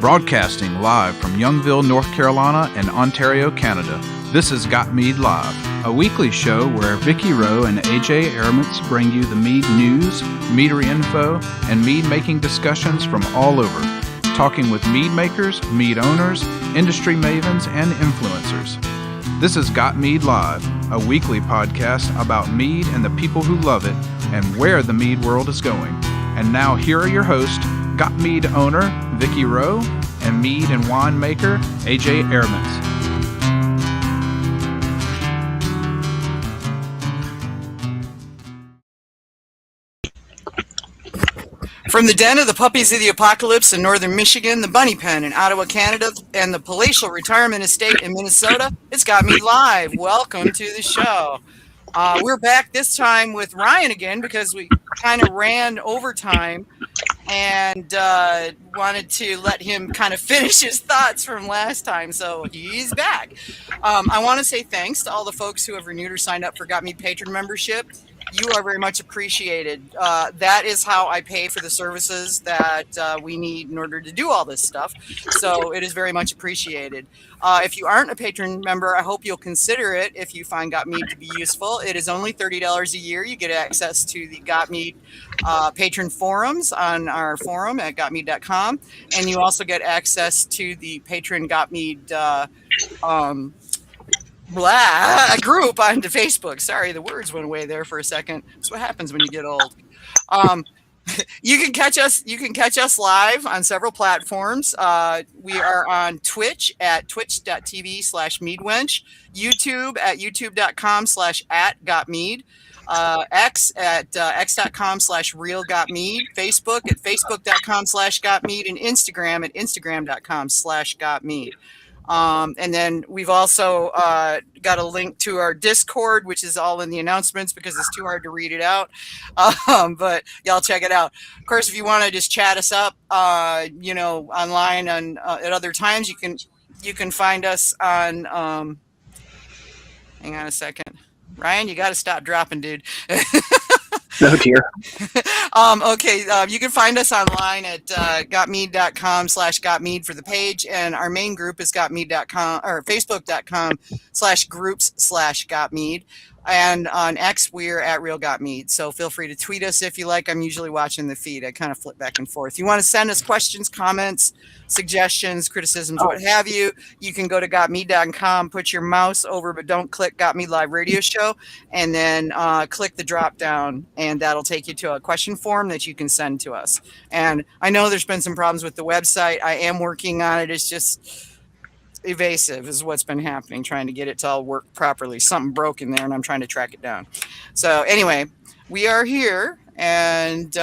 Broadcasting live from Youngville, North Carolina and Ontario, Canada. This is Got Mead Live, a weekly show where Vicky Rowe and AJ Aramutz bring you the mead news, meadery info, and mead-making discussions from all over, talking with mead makers, mead owners, industry mavens, and influencers. This is Got Mead Live, a weekly podcast about mead and the people who love it and where the mead world is going. And now here are your hosts, Got Mead owner Vicky Rowe and mead and wine maker AJ Aramutz. From the den of the puppies of the apocalypse in northern Michigan, the Bunny Pen in Ottawa, Canada, and the palatial retirement estate in Minnesota, it's Got Me Live. Welcome to the show. We're back this time with Ryan again because we kind of ran overtime and wanted to let him kind of finish his thoughts from last time, so he's back. I want to say thanks to all the folks who have renewed or signed up for Got Me Patron membership. You are very much appreciated. That is how I pay for the services that we need in order to do all this stuff. So it is very much appreciated. If you aren't a patron member, I hope you'll consider it if you find Got Mead to be useful. It is only $30 a year. You get access to the Got Mead patron forums on our forum at gotmead.com. And you also get access to the patron Got Mead a group onto Facebook. Sorry, the words went away there for a second. That's what happens when you get old. You can catch us live on several platforms. We are on Twitch at twitch.tv/meadwench, YouTube at youtube.com/@gotmead, X at x.com/realgotmead, Facebook at facebook.com/gotmead, and Instagram at instagram.com/gotmead. And then we've also got a link to our Discord, which is all in the announcements because it's too hard to read it out. But y'all check it out. Of course, if you want to just chat us up, online and at other times, you can find us on. Hang on a second, Ryan, you got to stop dropping, dude. Oh dear. You can find us online at gotmead.com/gotmead for the page, and our main group is gotmead.com or facebook.com/groups/gotmead. And on X, we're at Real Got Mead. So feel free to tweet us if you like. I'm usually watching the feed. I kind of flip back and forth. If you want to send us questions, comments, suggestions, criticisms, what have you, you can go to gotmead.com, put your mouse over, but don't click Got Me Live Radio Show, and then click the drop down, and that'll take you to a question form that you can send to us. And I know there's been some problems with the website. I am working on it. It's just evasive is what's been happening, trying to get it to all work properly. Something broke in there and I'm trying to track it down. So anyway, we are here, and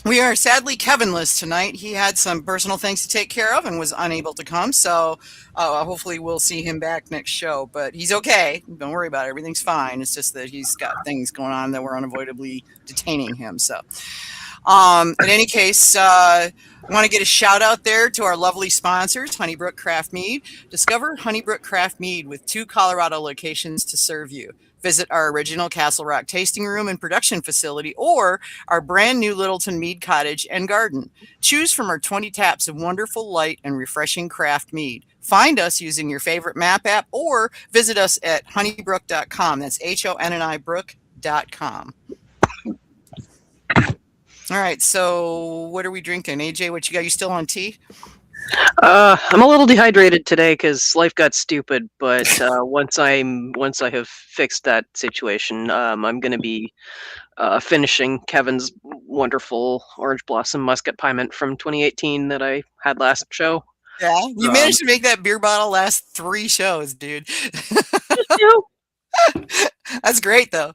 we are sadly Kevinless tonight. He had some personal things to take care of and was unable to come. So hopefully we'll see him back next show, but he's okay. Don't worry about it. Everything's fine. It's just that he's got things going on that were unavoidably detaining him. So in any case, I want to get a shout out there to our lovely sponsors, Honeybrook Craft Mead. Discover Honeybrook Craft Mead with 2 Colorado locations to serve you. Visit our original Castle Rock tasting room and production facility or our brand new Littleton Mead Cottage and Garden. Choose from our 20 taps of wonderful, light, and refreshing craft mead. Find us using your favorite map app or visit us at honeybrook.com. That's HONNI brook.com. All right, so what are we drinking? AJ, what you got? You still on tea? I'm a little dehydrated today because life got stupid. But once I have fixed that situation, I'm going to be finishing Kevin's wonderful Orange Blossom Muscat Piment from 2018 that I had last show. Yeah, you managed to make that beer bottle last 3 shows, dude. That's great, though.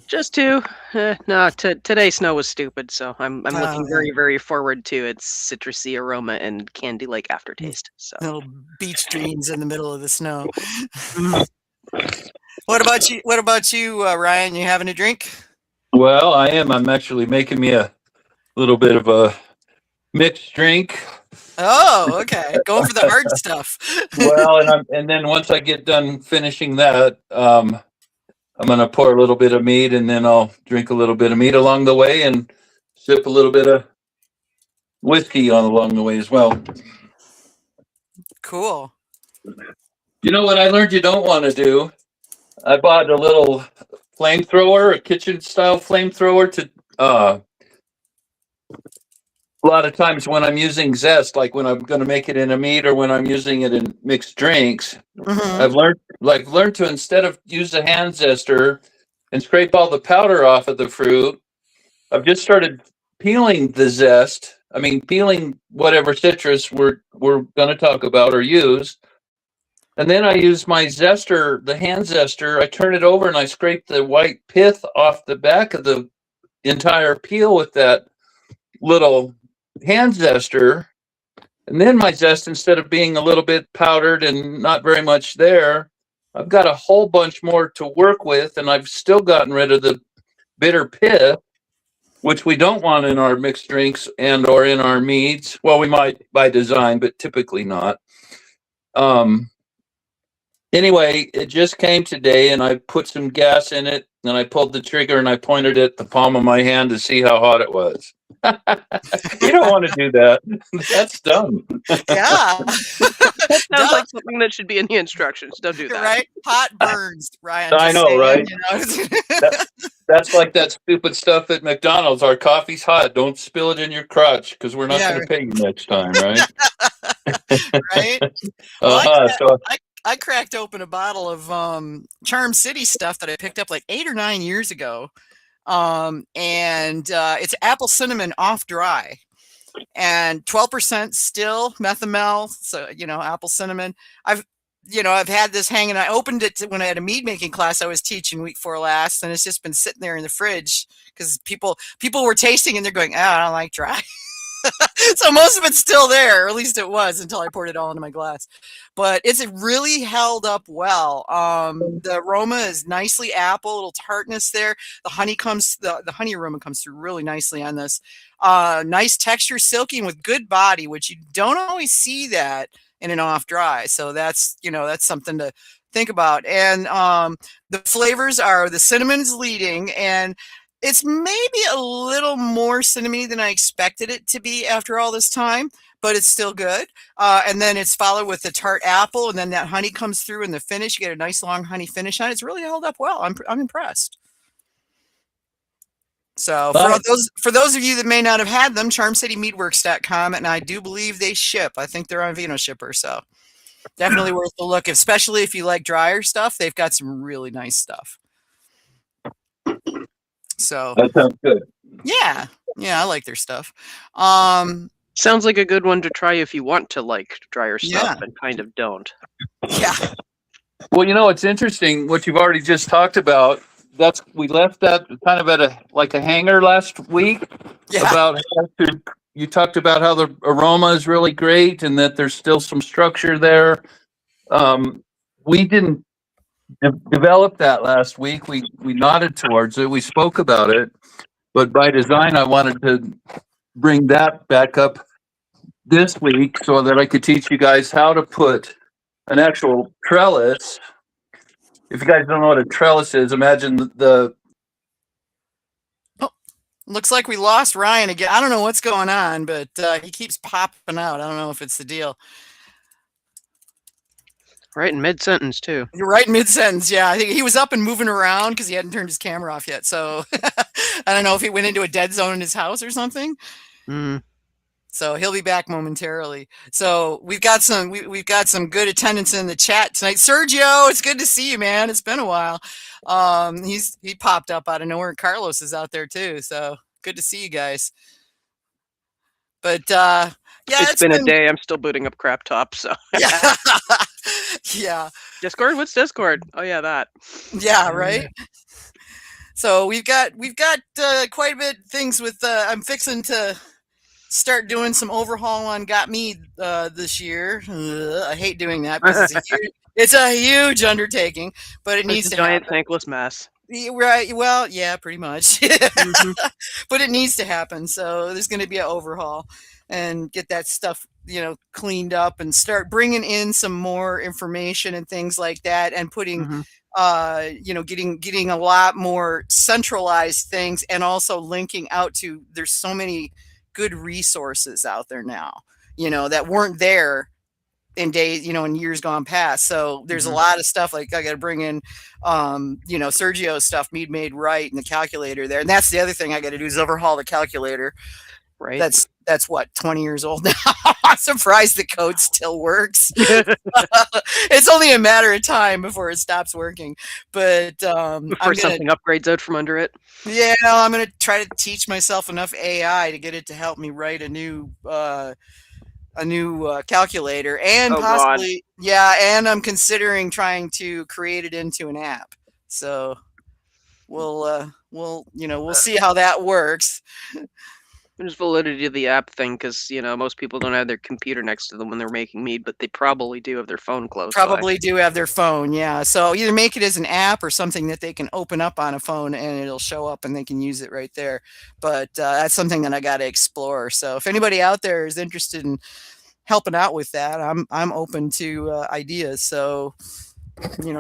Just 2. Today's snow was stupid, so I'm looking very, very forward to its citrusy aroma and candy-like aftertaste. So little beach dreams in the middle of the snow. What about you, Ryan? You having a drink? Well, I am. I'm actually making me a little bit of a mixed drink. Oh, okay. Going for the hard stuff. Well, and then once I get done finishing that, I'm going to pour a little bit of mead, and then I'll drink a little bit of mead along the way and sip a little bit of whiskey on along the way as well. Cool. You know what I learned you don't want to do? I bought a little flamethrower, a kitchen style flamethrower to a lot of times when I'm using zest, like when I'm going to make it in a meat or when I'm using it in mixed drinks, Mm-hmm. I've learned to, instead of use a hand zester and scrape all the powder off of the fruit, I've just started peeling the zest. I mean, peeling whatever citrus we're going to talk about or use. And then I use my zester, the hand zester. I turn it over and I scrape the white pith off the back of the entire peel with that little hand zester. And then my zest, instead of being a little bit powdered and not very much there, I've got a whole bunch more to work with, and I've still gotten rid of the bitter pith, which we don't want in our mixed drinks and or in our meads. Well, we might by design, but typically not. Anyway, it just came today, and I put some gas in it, and I pulled the trigger, and I pointed it at the palm of my hand to see how hot it was. You don't want to do that. That's dumb. Yeah. That sounds like something that should be in the instructions. Don't do that. Right? Hot burns, Ryan. I know, saying, right? You know? That's like that stupid stuff at McDonald's. Our coffee's hot. Don't spill it in your crotch because we're not going to pay you next time, right? Right? So I cracked open a bottle of Charm City stuff that I picked up like 8 or 9 years ago. And it's apple cinnamon off dry. And 12% still methamel, so apple cinnamon. I've had this hanging. I opened it when I had a mead making class I was teaching week 4 last, and it's just been sitting there in the fridge because people were tasting and they're going, I don't like dry. So most of it's still there, or at least it was until I poured it all into my glass. But it's really held up well. The aroma is nicely apple, a little tartness there. The honey aroma comes through really nicely on this. Nice texture, silky, and with good body, which you don't always see that in an off dry. So that's something to think about. And the flavors are, the cinnamon's leading, and it's maybe a little more cinnamony than I expected it to be after all this time, but it's still good. And then it's followed with the tart apple, and then that honey comes through in the finish. You get a nice long honey finish on it. It's really held up well. I'm impressed. So for those of you that may not have had them, CharmCityMeadWorks.com, and I do believe they ship. I think they're on Vino Shipper, so definitely worth a look, especially if you like drier stuff. They've got some really nice stuff. So that sounds good. Yeah, I like their stuff. Sounds like a good one to try if you want to like drier stuff and kind of don't. Yeah. Well, it's interesting what you've already just talked about. We left that kind of at a hanger last week. Yeah. About you talked about how the aroma is really great and that there's still some structure there. We didn't develop that last week. We nodded towards it. We spoke about it, but by design, I wanted to bring that back up this week so that I could teach you guys how to put an actual trellis. If you guys don't know what a trellis is, imagine the. Oh, looks like we lost Ryan again. I don't know what's going on, but he keeps popping out. I don't know if it's the deal. Right in mid-sentence, too. You're right in mid-sentence, yeah. I think he was up and moving around because he hadn't turned his camera off yet. So I don't know if he went into a dead zone in his house or something. So he'll be back momentarily. So we've got some good attendance in the chat tonight. Sergio, it's good to see you, man. It's been a while. He popped up out of nowhere. Carlos is out there too. So good to see you guys. But it's been a day. I'm still booting up Crap Top, so yeah. Yeah. Discord? What's Discord? Oh yeah, that. Yeah, right. So we've got quite a bit of things with. I'm fixing to start doing some overhaul on Got Me this year. I hate doing that because it's a huge undertaking, but it needs to happen. Giant thankless mess. Right. Well, yeah, pretty much. But it needs to happen. So there's going to be an overhaul and get that stuff, cleaned up and start bringing in some more information and things like that, and putting, getting a lot more centralized things, and also linking out to. There's so many good resources out there now, that weren't there in days, in years gone past. So there's a lot of stuff like I got to bring in, Sergio's stuff, Mead Made Right, and the calculator there. And that's the other thing I got to do is overhaul the calculator. Right. That's what, 20 years old now. I'm surprised the code still works. It's only a matter of time before it stops working. But before something upgrades out from under it. Yeah, I'm going to try to teach myself enough AI to get it to help me write a new calculator, and possibly, and I'm considering trying to create it into an app. So we'll see how that works. There's validity to the app thing because most people don't have their computer next to them when they're making mead, but they probably do have their phone close. Probably do have their phone, yeah. So either make it as an app or something that they can open up on a phone and it'll show up and they can use it right there. But that's something that I got to explore. So if anybody out there is interested in helping out with that, I'm open to ideas. So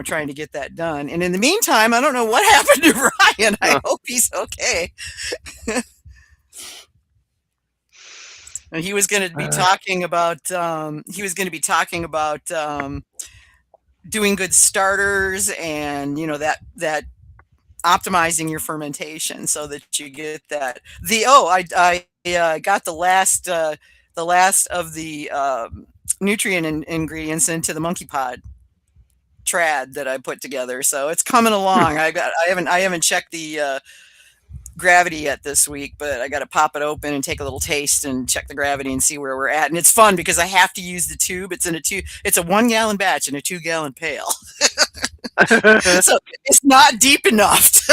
trying to get that done. And in the meantime, I don't know what happened to Ryan. I hope he's okay. And he was going to be talking about doing good starters and that optimizing your fermentation so that you get that. I got the last of the nutrient ingredients into the monkey pod trad that I put together, so it's coming along. I haven't checked the gravity yet this week, but I got to pop it open and take a little taste and check the gravity and see where we're at. And it's fun because I have to use the tube. It's a 1 gallon batch in a 2 gallon pail. So it's not deep enough.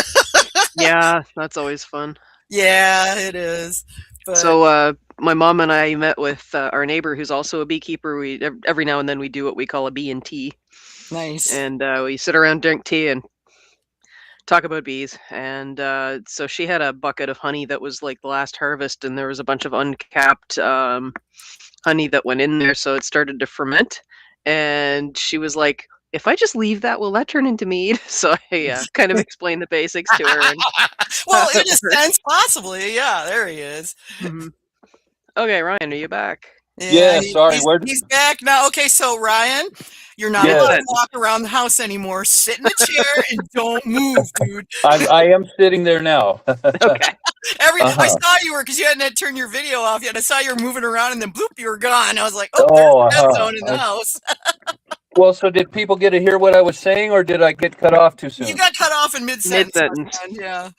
Yeah, that's always fun. Yeah, it is. But so my mom and I met with our neighbor who's also a beekeeper. We every now and then we do what we call a bee and tea. Nice. And we sit around, drink tea, and talk about bees. And so she had a bucket of honey that was like the last harvest, and there was a bunch of uncapped honey that went in there, so it started to ferment. And she was like, if I just leave that, will that turn into mead? So I kind of explained the basics to her. And well, in a sense, possibly. Yeah, there he is. Okay, Ryan, are you back? Yeah, sorry. He's back now. Okay, so Ryan, you're not allowed to walk around the house anymore. Sit in the chair and don't move, dude. I am sitting there now. Okay. I saw you were, because you hadn't turned your video off yet. I saw you were moving around and then bloop, you were gone. I was like, there's a zone in the house. Well, so did people get to hear what I was saying, or did I get cut off too soon? You got cut off in mid-sentence. Yeah.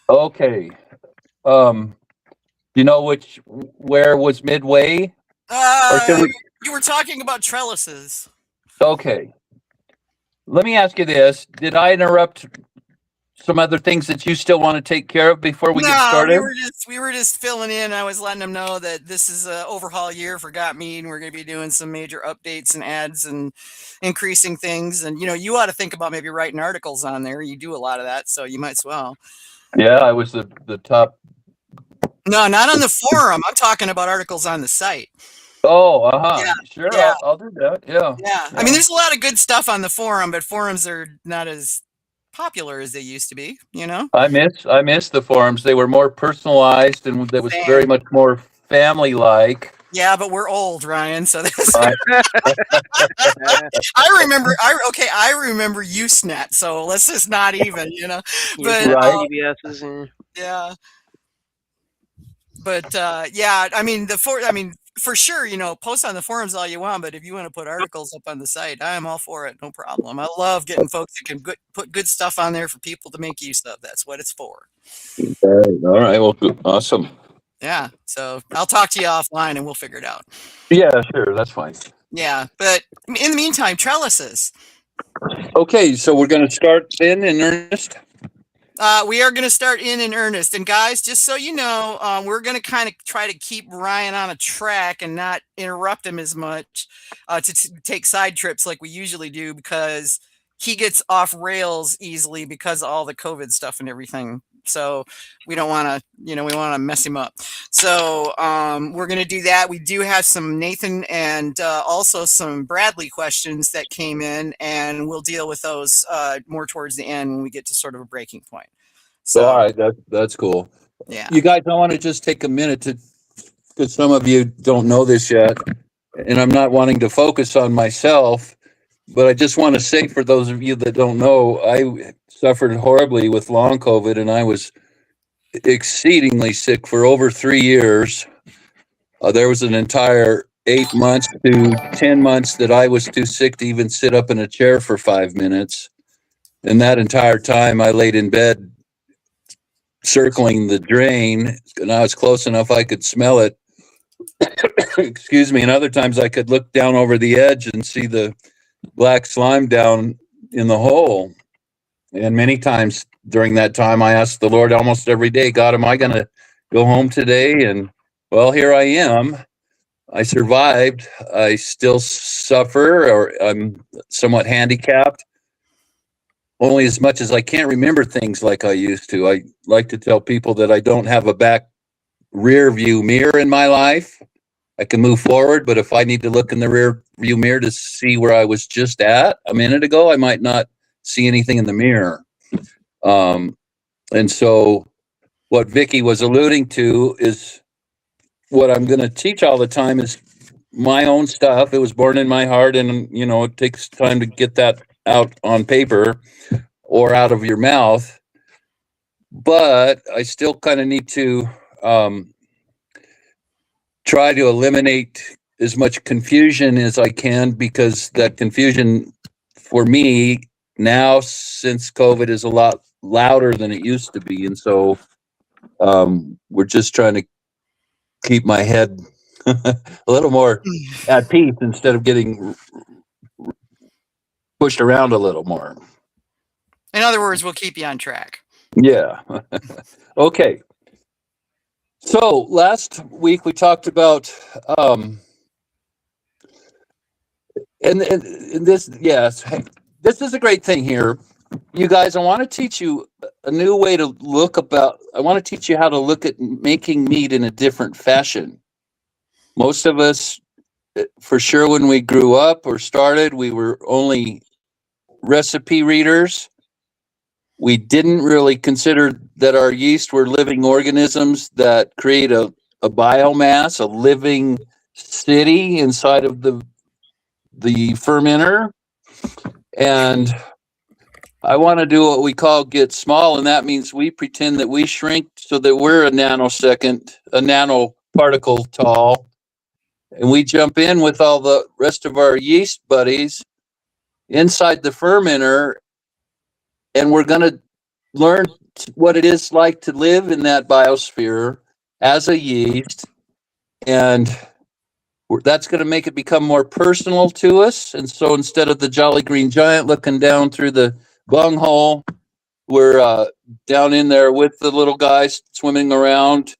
Okay. You know where was midway? You were talking about trellises. Okay. Let me ask you this. Did I interrupt some other things that you still want to take care of before we get started? we were just filling in. I was letting them know that this is an overhaul year for Got Mead, and we're going to be doing some major updates and ads and increasing things. And, you ought to think about maybe writing articles on there. You do a lot of that, so you might as well. Yeah, I was the top. No, not on the forum. I'm talking about articles on the site. Oh, Yeah, sure. yeah. I'll do that. Yeah. I mean, there's a lot of good stuff on the forum, but forums are not as popular as they used to be. I miss the forums. They were more personalized, and that was very much more family-like. Yeah, but we're old, Ryan. So that's. I remember Usenet. So let's just not even, But CBS's, yeah. But I mean for sure, post on the forums all you want, but if you want to put articles up on the site, I am all for it. No problem. I love getting folks that can put good stuff on there for people to make use of. That's what it's for. All right. Well, awesome. Yeah. So I'll talk to you offline and we'll figure it out. Yeah, sure. That's fine. Yeah. But in the meantime, trellises. Okay. So we're going to start in earnest. We are going to start in earnest. And guys, just so you know, we're going to kind of try to keep Ryan on a track and not interrupt him as much to take side trips like we usually do, because he gets off rails easily because of all the COVID stuff and everything. So we don't want to, we want to mess him up. So we're going to do that. We do have some Nathan and also some Bradley questions that came in, and we'll deal with those more towards the end when we get to sort of a breaking point. So, all right, that's cool. Yeah. You guys, I want to just take a minute to because some of you don't know this yet, and I'm not wanting to focus on myself, but I just want to say for those of you that don't know, I suffered horribly with long COVID, and I was exceedingly sick for over 3 years. There was an entire 8 months to 10 months that I was too sick to even sit up in a chair for 5 minutes. And that entire time I laid in bed circling the drain, and I was close enough I could smell it. Excuse me. And other times I could look down over the edge and see the black slime down in the hole. And many times during that time, I asked the Lord almost every day, God, am I going to go home today? And well, here I am. I survived. I still suffer, or I'm somewhat handicapped, only as much as I can't remember things like I used to. I like to tell people that I don't have a back rear view mirror in my life. I can move forward, but if I need to look in the rear view mirror to see where I was just at a minute ago, I might not see anything in the mirror. And so what Vicky was alluding to is what I'm going to teach all the time is my own stuff. It was born in my heart, and it takes time to get that out on paper or out of your mouth. But I still kind of need to try to eliminate as much confusion as I can, because that confusion for me now, since COVID, is a lot louder than it used to be. And so we're just trying to keep my head a little more at peace instead of getting pushed around a little more. In other words, we'll keep you on track. Yeah. Okay. So last week we talked about and this, yes, this is a great thing here. You guys, I want to teach you a new way to I want to teach you how to look at making meat in a different fashion. Most of us, for sure, when we grew up or started, we were only recipe readers. We didn't really consider that our yeast were living organisms that create a biomass, a living city inside of the fermenter. And I want to do what we call get small, and that means we pretend that we shrink so that we're a nanoparticle tall, and we jump in with all the rest of our yeast buddies inside the fermenter, and we're going to learn what it is like to live in that biosphere as a yeast, and that's going to make it become more personal to us. And so instead of the Jolly Green Giant looking down through the bunghole, we're down in there with the little guys swimming around.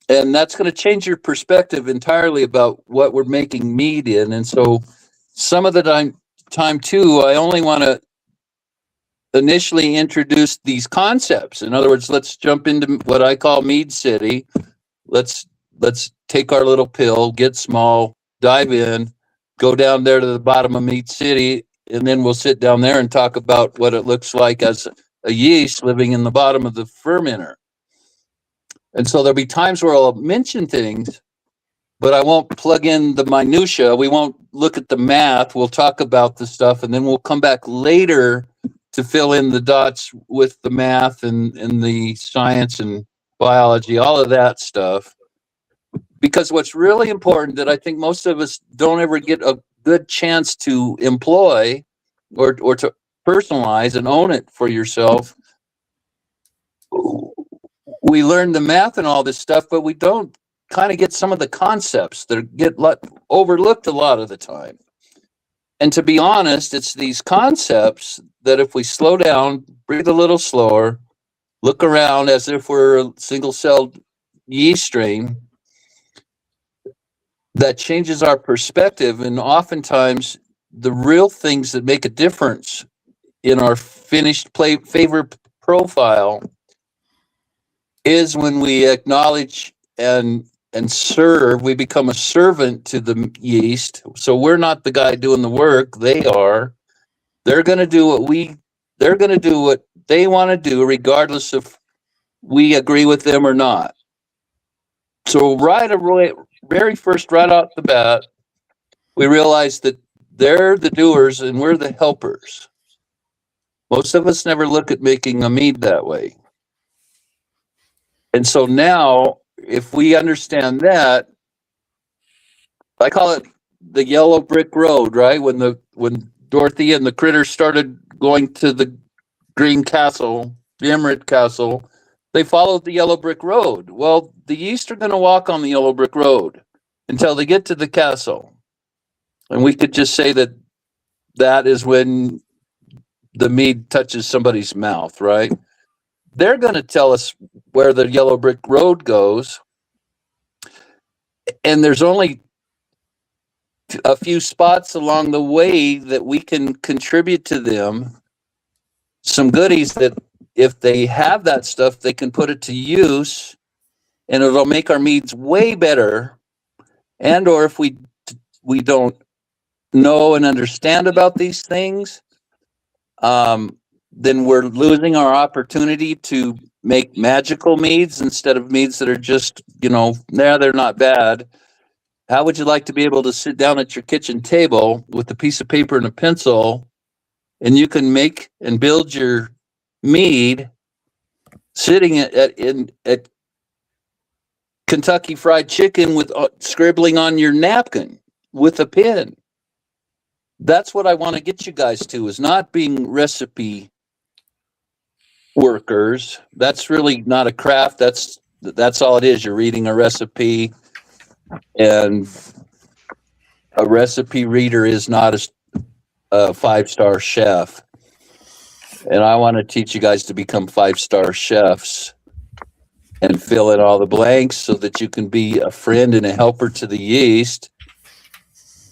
And that's going to change your perspective entirely about what we're making meat in. And so some of the time too, I only want to initially introduce these concepts. In other words, let's jump into what I call Mead City. Let's take our little pill, get small, dive in, go down there to the bottom of Mead City, and then we'll sit down there and talk about what it looks like as a yeast living in the bottom of the fermenter. And so there'll be times where I'll mention things, but I won't plug in the minutia. We won't look at the math. We'll talk about the stuff, and then we'll come back later to fill in the dots with the math and the science and biology, all of that stuff. Because what's really important that I think most of us don't ever get a good chance to employ or to personalize and own it for yourself. We learn the math and all this stuff, but we don't kind of get some of the concepts that get overlooked a lot of the time. And to be honest, it's these concepts that if we slow down, breathe a little slower, look around as if we're a single-celled yeast strain, that changes our perspective. And oftentimes, the real things that make a difference in our finished flavor profile is when we acknowledge and serve. We become a servant to the yeast. So we're not the guy doing the work. They are. They're going to do what they want to do, regardless if we agree with them or not. So very first, right out the bat, we realized that they're the doers and we're the helpers. Most of us never look at making a mead that way. And so now, if we understand that, I call it the yellow brick road, right? When Dorothy and the critters started going to the green castle, the Emerald Castle, they followed the yellow brick road. Well, the yeast are going to walk on the yellow brick road until they get to the castle. And we could just say that that is when the mead touches somebody's mouth, right? They're going to tell us where the yellow brick road goes. And there's only a few spots along the way that we can contribute to them some goodies that if they have that stuff, they can put it to use and it'll make our meads way better. And or if we don't know and understand about these things, then we're losing our opportunity to make magical meads instead of meads that are just, they're not bad. How would you like to be able to sit down at your kitchen table with a piece of paper and a pencil, and you can make and build your mead sitting at Kentucky Fried Chicken with scribbling on your napkin with a pen? That's what I want to get you guys to, is not being recipe workers. That's really not a craft. That's all it is. You're reading a recipe, and a recipe reader is not a 5-star chef. And I want to teach you guys to become 5-star chefs and fill in all the blanks so that you can be a friend and a helper to the yeast,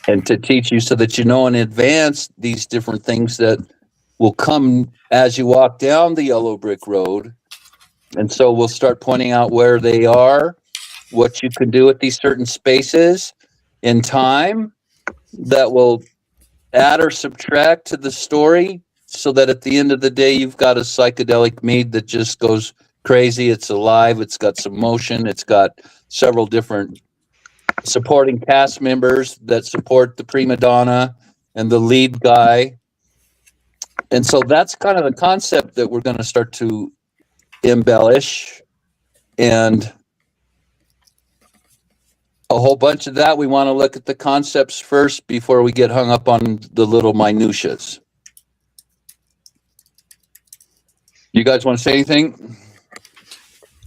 and to teach you so that you know in advance these different things that will come as you walk down the yellow brick road. And so we'll start pointing out where they are, what you can do at these certain spaces in time that will add or subtract to the story, so that at the end of the day, you've got a psychedelic mead that just goes crazy. It's alive. It's got some motion. It's got several different supporting cast members that support the prima donna and the lead guy. And so that's kind of the concept that we're going to start to embellish, and a whole bunch of that. We want to look at the concepts first before we get hung up on the little minutiae. You guys want to say anything?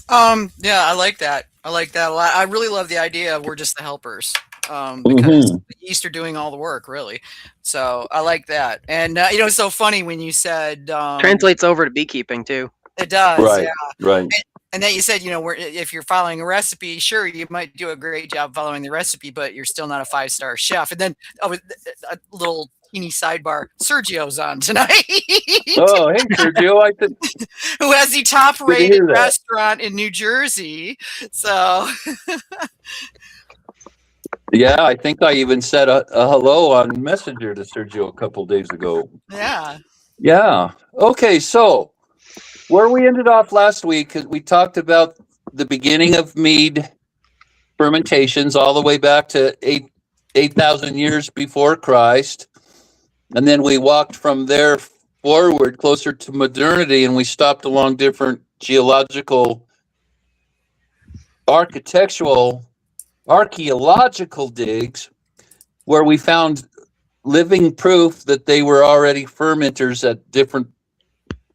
Yeah, I like that. I like that a lot. I really love the idea of we're just the helpers, because the yeast are doing all the work, really. So I like that. And it's so funny when you said Translates over to beekeeping too. it does, Right, yeah. right. And then you said, if you're following a recipe, sure, you might do a great job following the recipe, but you're still not a 5-star chef. And then a little teeny sidebar, Sergio's on tonight. Oh, hey, Sergio. Who has the top-rated restaurant in New Jersey. So, yeah, I think I even said a hello on Messenger to Sergio a couple days ago. yeah. Yeah. Okay, so where we ended off last week, we talked about the beginning of mead fermentations all the way back to 8,000 years before Christ. And then we walked from there forward closer to modernity, and we stopped along different geological, archaeological digs where we found living proof that they were already fermenters at different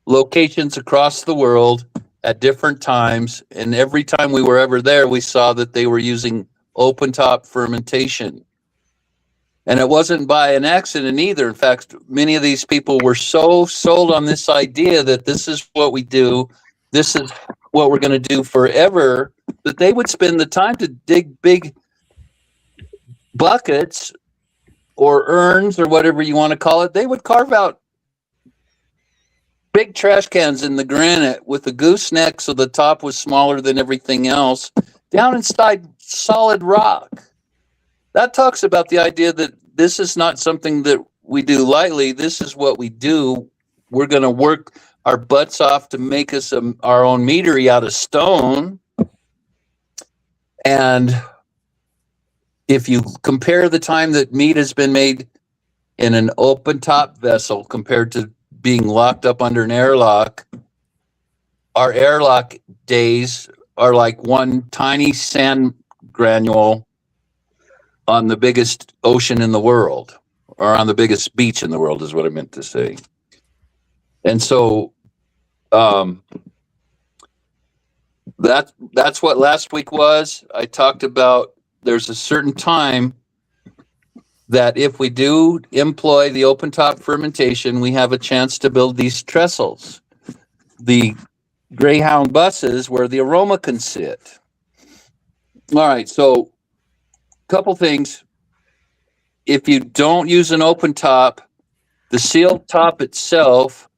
locations across the world at different times. And every time we were ever there, we saw that they were using open top fermentation. And it wasn't by an accident either. In fact, many of these people were so sold on this idea that this is what we do, this is what we're going to do forever, that they would spend the time to dig big buckets or urns or whatever you want to call it. They would carve out big trash cans in the granite with a gooseneck so the top was smaller than everything else, down inside solid rock. That talks about the idea that this is not something that we do lightly. This is what we do. We're going to work our butts off to make us our own meadery out of stone. And if you compare the time that mead has been made in an open top vessel compared to being locked up under an airlock, our airlock days are like one tiny sand granule on the biggest ocean in the world, or on the biggest beach in the world, is what I meant to say. And so that's what last week was. I talked about there's a certain time that if we do employ the open top fermentation, we have a chance to build these trestles, the Greyhound buses where the aroma can sit. All right, so a couple things. If you don't use an open top, the sealed top itself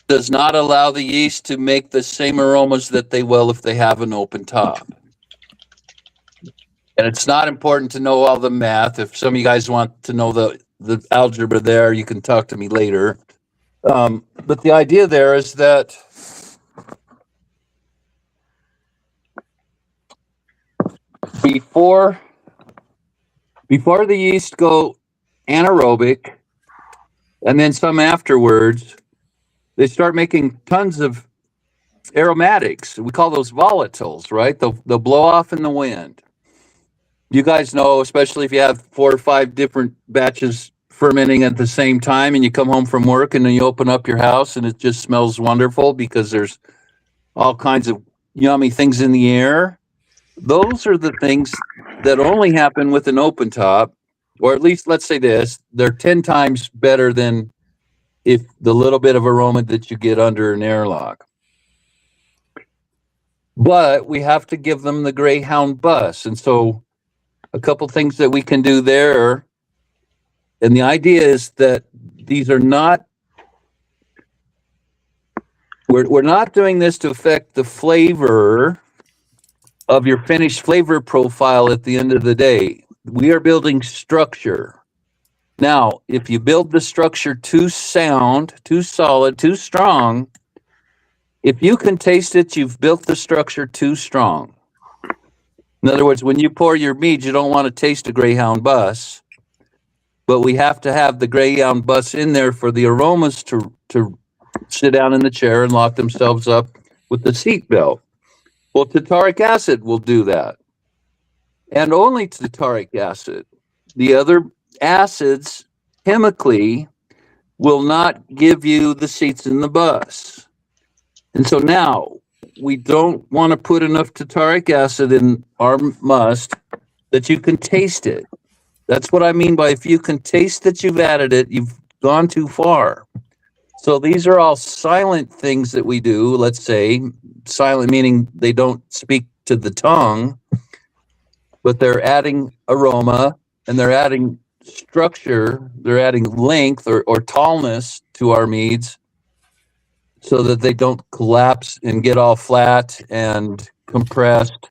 does not allow the yeast to make the same aromas that they will if they have an open top. And it's not important to know all the math. If some of you guys want to know the algebra there, you can talk to me later. But the idea there is that before the yeast go anaerobic, and then some afterwards, they start making tons of aromatics. We call those volatiles, right? They'll blow off in the wind. You guys know, especially if you have 4 or 5 different batches fermenting at the same time, and you come home from work and then you open up your house and it just smells wonderful because there's all kinds of yummy things in the air. Those are the things that only happen with an open top, or at least let's say this, they're 10 times better than if the little bit of aroma that you get under an airlock. But we have to give them the Greyhound bus. And so a couple things that we can do there. And the idea is that these are not, we're not doing this to affect the flavor of your finished flavor profile at the end of the day. We are building structure. Now, if you build the structure too sound, too solid, too strong, if you can taste it, you've built the structure too strong. In other words, when you pour your mead, you don't want to taste a Greyhound bus, but we have to have the Greyhound bus in there for the aromas to sit down in the chair and lock themselves up with the seat belt. Well, tartaric acid will do that, and only tartaric acid. The other acids chemically will not give you the seats in the bus. And so now we don't want to put enough tartaric acid in our must that you can taste it. That's what I mean by if you can taste that you've added it, you've gone too far. So these are all silent things that we do, let's say. Silent meaning they don't speak to the tongue, but they're adding aroma and they're adding structure, they're adding length or tallness to our meads so that they don't collapse and get all flat and compressed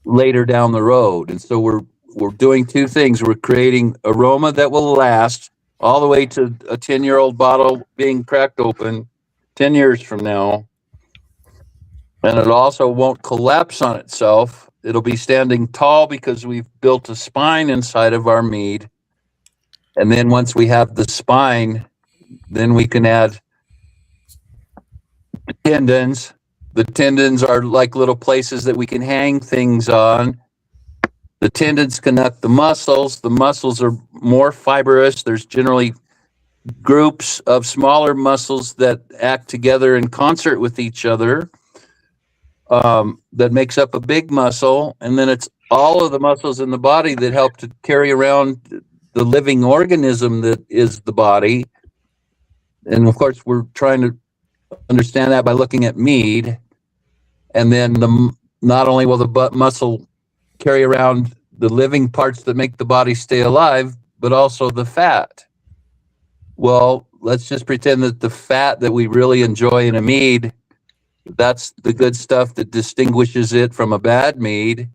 later down the road. And so we're doing two things. We're creating aroma that will last all the way to a 10-year-old bottle being cracked open 10 years from now. And it also won't collapse on itself. It'll be standing tall because we've built a spine inside of our mead. And then once we have the spine, then we can add tendons. The tendons are like little places that we can hang things on. The tendons connect the muscles. The muscles are more fibrous. There's generally groups of smaller muscles that act together in concert with each other. That makes up a big muscle, and then it's all of the muscles in the body that help to carry around the living organism that is the body. And of course, we're trying to understand that by looking at mead. And then not only will the muscle carry around the living parts that make the body stay alive, but also the fat. Well, let's just pretend that the fat that we really enjoy in a mead, that's the good stuff that distinguishes it from a bad mead.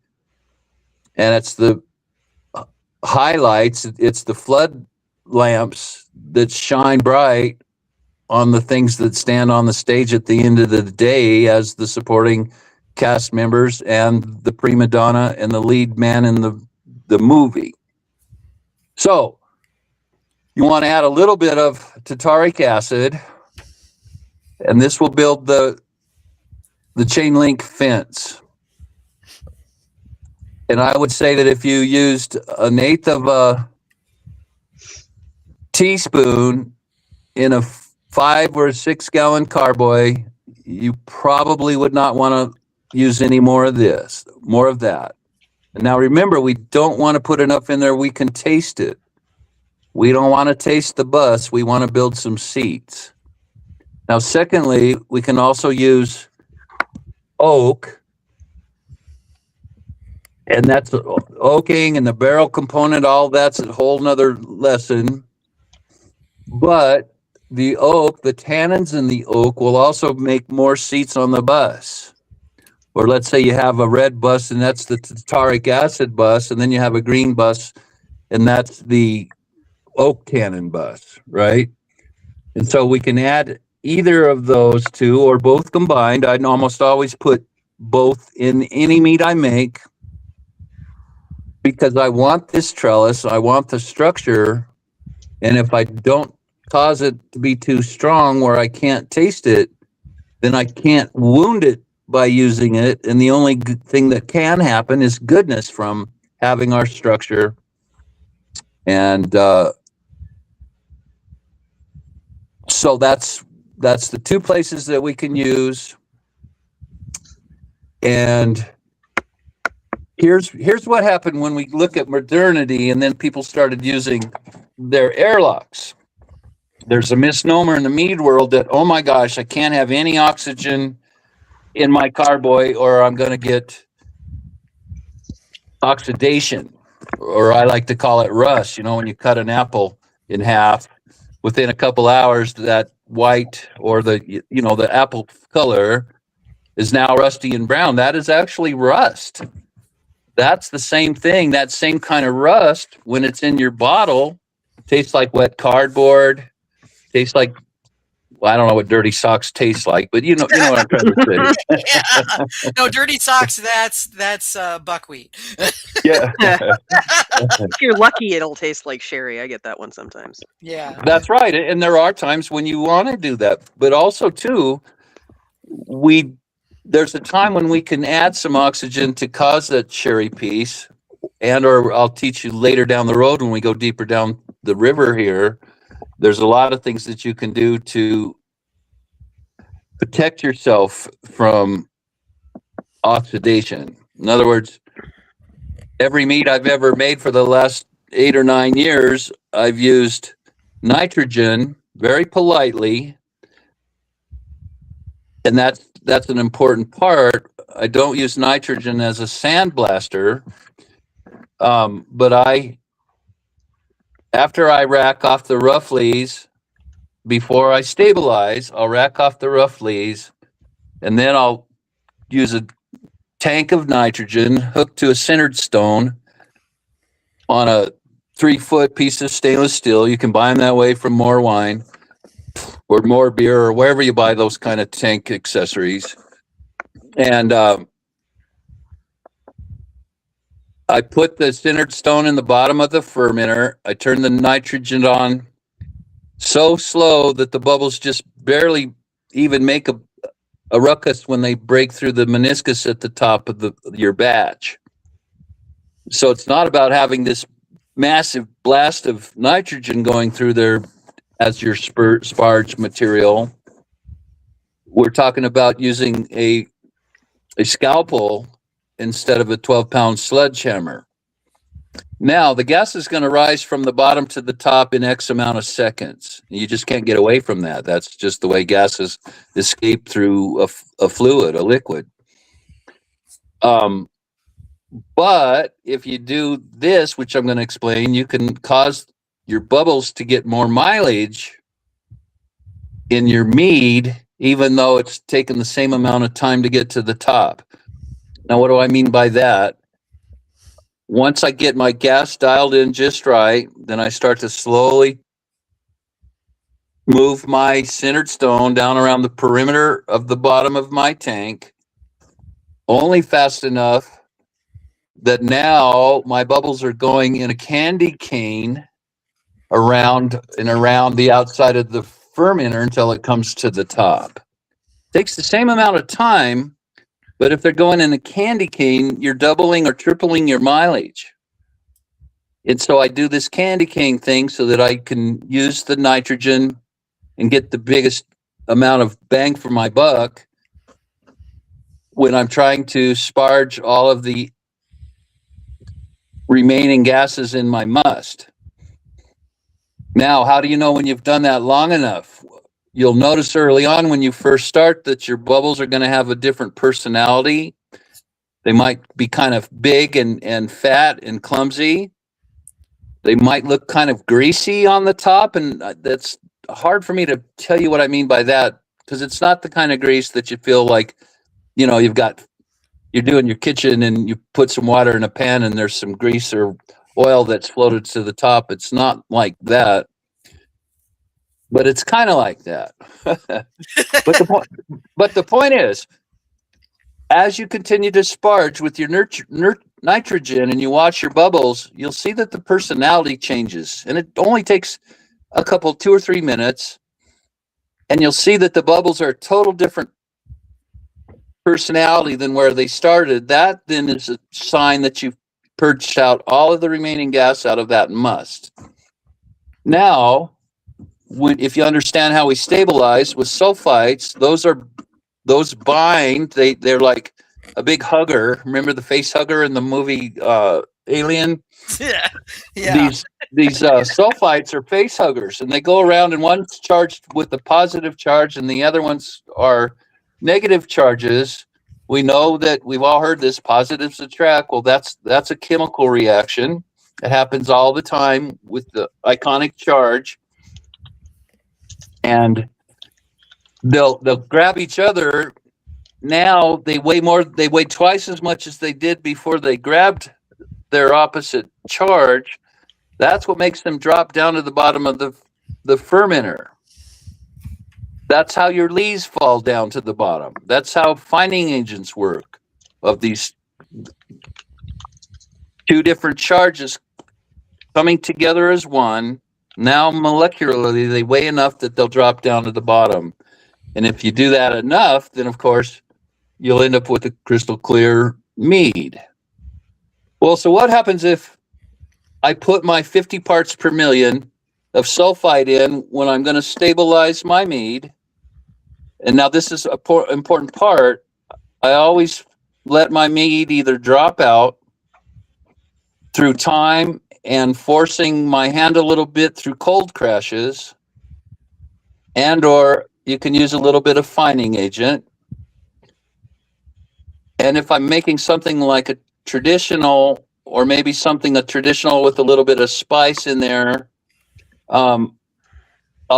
And it's the highlights, it's the flood lamps that shine bright on the things that stand on the stage at the end of the day as the supporting cast members and the prima donna and the lead man in the movie. So you want to add a little bit of tartaric acid, and this will build the chain link fence. And I would say that if you used 1/8 of a teaspoon in a 5 or 6 gallon carboy, you probably would not want to use any more of that. And now remember, we don't want to put enough in there we can taste it. We don't want to taste the bus. We want to build some seeds. Now, secondly, we can also use oak. And that's oaking and the barrel component, all that's a whole nother lesson. But the oak, the tannins in the oak will also make more seats on the bus. Or let's say you have a red bus and that's the tartaric acid bus, and then you have a green bus and that's the oak tannin bus, right? And so we can add either of those two or both combined. I'd almost always put both in any meat I make because I want this trellis, I want the structure, and if I don't cause it to be too strong where I can't taste it, then I can't wound it by using it, and the only good thing that can happen is goodness from having our structure. And so that's the two places that we can use. And here's what happened when we look at modernity and then people started using their airlocks. There's a misnomer in the mead world that, oh my gosh, I can't have any oxygen in my carboy or I'm going to get oxidation, or I like to call it rust. You know, when you cut an apple in half, within a couple hours, that white or the apple color is now rusty and brown. That is actually rust. That's the same thing. That same kind of rust, when it's in your bottle, tastes like wet cardboard, tastes like, well, I don't know what dirty socks taste like, but you know what I'm trying to say. Yeah. No, dirty socks, that's buckwheat. Yeah. If you're lucky, it'll taste like sherry. I get that one sometimes. Yeah. That's right. And there are times when you want to do that. But also, too, there's a time when we can add some oxygen to cause that sherry piece. Or I'll teach you later down the road when we go deeper down the river here. There's a lot of things that you can do to protect yourself from oxidation. In other words, every meat I've ever made for the last 8 or 9 years, I've used nitrogen very politely. And that's an important part. I don't use nitrogen as a sandblaster, but after I rack off the rough lees, before I stabilize, I'll rack off the rough lees, and then I'll use a tank of nitrogen hooked to a centered stone on a 3-foot piece of stainless steel. You can buy them that way from More Wine or More Beer or wherever you buy those kind of tank accessories. And I put the centered stone in the bottom of the fermenter. I turn the nitrogen on so slow that the bubbles just barely even make a ruckus when they break through the meniscus at the top of your batch. So it's not about having this massive blast of nitrogen going through there as your sparge material. We're talking about using a scalpel instead of a 12-pound sledgehammer. Now, the gas is going to rise from the bottom to the top in X amount of seconds. You just can't get away from that. That's just the way gases escape through a fluid, a liquid. But if you do this, which I'm going to explain, you can cause your bubbles to get more mileage in your mead, even though it's taken the same amount of time to get to the top. Now, what do I mean by that? Once I get my gas dialed in just right, then I start to slowly move my centered stone down around the perimeter of the bottom of my tank. only fast enough that now my bubbles are going in a candy cane around the outside of the fermenter until it comes to the top. Takes the same amount of time, but if they're going in a candy cane, you're doubling or tripling your mileage. And so I do this candy cane thing so that I can use the nitrogen and get the biggest amount of bang for my buck when I'm trying to sparge all of the remaining gases in my must. Now, how do you know when you've done that long enough? You'll notice early on when you first start that your bubbles are going to have a different personality. They might be kind of big and fat and clumsy. They might look kind of greasy on the top, and that's hard for me to tell you what I mean by that, because it's not the kind of grease that you feel like, you're doing your kitchen and you put some water in a pan and there's some grease or oil that's floated to the top. It's not like that, but it's kind of like that. But the point is, as you continue to sparge with your nitrogen and you watch your bubbles, you'll see that the personality changes, and it only takes a couple, 2 or 3 minutes, and you'll see that the bubbles are a total different personality than where they started. That then is a sign that you've purged out all of the remaining gas out of that must. Now, if you understand how we stabilize with sulfites, those bind. They're like a big hugger. Remember the face hugger in the movie Alien? Yeah. These sulfites are face huggers, and they go around, and one's charged with a positive charge, and the other ones are negative charges. We know that we've all heard this: positives attract. Well, that's a chemical reaction. It happens all the time with the ionic charge, and they'll grab each other. Now they weigh more. They weigh twice as much as they did before they grabbed their opposite charge. That's what makes them drop down to the bottom of the fermenter. That's how your lees fall down to the bottom. That's how finding agents work, of these two different charges coming together as one. Now molecularly they weigh enough that they'll drop down to the bottom. And if you do that enough, then of course you'll end up with a crystal clear mead. Well, so what happens if I put my 50 parts per million of sulfite in when I'm going to stabilize my mead? And now this is an important part. I always let my mead either drop out through time and forcing my hand a little bit through cold crashes, and or you can use a little bit of fining agent. And if I'm making something like a traditional, or maybe something a traditional with a little bit of spice in there, I'll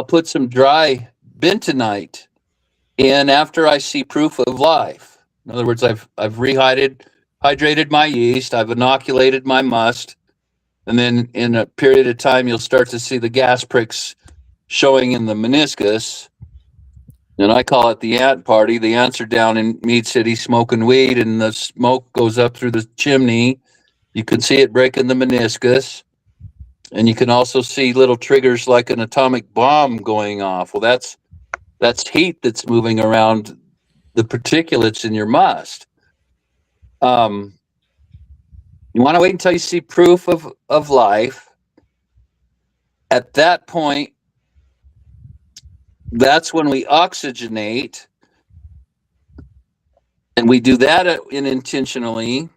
put some dry bentonite in after I see proof of life. In other words, I've hydrated my yeast, I've inoculated my must, and then in a period of time, you'll start to see the gas pricks showing in the meniscus. And I call it the ant party. The ants are down in Mead City smoking weed, and the smoke goes up through the chimney. You can see it breaking the meniscus. And you can also see little triggers like an atomic bomb going off. Well, that's heat that's moving around the particulates in your must. You want to wait until you see proof of life. At that point, that's when we oxygenate, and we do that intentionally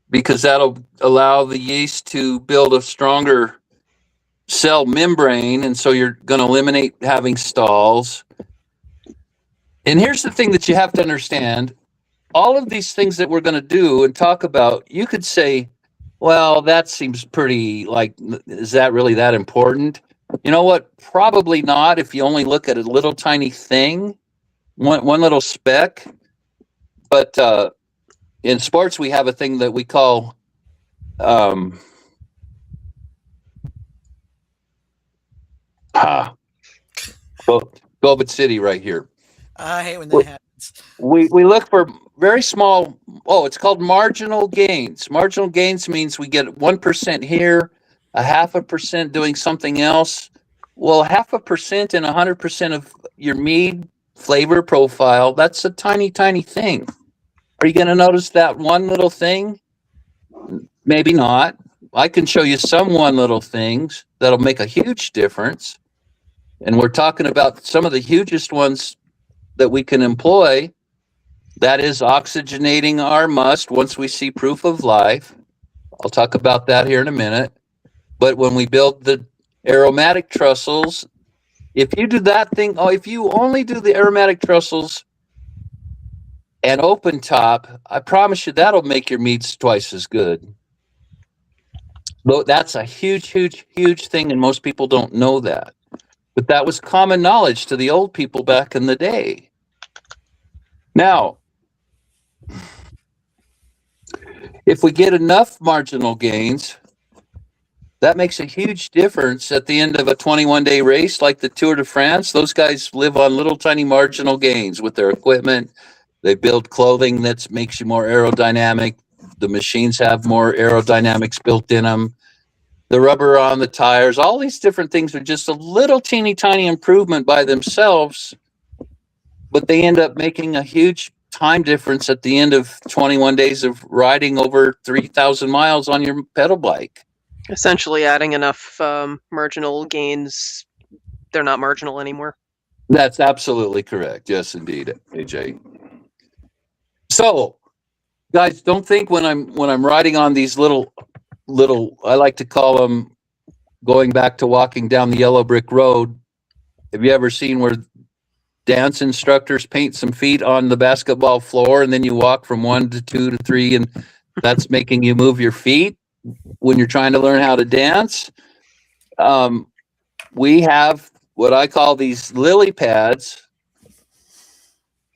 because that'll allow the yeast to build a stronger cell membrane, and so you're going to eliminate having stalls. And here's the thing that you have to understand. All of these things that we're going to do and talk about, you could say, well, that seems pretty, like, is that really that important? You know what? Probably not if you only look at a little tiny thing, one little speck. But in sports, we have a thing that we call COVID City right here. I hate when that happens. we look for very small. Oh, it's called marginal gains. Marginal gains means we get 1% here, a 0.5% doing something else. Well, 0.5% and 100% of your mead flavor profile, that's a tiny, tiny thing. Are you going to notice that one little thing? Maybe not. I can show you some one little things that'll make a huge difference. And we're talking about some of the hugest ones that we can employ. That is oxygenating our must once we see proof of life. I'll talk about that here in a minute. But when we build the aromatic trussels, if you do that thing, if you only do the aromatic trussels and open top, I promise you that'll make your meats twice as good. But that's a huge, huge, huge thing, and most people don't know that. But that was common knowledge to the old people back in the day. Now, if we get enough marginal gains, that makes a huge difference at the end of a 21-day race like the Tour de France. Those guys live on little tiny marginal gains with their equipment. They build clothing that makes you more aerodynamic. The machines have more aerodynamics built in them. The rubber on the tires, all these different things are just a little teeny tiny improvement by themselves, but they end up making a huge time difference at the end of 21 days of riding over 3,000 miles on your pedal bike. Essentially adding enough marginal gains, they're not marginal anymore. That's absolutely correct. Yes, indeed, AJ. So, guys, don't think when I'm riding on these little, I like to call them, going back to walking down the yellow brick road. Have you ever seen where dance instructors paint some feet on the basketball floor and then you walk from 1 to 2 to 3 and that's making you move your feet when you're trying to learn how to dance? We have what I call these lily pads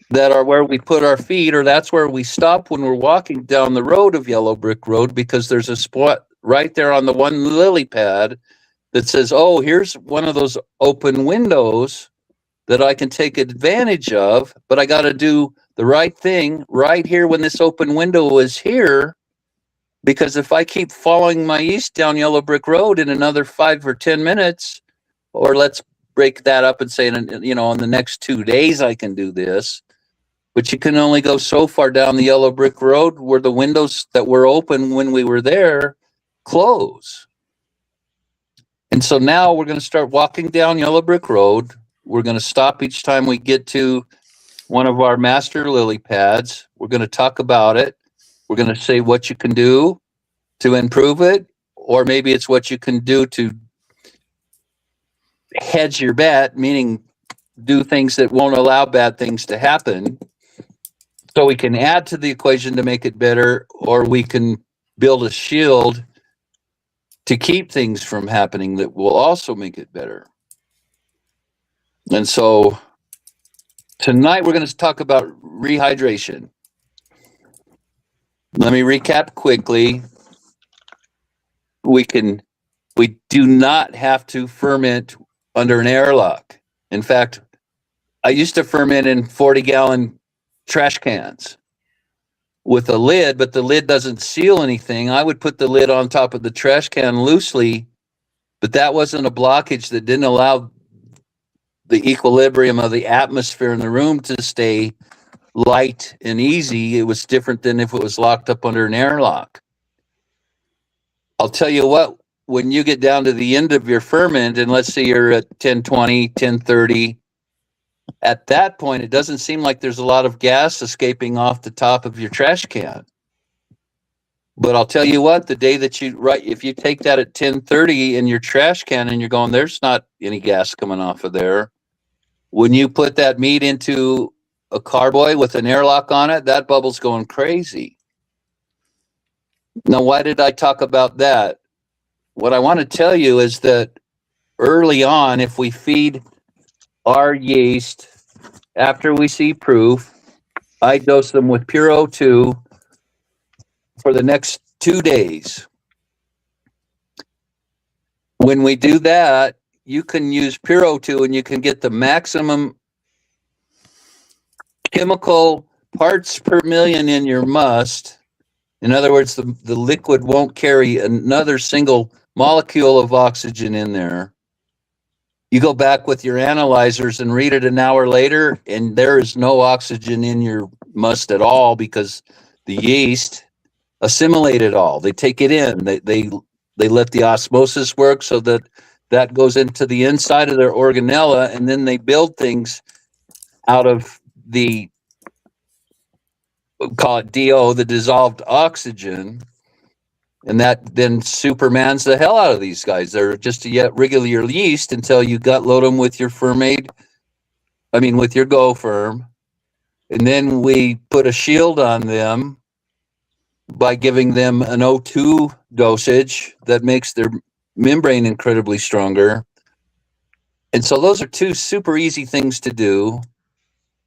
that are where we put our feet, or that's where we stop when we're walking down the road of Yellow Brick Road, because there's a spot right there on the one lily pad that says, oh, here's one of those open windows that I can take advantage of, but I got to do the right thing right here when this open window is here, because if I keep following my east down Yellow Brick Road in another 5 or 10 minutes, or let's break that up and say, in the next 2 days I can do this, but you can only go so far down the Yellow Brick Road where the windows that were open when we were there close. And so now we're going to start walking down Yellow Brick Road. We're going to stop each time we get to one of our master lily pads. We're going to talk about it. We're going to say what you can do to improve it, or maybe it's what you can do to hedge your bet, meaning do things that won't allow bad things to happen. So we can add to the equation to make it better, or we can build a shield to keep things from happening that will also make it better. And so tonight we're going to talk about rehydration. Let me recap quickly. We do not have to ferment under an airlock. In fact, I used to ferment in 40-gallon trash cans with a lid, but the lid doesn't seal anything. I would put the lid on top of the trash can loosely, but that wasn't a blockage that didn't allow the equilibrium of the atmosphere in the room to stay light and easy. It was different than if it was locked up under an airlock. I'll tell you what, when you get down to the end of your ferment, and let's say you're at 1020, 1030, at that point, it doesn't seem like there's a lot of gas escaping off the top of your trash can. But I'll tell you what, the day that if you take that at 1030 in your trash can and you're going, there's not any gas coming off of there. When you put that meat into a carboy with an airlock on it, that bubble's going crazy. Now, why did I talk about that? What I want to tell you is that early on, if we feed our yeast after we see proof, I dose them with pure O2 for the next 2 days. When we do that, you can use pure O2 and you can get the maximum chemical parts per million in your must. In other words, the liquid won't carry another single molecule of oxygen in there. You go back with your analyzers and read it an hour later, and there is no oxygen in your must at all because the yeast assimilate it all. They take it in. They let the osmosis work so that goes into the inside of their organella, and then they build things out of the, call it DO, the dissolved oxygen, and that then supermans the hell out of these guys. They're just a yet regular yeast until you gut load them with your with your Go Firm, and then we put a shield on them by giving them an O2 dosage that makes their membrane incredibly stronger. And so those are two super easy things to do.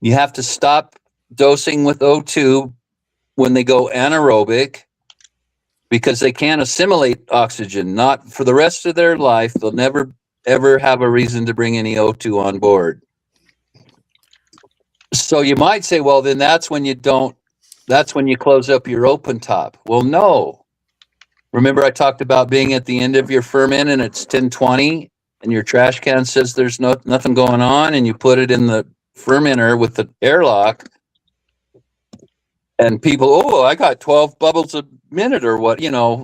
You have to stop dosing with O2 when they go anaerobic because they can't assimilate oxygen. Not for the rest of their life. They'll never, ever have a reason to bring any O2 on board. So you might say, well, then that's when you close up your open top. Well, no. Remember I talked about being at the end of your ferment and it's 10:20 and your trash can says there's nothing going on, and you put it in the fermenter with the airlock, and people, oh, I got 12 bubbles a minute or what.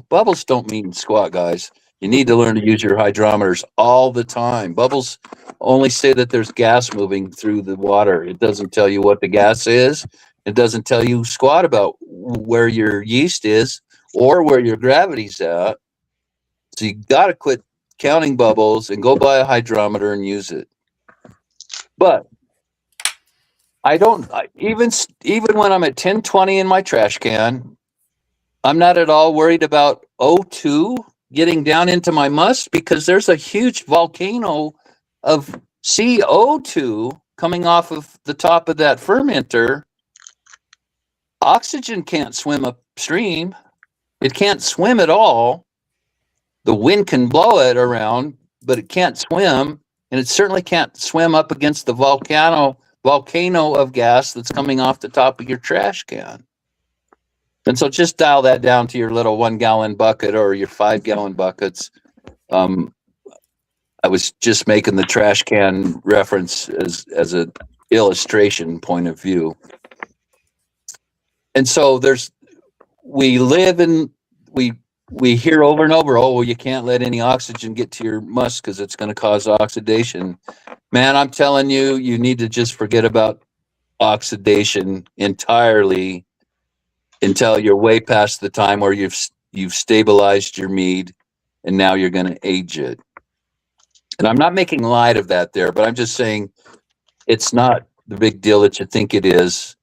Bubbles don't mean squat, guys. You need to learn to use your hydrometers all the time. Bubbles only say that there's gas moving through the water. It doesn't tell you what the gas is. It doesn't tell you squat about where your yeast is or where your gravity's at. So you got to quit counting bubbles and go buy a hydrometer and use it. But even when I'm at 10:20 in my trash can, I'm not at all worried about O2 getting down into my must because there's a huge volcano of CO2 coming off of the top of that fermenter. Oxygen can't swim upstream. It can't swim at all. The wind can blow it around, but it can't swim, and it certainly can't swim up against the volcano of gas that's coming off the top of your trash can. And so just dial that down to your little 1 gallon bucket or your 5 gallon buckets. I was just making the trash can reference as an illustration point of view. And so we hear over and over, oh, well, you can't let any oxygen get to your must because it's going to cause oxidation. Man, I'm telling you, you need to just forget about oxidation entirely until you're way past the time where you've stabilized your mead and now you're going to age it. And I'm not making light of that there, but I'm just saying it's not the big deal that you think it is,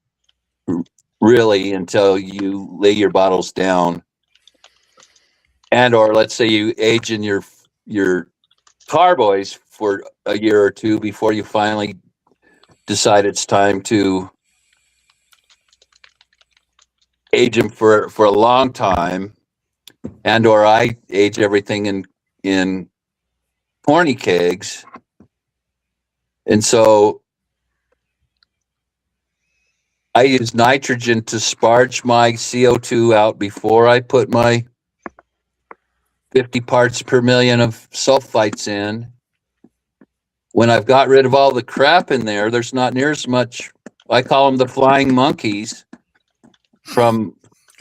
really, until you lay your bottles down. And or let's say you age in your carboys for a year or two before you finally decide it's time to age them for a long time. And or I age everything in corny kegs. And so I use nitrogen to sparge my CO2 out before I put my 50 parts per million of sulfites in. When I've got rid of all the crap in there, there's not near as much. I call them the flying monkeys from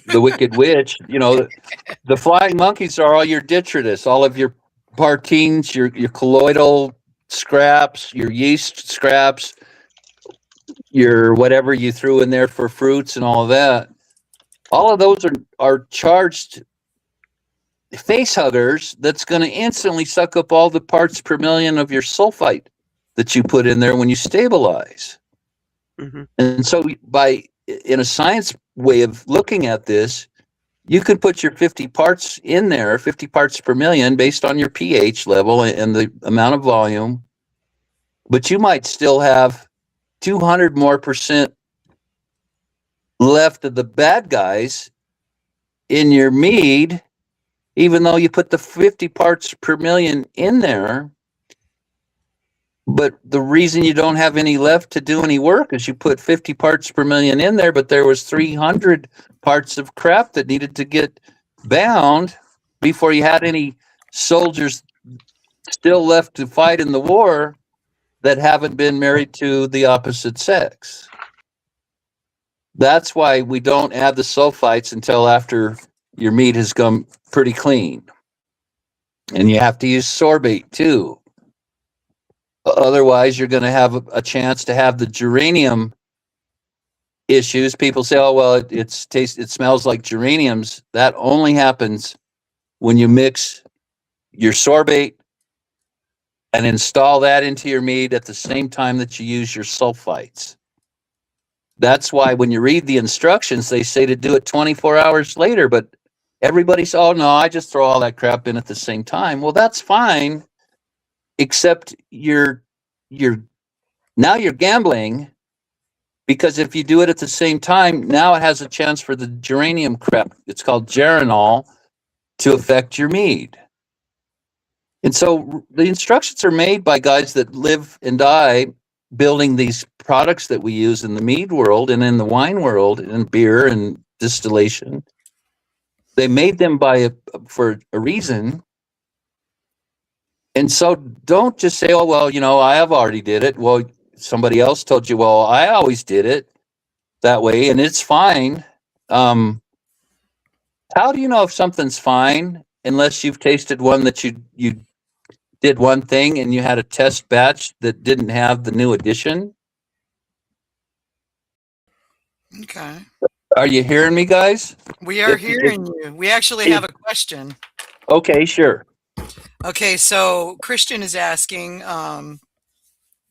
the Wicked Witch. The flying monkeys are all your detritus, all of your partines, your colloidal scraps, your yeast scraps, your whatever you threw in there for fruits and all of that. All of those are charged face huggers that's going to instantly suck up all the parts per million of your sulfite that you put in there when you stabilize. Mm-hmm. And so in a science way of looking at this, you could put your 50 parts in there, 50 parts per million based on your pH level and the amount of volume, but you might still have 200 more percent left of the bad guys in your mead, even though you put the 50 parts per million in there. But the reason you don't have any left to do any work is you put 50 parts per million in there, but there was 300 parts of crap that needed to get bound before you had any soldiers still left to fight in the war that haven't been married to the opposite sex. That's why we don't add the sulfites until after your meat has come pretty clean. And you have to use sorbate too. Otherwise, you're going to have a chance to have the geranium issues. People say, "Oh, well, it smells like geraniums." That only happens when you mix your sorbate and install that into your meat at the same time that you use your sulfites. That's why when you read the instructions, they say to do it 24 hours later. But everybody's, "Oh no, I just throw all that crap in at the same time." Well, that's fine. Except you're now you're gambling, because if you do it at the same time, now it has a chance for the geranium crap, it's called geranol, to affect your mead. And so the instructions are made by guys that live and die building these products that we use in the mead world and in the wine world and beer and distillation. They made them for a reason. And so don't just say, "Oh, well, I have already did it." Well, somebody else told you, "Well, I always did it that way and it's fine." How do you know if something's fine unless you've tasted one that you did one thing and you had a test batch that didn't have the new addition? Okay. Are you hearing me, guys? We are hearing you. We actually have a question. Okay, sure. Okay, so Christian is asking,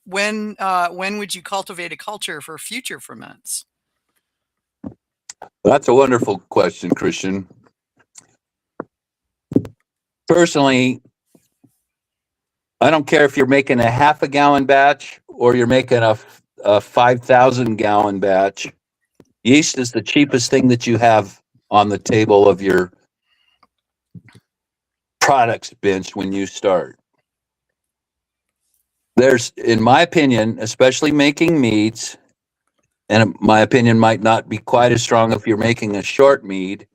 when would you cultivate a culture for future ferments? That's a wonderful question, Christian. Personally, I don't care if you're making a half a gallon batch or you're making a 5,000 gallon batch. Yeast is the cheapest thing that you have on the table of your products bench when you start. There's, in my opinion, especially making meads, and my opinion might not be quite as strong if you're making a short mead,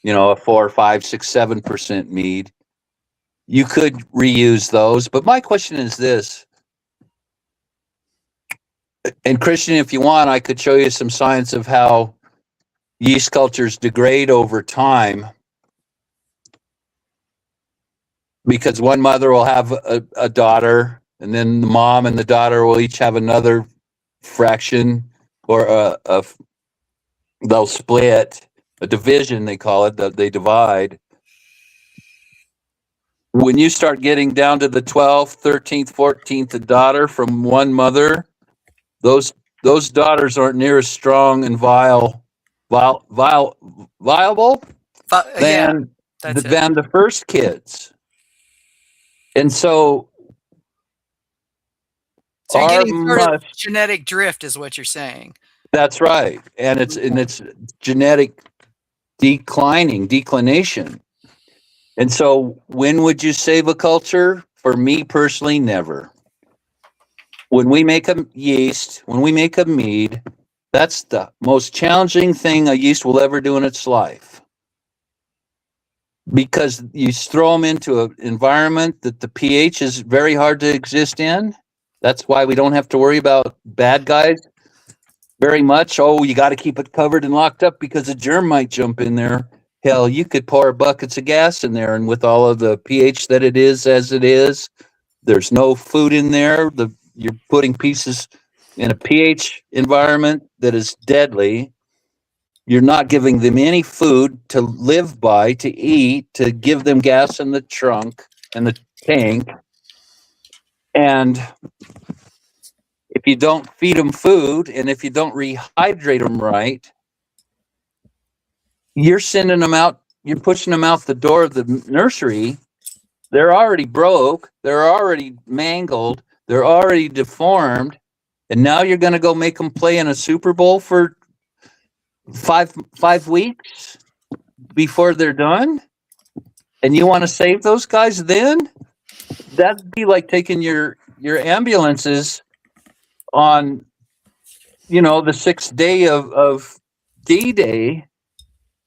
a 4, 5, 6, 7% mead. You could reuse those. But my question is this, and Christian, if you want, I could show you some science of how yeast cultures degrade over time, because one mother will have a daughter, and then the mom and the daughter will each have another fraction, or they'll split, a division they call it, that they divide. When you start getting down to the 12th, 13th, 14th daughter from one mother, those daughters aren't near as strong and viable than the first kids. And so you're getting sort of genetic drift is what you're saying. That's right. And it's genetic declination. And so when would you save a culture? For me personally, never. When we make a yeast, when we make a mead, that's the most challenging thing a yeast will ever do in its life. Because you throw them into an environment that the pH is very hard to exist in. That's why we don't have to worry about bad guys very much. Oh, you got to keep it covered and locked up because a germ might jump in there. Hell, you could pour buckets of gas in there, and with all of the pH that it is as it is, there's no food in there. You're putting pieces in a pH environment that is deadly. You're not giving them any food to live by, to eat, to give them gas in the trunk and the tank. And if you don't feed them food, and if you don't rehydrate them right, you're sending them out, you're pushing them out the door of the nursery. They're already broke. They're already mangled. They're already deformed. And now you're going to go make them play in a Super Bowl for five weeks before they're done? And you want to save those guys then? That'd be like taking your your ambulances on, the 6th day of D-Day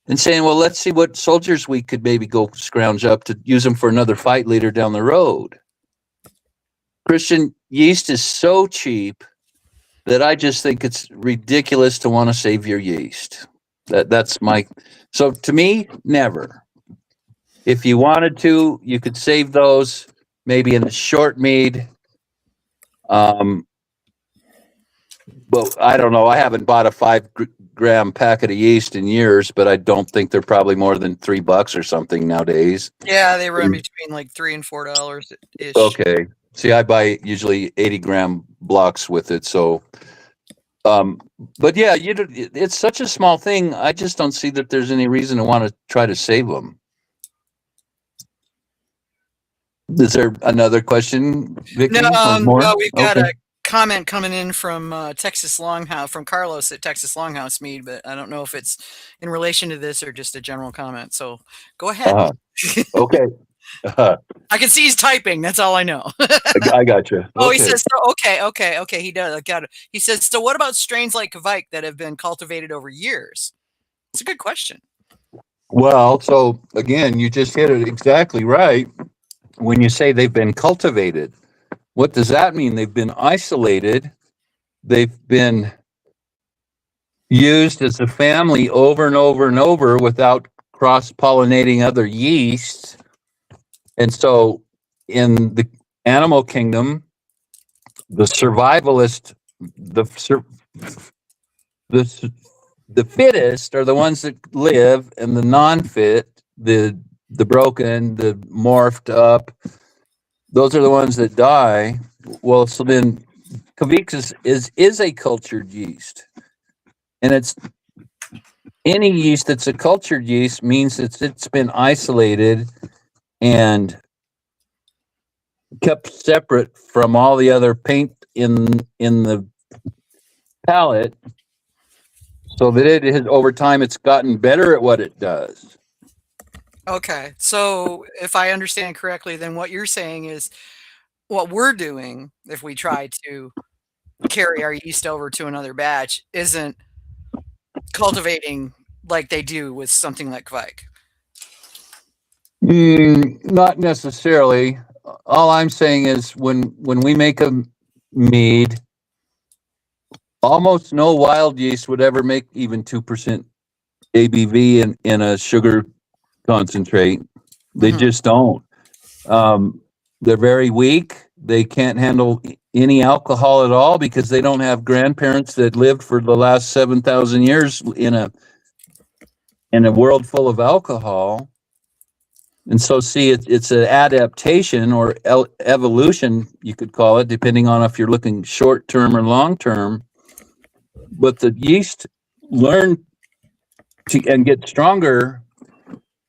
and saying, well, let's see what soldiers we could maybe go scrounge up to use them for another fight later down the road. Christian, yeast is so cheap that I just think it's ridiculous to want to save your yeast. So to me, never. If you wanted to, you could save those maybe in a short mead. But I don't know. I haven't bought a 5-gram packet of yeast in years, but I don't think they're probably more than $3 or something nowadays. Yeah, they run between like $3 and $4 ish. Okay. See, I buy usually 80-gram blocks with it. So, but yeah, it's such a small thing. I just don't see that there's any reason to want to try to save them. Is there another question, Vicky? No, we've got a comment coming in from Texas Longhouse, from Carlos at Texas Longhouse Mead, but I don't know if it's in relation to this or just a general comment. So go ahead. Okay. I can see he's typing. That's all I know. I got you. Oh, he says, okay. He does. I got it. He says, so what about strains like Kvike that have been cultivated over years? It's a good question. Well, so again, you just hit it exactly right. When you say they've been cultivated, what does that mean? They've been isolated. They've been used as a family over and over and over without cross-pollinating other yeasts. And so in the animal kingdom, the survivalist, the fittest are the ones that live, and the non-fit, the broken, the morphed up, those are the ones that die. Well, so then Kvik is a cultured yeast. And it's any yeast that's a cultured yeast means it's been isolated and kept separate from all the other paint in the palate, so that it has, over time, it's gotten better at what it does. Okay, so if I understand correctly, then what you're saying is what we're doing if we try to carry our yeast over to another batch isn't cultivating like they do with something like Kvike. Not necessarily. All I'm saying is when we make a mead, almost no wild yeast would ever make even 2% ABV in a sugar concentrate. They just don't. They're very weak. They can't handle any alcohol at all because they don't have grandparents that lived for the last 7,000 years in a world full of alcohol. And so, see, it's an adaptation or evolution, you could call it, depending on if you're looking short term or long term. But the yeast learn and get stronger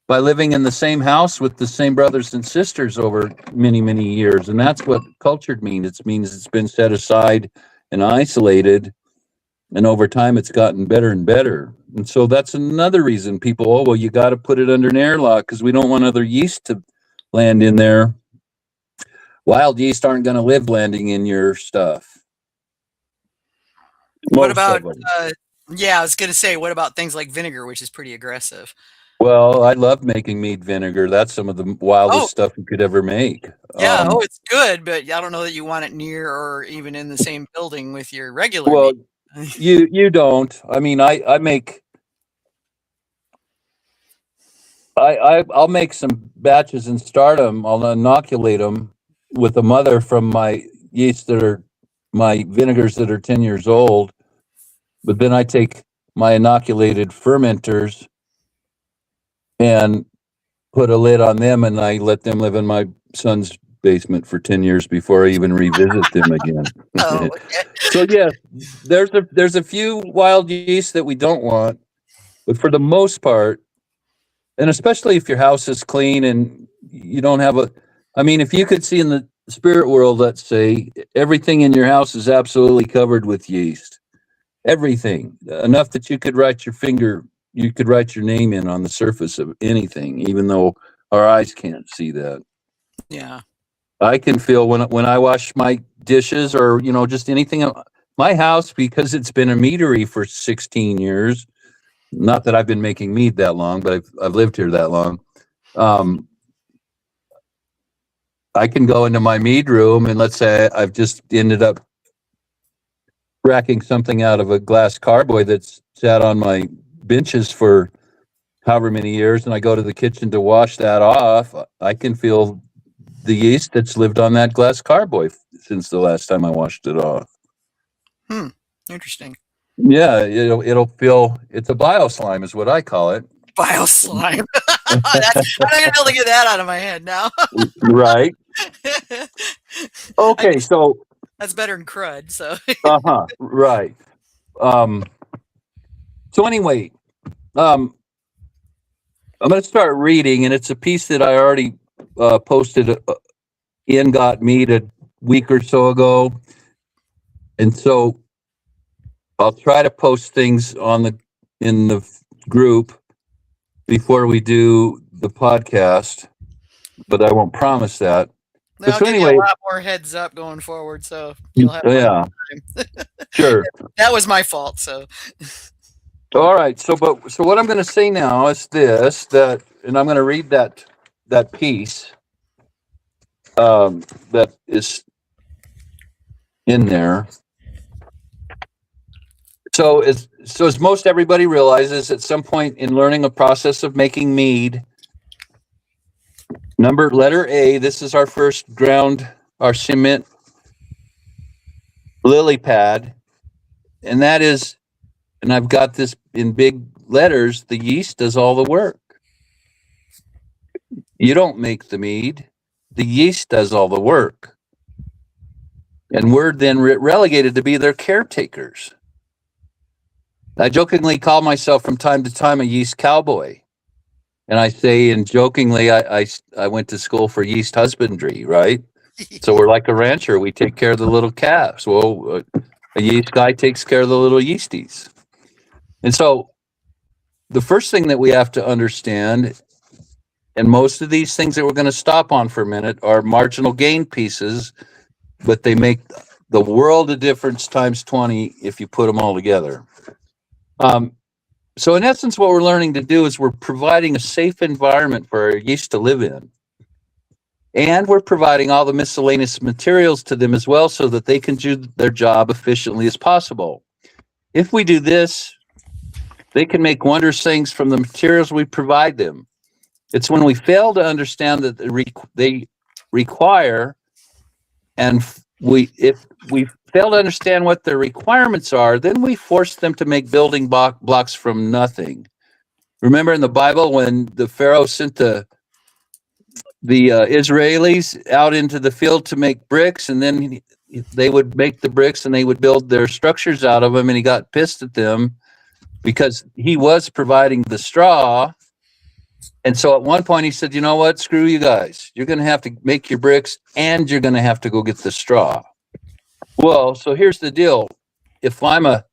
by living in the same house with the same brothers and sisters over many, many years. And that's what cultured means. It means it's been set aside and isolated, and over time it's gotten better and better. And so that's another reason people, you got to put it under an airlock because we don't want other yeast to land in there. Wild yeast aren't going to live landing in your stuff. What about, I was going to say, what about things like vinegar, which is pretty aggressive? Well, I love making mead vinegar. That's some of the wildest stuff you could ever make. Yeah, it's good, but I don't know that you want it near or even in the same building with your regular mead. you don't. I mean, I'll make some batches and start them. I'll inoculate them with a mother from my yeast my vinegars that are 10 years old. But then I take my inoculated fermenters and put a lid on them, and I let them live in my son's basement for 10 years before I even revisit them again. So yeah, there's a few wild yeast that we don't want, but for the most part, and especially if your house is clean and you don't have if you could see in the spirit world, let's say, everything in your house is absolutely covered with yeast. Everything. Enough that you could write your name in on the surface of anything, even though our eyes can't see that. Yeah. I can feel when I wash my dishes or, just anything. My house, because it's been a meadery for 16 years. Not that I've been making mead that long, but I've lived here that long. I can go into my mead room and let's say I've just ended up cracking something out of a glass carboy that's sat on my benches for however many years, and I go to the kitchen to wash that off. I can feel the yeast that's lived on that glass carboy since the last time I washed it off. Interesting. Yeah, it'll feel, it's a bioslime is what I call it. Bioslime. I'm not gonna be able to get that out of my head now. Right. Okay, so that's better than crud. So. Right. So anyway, I'm going to start reading, and it's a piece that I already posted in Got Meat a week or so ago, and so I'll try to post things in the group before we do the podcast, but I won't promise that. They'll give you a lot more heads up going forward, so you'll have time. Sure. That was my fault. So. All right. So what I'm going to say now is and I'm going to read that piece that is in there. So as most everybody realizes, at some point in learning a process of making mead, letter A, this is our first ground, our cement lily pad, and that is, and I've got this in big letters, the yeast does all the work. You don't make the mead, the yeast does all the work. And we're then relegated to be their caretakers. I jokingly call myself from time to time a yeast cowboy. And I say, and jokingly, I went to school for yeast husbandry, right? So we're like a rancher. We take care of the little calves. Well, a yeast guy takes care of the little yeasties. And so the first thing that we have to understand, and most of these things that we're going to stop on for a minute are marginal gain pieces, but they make the world of difference times 20 if you put them all together. So in essence, what we're learning to do is we're providing a safe environment for our yeast to live in. And we're providing all the miscellaneous materials to them as well so that they can do their job efficiently as possible. If we do this, they can make wondrous things from the materials we provide them. It's when we fail to understand that they require, and if we fail to understand what their requirements are, then we force them to make building blocks from nothing. Remember in the Bible when the Pharaoh sent the Israelis out into the field to make bricks, and then they would make the bricks and they would build their structures out of them, and he got pissed at them because he was providing the straw. And so at one point he said, you know what, screw you guys. You're going to have to make your bricks and you're going to have to go get the straw. Well, so here's the deal. If I'm a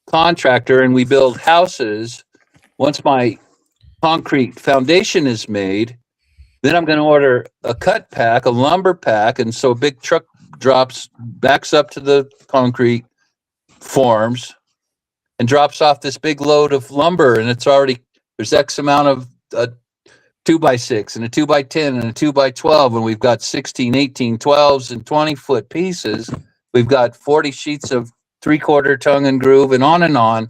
contractor and we build houses, once my concrete foundation is made, then I'm going to order a cut pack, a lumber pack. And so a big truck backs up to the concrete, forms, and drops off this big load of lumber. And there's X amount of 2x6 and a 2x10 and a 2x12. And we've got 16, 18, 12s and 20-foot pieces. We've got 40 sheets of 3/4 tongue and groove and on and on.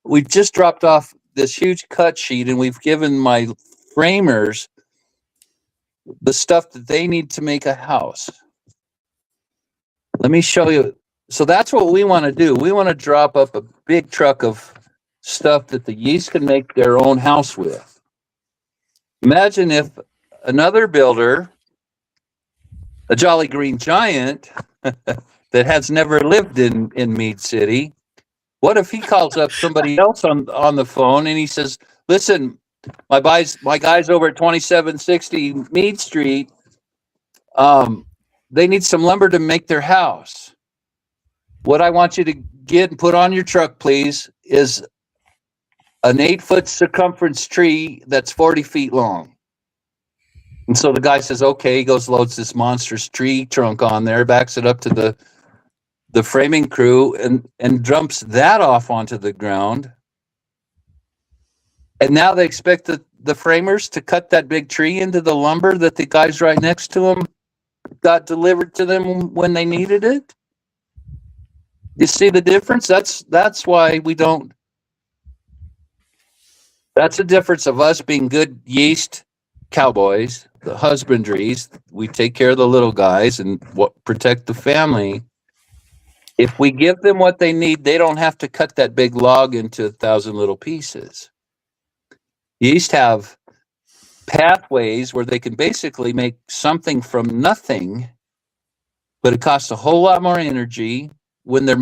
We've just dropped off this huge cut sheet and we've given my framers the stuff that they need to make a house. Let me show you. So that's what we want to do. We want to drop up a big truck of stuff that the yeast can make their own house with. Imagine if another builder, a jolly green giant that has never lived in Mead City, what if he calls up somebody else on the phone and he says, listen, my guys over at 2760 Mead Street, they need some lumber to make their house. What I want you to get and put on your truck, please, is an 8-foot circumference tree that's 40 feet long. And so the guy says, okay, he goes, loads this monstrous tree trunk on there, backs it up to the framing crew and dumps that off onto the ground. And now they expect the framers to cut that big tree into the lumber that the guys right next to them got delivered to them when they needed it. You see the difference? That's why we don't. That's the difference of us being good yeast cowboys, the husbandries. We take care of the little guys and protect the family. If we give them what they need, they don't have to cut that big log into 1,000 little pieces. Yeast have pathways where they can basically make something from nothing, but it costs a whole lot more energy when they're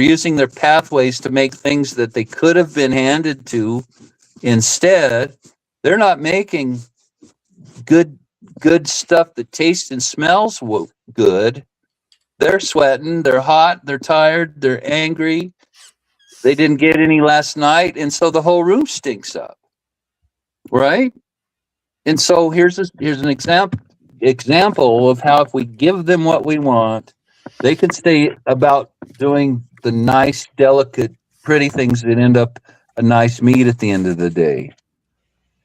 using their pathways to make things that they could have been handed to. Instead, they're not making good stuff that tastes and smells good. They're sweating, they're hot, they're tired, they're angry. They didn't get any last night, and so the whole room stinks up. Right? And so here's an example of how if we give them what we want, they can stay about doing the nice, delicate, pretty things that end up a nice meat at the end of the day.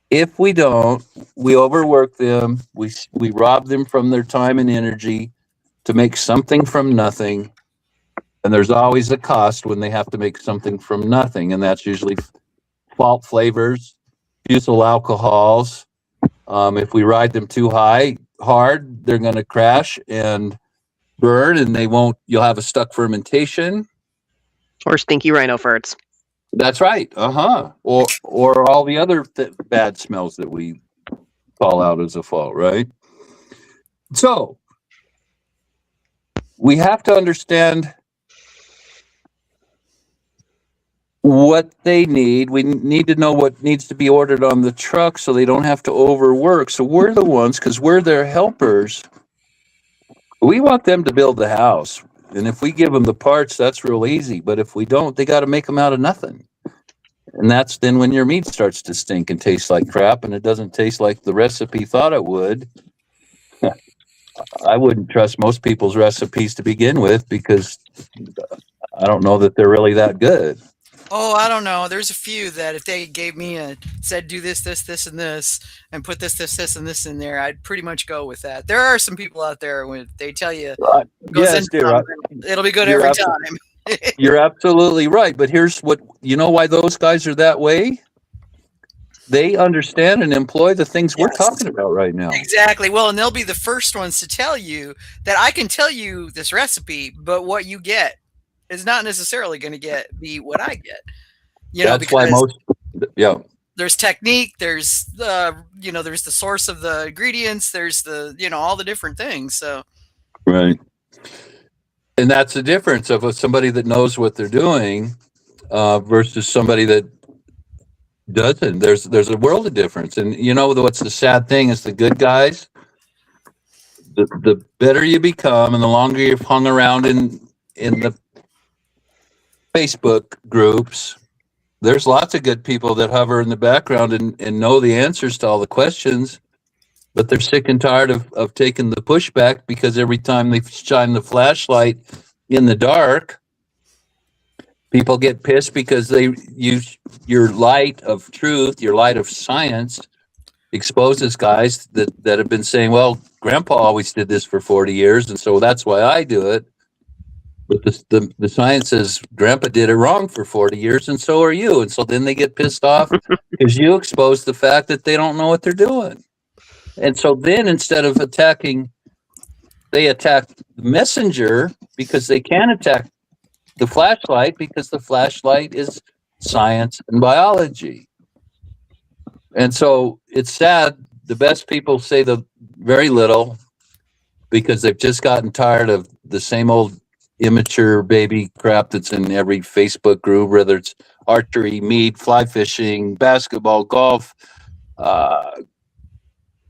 If we don't, we overwork them, we rob them from their time and energy to make something from nothing. And there's always a cost when they have to make something from nothing, and that's usually fault flavors, fusel alcohols. If we ride them too hard, they're going to crash and burn, and you'll have a stuck fermentation. Or stinky rhino farts. That's right. Or all the other bad smells that we call out as a fault, right? So we have to understand what they need. We need to know what needs to be ordered on the truck so they don't have to overwork. So we're the ones, because we're their helpers. We want them to build the house. And if we give them the parts, that's real easy. But if we don't, they got to make them out of nothing. And that's then when your meat starts to stink and taste like crap, and it doesn't taste like the recipe thought it would. I wouldn't trust most people's recipes to begin with, because I don't know that they're really that good. Oh, I don't know. There's a few that if they gave me said do this, and this, and put this, and this in there, I'd pretty much go with that. There are some people out there when they tell you yes, dear, it'll be good every time. You're absolutely right. But here's why those guys are that way? They understand and employ the things we're talking about right now. Exactly. Well, and they'll be the first ones to tell you that I can tell you this recipe, but what you get is not necessarily going to be what I get. That's why there's technique, there's there's the source of the ingredients, there's all the different things. So right. And that's the difference of somebody that knows what they're doing versus somebody that doesn't. There's a world of difference. And what's the sad thing is the good guys, the better you become and the longer you've hung around in the Facebook groups, there's lots of good people that hover in the background and know the answers to all the questions, but they're sick and tired of taking the pushback, because every time they shine the flashlight in the dark, people get pissed because they use your light of truth, your light of science, exposes guys that have been saying, well, Grandpa always did this for 40 years, and so that's why I do it. But the science says Grandpa did it wrong for 40 years, and so are you. And so then they get pissed off because you expose the fact that they don't know what they're doing. And so then instead of attacking, they attack the messenger, because they can attack the flashlight, because the flashlight is science and biology. And so it's sad. The best people say the very little, because they've just gotten tired of the same old immature baby crap that's in every Facebook group, whether it's archery, meat, fly fishing, basketball, golf,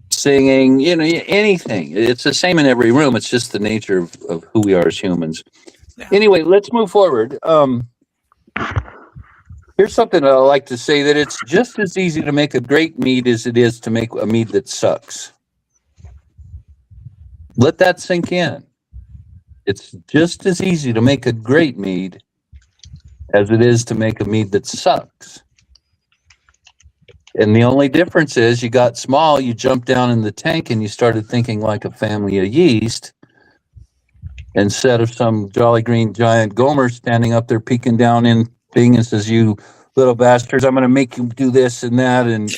singing, anything. It's the same in every room. It's just the nature of who we are as humans. Yeah. Anyway, let's move forward. Here's something I like to say, that it's just as easy to make a great meat as it is to make a meat that sucks. Let that sink in. It's just as easy to make a great mead as it is to make a mead that sucks. And the only difference is you got small, you jumped down in the tank and you started thinking like a family of yeast instead of some jolly green giant Gomer standing up there peeking down in thing and says, "You little bastards, I'm going to make you do this and that." And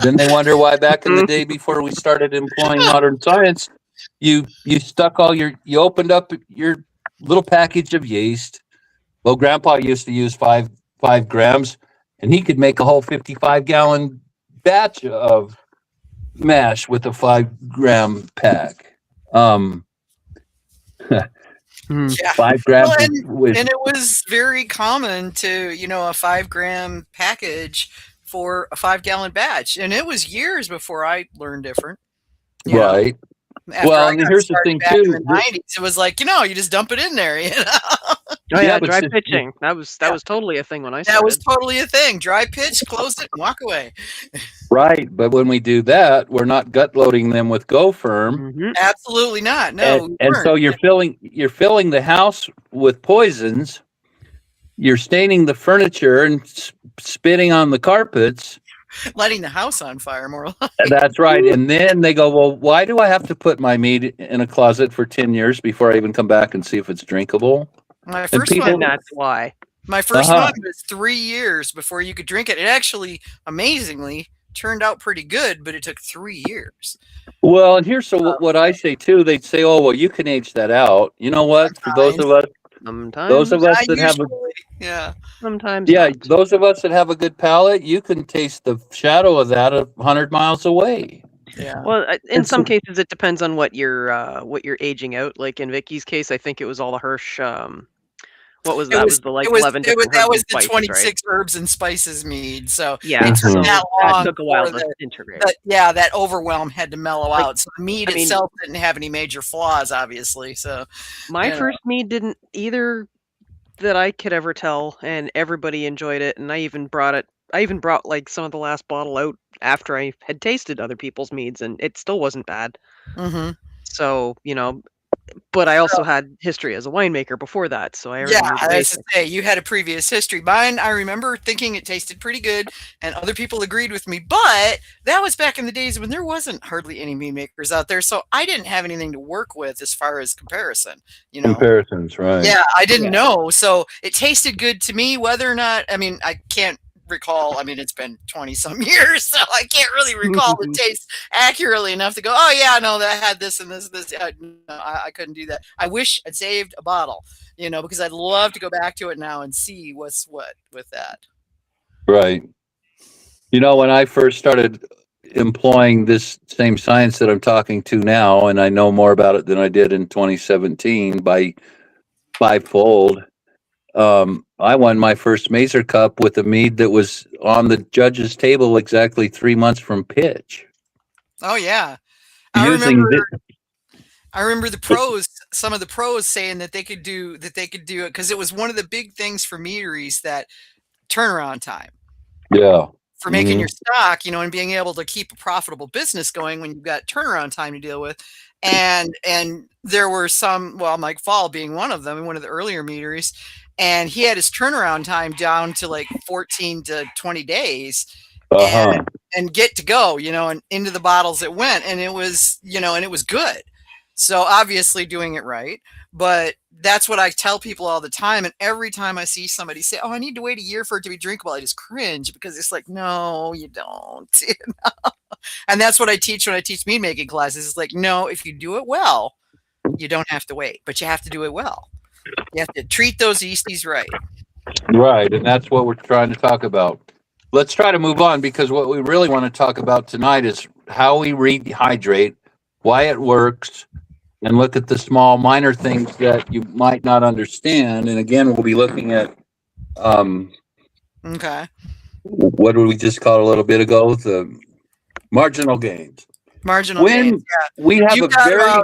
then they wonder why back in the day before we started employing modern science, you opened up your little package of yeast. Well, Grandpa used to use five grams, and he could make a whole 55-gallon batch of mash with a 5-gram pack. Yeah. 5 grams. Well, and it was very common to, a 5-gram package for a 5-gallon batch. And it was years before I learned different. Right. Well, and here's the thing, too. In the 90s, it was like, you just dump it in there, Oh yeah, dry pitching. That was totally a thing when I started. That was totally a thing. Dry pitch, close it, and walk away. Right, but when we do that, we're not gut loading them with Go Firm. Mm-hmm. Absolutely not. No. And so you're filling the house with poisons. You're staining the furniture and spitting on the carpets. Letting the house on fire, more like. That's right. And then they go, "Well, why do I have to put my meat in a closet for 10 years before I even come back and see if it's drinkable?" My first one, that's why. My first one was 3 years before you could drink it. It actually, amazingly, turned out pretty good, but it took 3 years. Well, and here's what I say too. They'd say, "Oh, well, you can age that out." You know what? Sometimes. For those of us that have sometimes those of us that have a good palate, you can taste the shadow of that 100 miles away. Yeah. Well, in some cases, it depends on what you're aging out. Like in Vicky's case, I think it was all the Hirsch. What was that? Was the 11 different that was herbs the and spices, 26 right? herbs and spices mead. So yeah, it took that long. That took a while to integrate. That overwhelm had to mellow out. So the mead itself didn't have any major flaws, obviously. So my first mead didn't either, that I could ever tell, and everybody enjoyed it. And I even brought like some of the last bottle out after I had tasted other people's meads, and it still wasn't bad. Mm-hmm. So but I also had history as a winemaker before that, so I already knew the basics. Say you had a previous history. Mine, I remember thinking it tasted pretty good, and other people agreed with me. But that was back in the days when there wasn't hardly any mead makers out there, so I didn't have anything to work with as far as comparison. Comparisons, right? Yeah, I didn't know, so it tasted good to me. Whether or not, I can't recall. It's been 20 some years, so I can't really recall the taste accurately enough to go, "Oh yeah, no, that had this and this. No, I couldn't do that. I wish I'd saved a bottle, because I'd love to go back to it now and see what's what with that. Right. When I first started employing this same science that I'm talking to now, and I know more about it than I did in 2017 by fivefold. I won my first Mazer Cup with a mead that was on the judge's table exactly 3 months from pitch. Oh yeah, I remember the pros. Some of the pros saying that they could do it because it was one of the big things for meaderies, that turnaround time. Yeah. For making your stock, and being able to keep a profitable business going when you've got turnaround time to deal with. And there were some, Mike Fall being one of them, one of the earlier meaderies. And he had his turnaround time down to like 14 to 20 days and get to go, and into the bottles it went. And it was, and it was good. So obviously doing it right. But that's what I tell people all the time. And every time I see somebody say, "Oh, I need to wait a year for it to be drinkable," I just cringe, because it's like, no, you don't. And that's what I teach when I teach mead making classes. It's like, no, if you do it well, you don't have to wait, but you have to do it well. You have to treat those yeasties right. Right, and that's what we're trying to talk about. Let's try to move on, because what we really want to talk about tonight is how we rehydrate, why it works, and look at the small minor things that you might not understand. And again, we'll be looking at okay. What did we just call it a little bit ago? The marginal gains. Marginal gains. Yeah. We have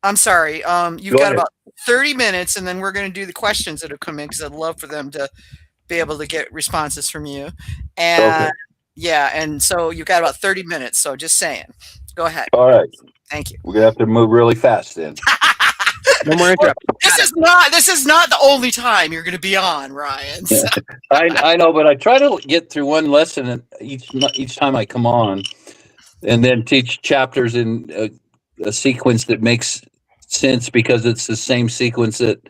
I'm sorry. You've got about 30 minutes, and then we're going to do the questions that have come in, because I'd love for them to be able to get responses from you. And yeah, and so you've got about 30 minutes. So just saying. Go ahead. All right. Thank you. We're going to have to move really fast then. No more interruptions. This is not the only time you're going to be on, Ryan. So. I know, but I try to get through one lesson each time I come on, and then teach chapters in a sequence that makes sense because it's the same sequence that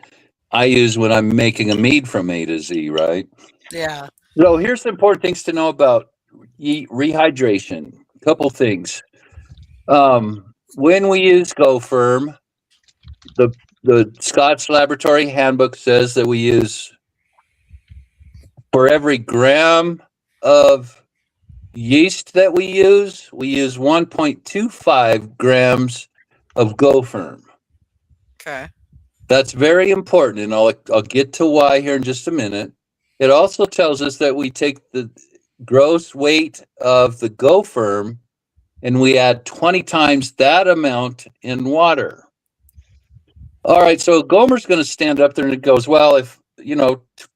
I use when I'm making a mead from A to Z, right? Yeah. So here's the important things to know about rehydration. A couple things. When we use Go Firm, the Scott's Laboratory Handbook says that we use, for every gram of yeast that we use 1.25 grams of Go Firm. Okay. That's very important, and I'll get to why here in just a minute. It also tells us that we take the gross weight of the Go Firm and we add 20 times that amount in water. All right, so Gomer's going to stand up there and it goes, well, if,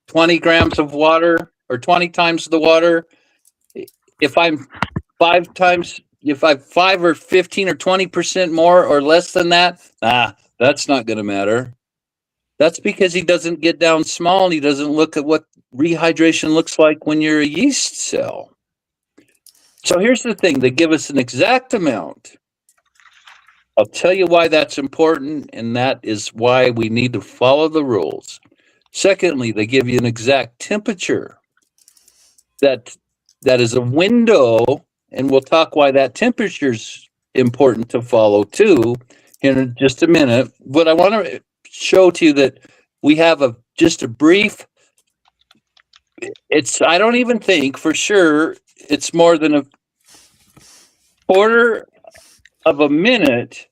20 grams of water or 20 times the water, if I'm 5 or 15 or 20% more or less than that, that's not going to matter. That's because he doesn't get down small and he doesn't look at what rehydration looks like when you're a yeast cell. So here's the thing, they give us an exact amount. I'll tell you why that's important, and that is why we need to follow the rules. Secondly, they give you an exact temperature. That is a window, and we'll talk why that temperature is important to follow too in just a minute. But I want to show to you that we have just a brief, I don't even think for sure it's more than a quarter of a minute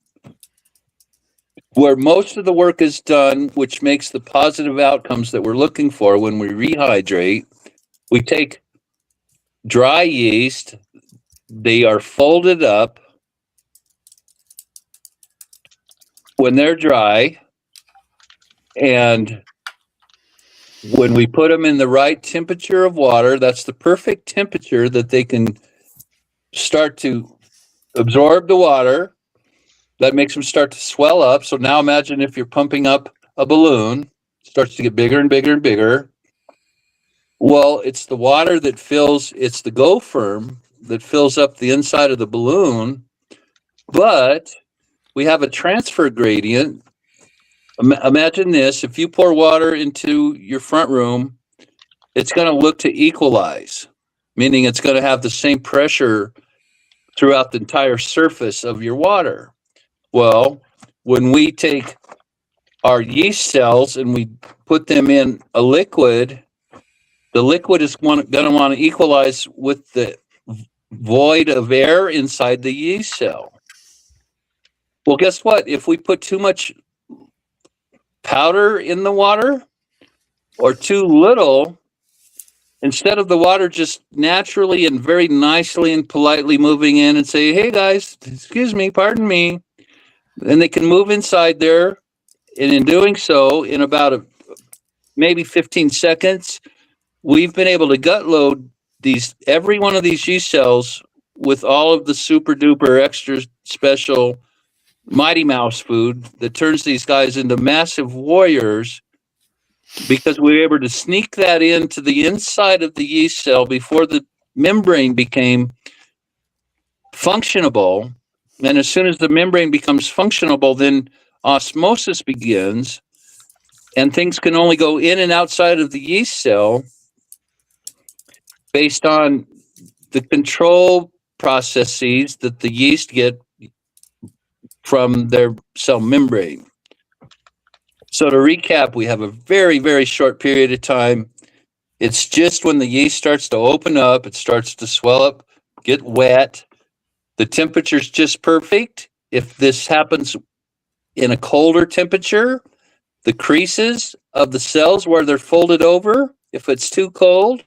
where most of the work is done, which makes the positive outcomes that we're looking for when we rehydrate. We take dry yeast, they are folded up when they're dry, and when we put them in the right temperature of water, that's the perfect temperature that they can start to absorb the water. That makes them start to swell up. So now imagine if you're pumping up a balloon, it starts to get bigger and bigger and bigger. Well, it's the water that it's the Go Firm that fills up the inside of the balloon, but we have a transfer gradient. Imagine this, if you pour water into your front room, it's going to look to equalize, meaning it's going to have the same pressure throughout the entire surface of your water. Well, when we take our yeast cells and we put them in a liquid, the liquid is going to want to equalize with the void of air inside the yeast cell. Well, guess what? If we put too much powder in the water or too little, instead of the water just naturally and very nicely and politely moving in and say, hey guys, excuse me, pardon me, then they can move inside there, and in doing so, in about maybe 15 seconds, we've been able to gut load every one of these yeast cells with all of the super duper extra special Mighty Mouse food that turns these guys into massive warriors, because we were able to sneak that into the inside of the yeast cell before the membrane became functionable. And as soon as the membrane becomes functionable, then osmosis begins, and things can only go in and outside of the yeast cell based on the control processes that the yeast get from their cell membrane. So to recap, we have a very, very short period of time. It's just when the yeast starts to open up, it starts to swell up, get wet. The temperature's just perfect. If this happens in a colder temperature, the creases of the cells where they're folded over, if it's too cold,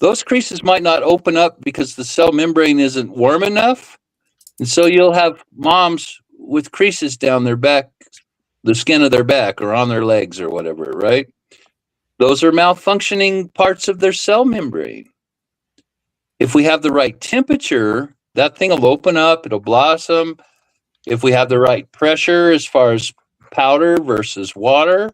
those creases might not open up because the cell membrane isn't warm enough. And so you'll have moms with creases down their back, the skin of their back or on their legs or whatever, right? Those are malfunctioning parts of their cell membrane. If we have the right temperature, that thing will open up. It'll blossom. If we have the right pressure as far as powder versus water,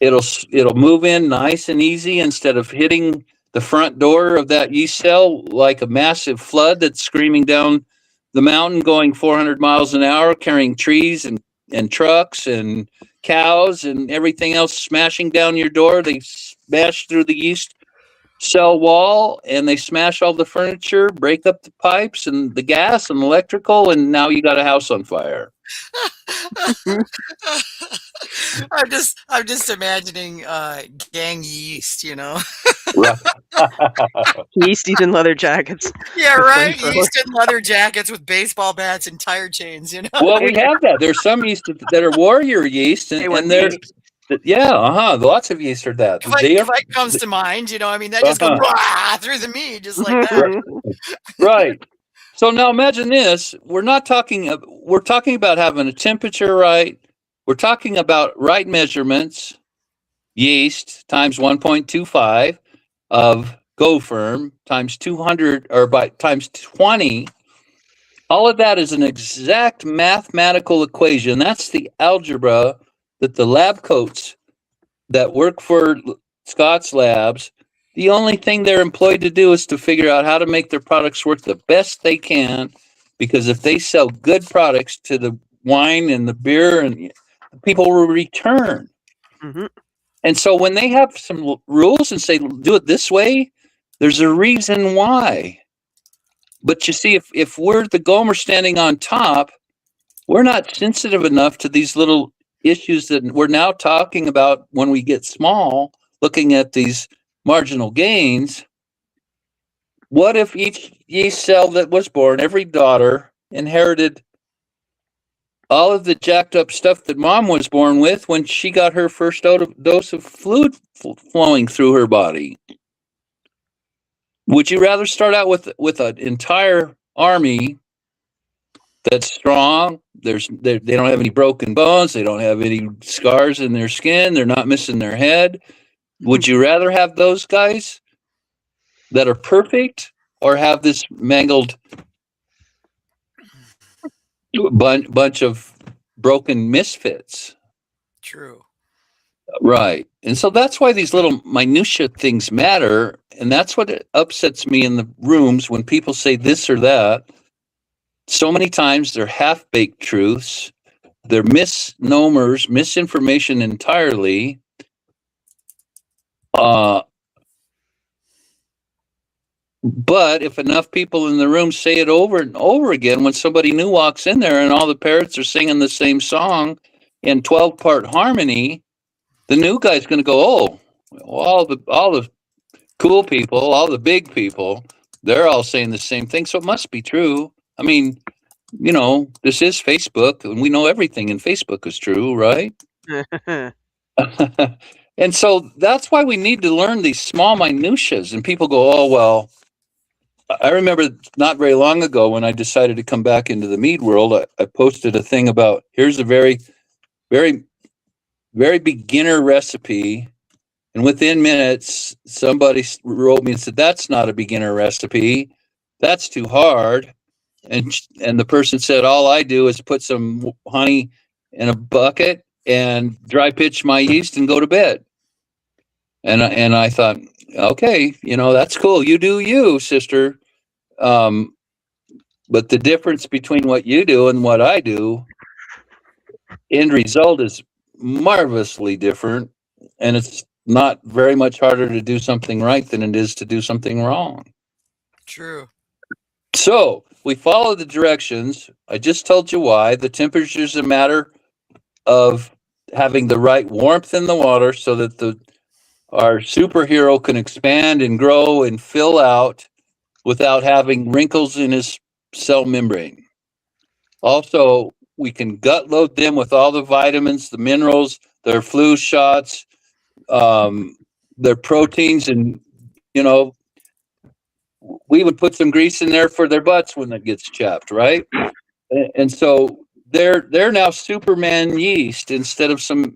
it'll move in nice and easy instead of hitting the front door of that yeast cell like a massive flood that's screaming down the mountain going 400 miles an hour, carrying trees and trucks and cows and everything else smashing down your door. They smash through the yeast cell wall and they smash all the furniture, break up the pipes and the gas and electrical, and now you got a house on fire. I'm just imagining gang yeast, you know. Right. Yeast eating leather jackets. Yeah, right. Flamethrower. Yeast in leather jackets with baseball bats and tire chains, you know. Well, we have that. There's some yeast that are warrior yeast, and they're lots of yeast are that. Kvite comes to mind, you know. I mean, that just goes through the meat just like that. Right. So now imagine this. We're talking about having a temperature right. We're talking about right measurements, yeast times 1.25 of Go Firm times 200 or by times 20. All of that is an exact mathematical equation. That's the algebra that the lab coats that work for Scott's Labs, the only thing they're employed to do is to figure out how to make their products work the best they can. Because if they sell good products to the wine and the beer, and people will return. Mm-hmm. And so when they have some rules and say, do it this way, there's a reason why. But you see, if we're the Gomer standing on top, we're not sensitive enough to these little issues that we're now talking about when we get small, looking at these marginal gains. What if each yeast cell that was born, every daughter, inherited all of the jacked up stuff that mom was born with when she got her first dose of fluid flowing through her body? Would you rather start out with an entire army that's strong? They don't have any broken bones. They don't have any scars in their skin. They're not missing their head. Would you rather have those guys that are perfect or have this mangled bunch of broken misfits? True. Right. And so that's why these little minutia things matter. And that's what upsets me in the rooms when people say this or that. So many times they're half-baked truths. They're misnomers, misinformation entirely. But if enough people in the room say it over and over again, when somebody new walks in there and all the parrots are singing the same song in 12-part harmony, the new guy's going to go, oh, all the cool people, all the big people, they're all saying the same thing, so it must be true. I mean, you know, this is Facebook, and we know everything in Facebook is true, right? And so that's why we need to learn these small minutiae. And people go, oh, well, I remember not very long ago when I decided to come back into the mead world, I posted a thing about, here's a very, very, very beginner recipe. And within minutes, somebody wrote me and said, that's not a beginner recipe. That's too hard. And the person said, all I do is put some honey in a bucket and dry pitch my yeast and go to bed. And I thought, okay, you know, that's cool. You do you, sister. But the difference between what you do and what I do, end result is marvelously different. And it's not very much harder to do something right than it is to do something wrong. True. So we follow the directions. I just told you why. The temperature is a matter of having the right warmth in the water so that our superhero can expand and grow and fill out without having wrinkles in his cell membrane. Also, we can gut load them with all the vitamins, the minerals, their flu shots, their proteins, and, you know, we would put some grease in there for their butts when it gets chapped, right? And so they're now Superman yeast instead of some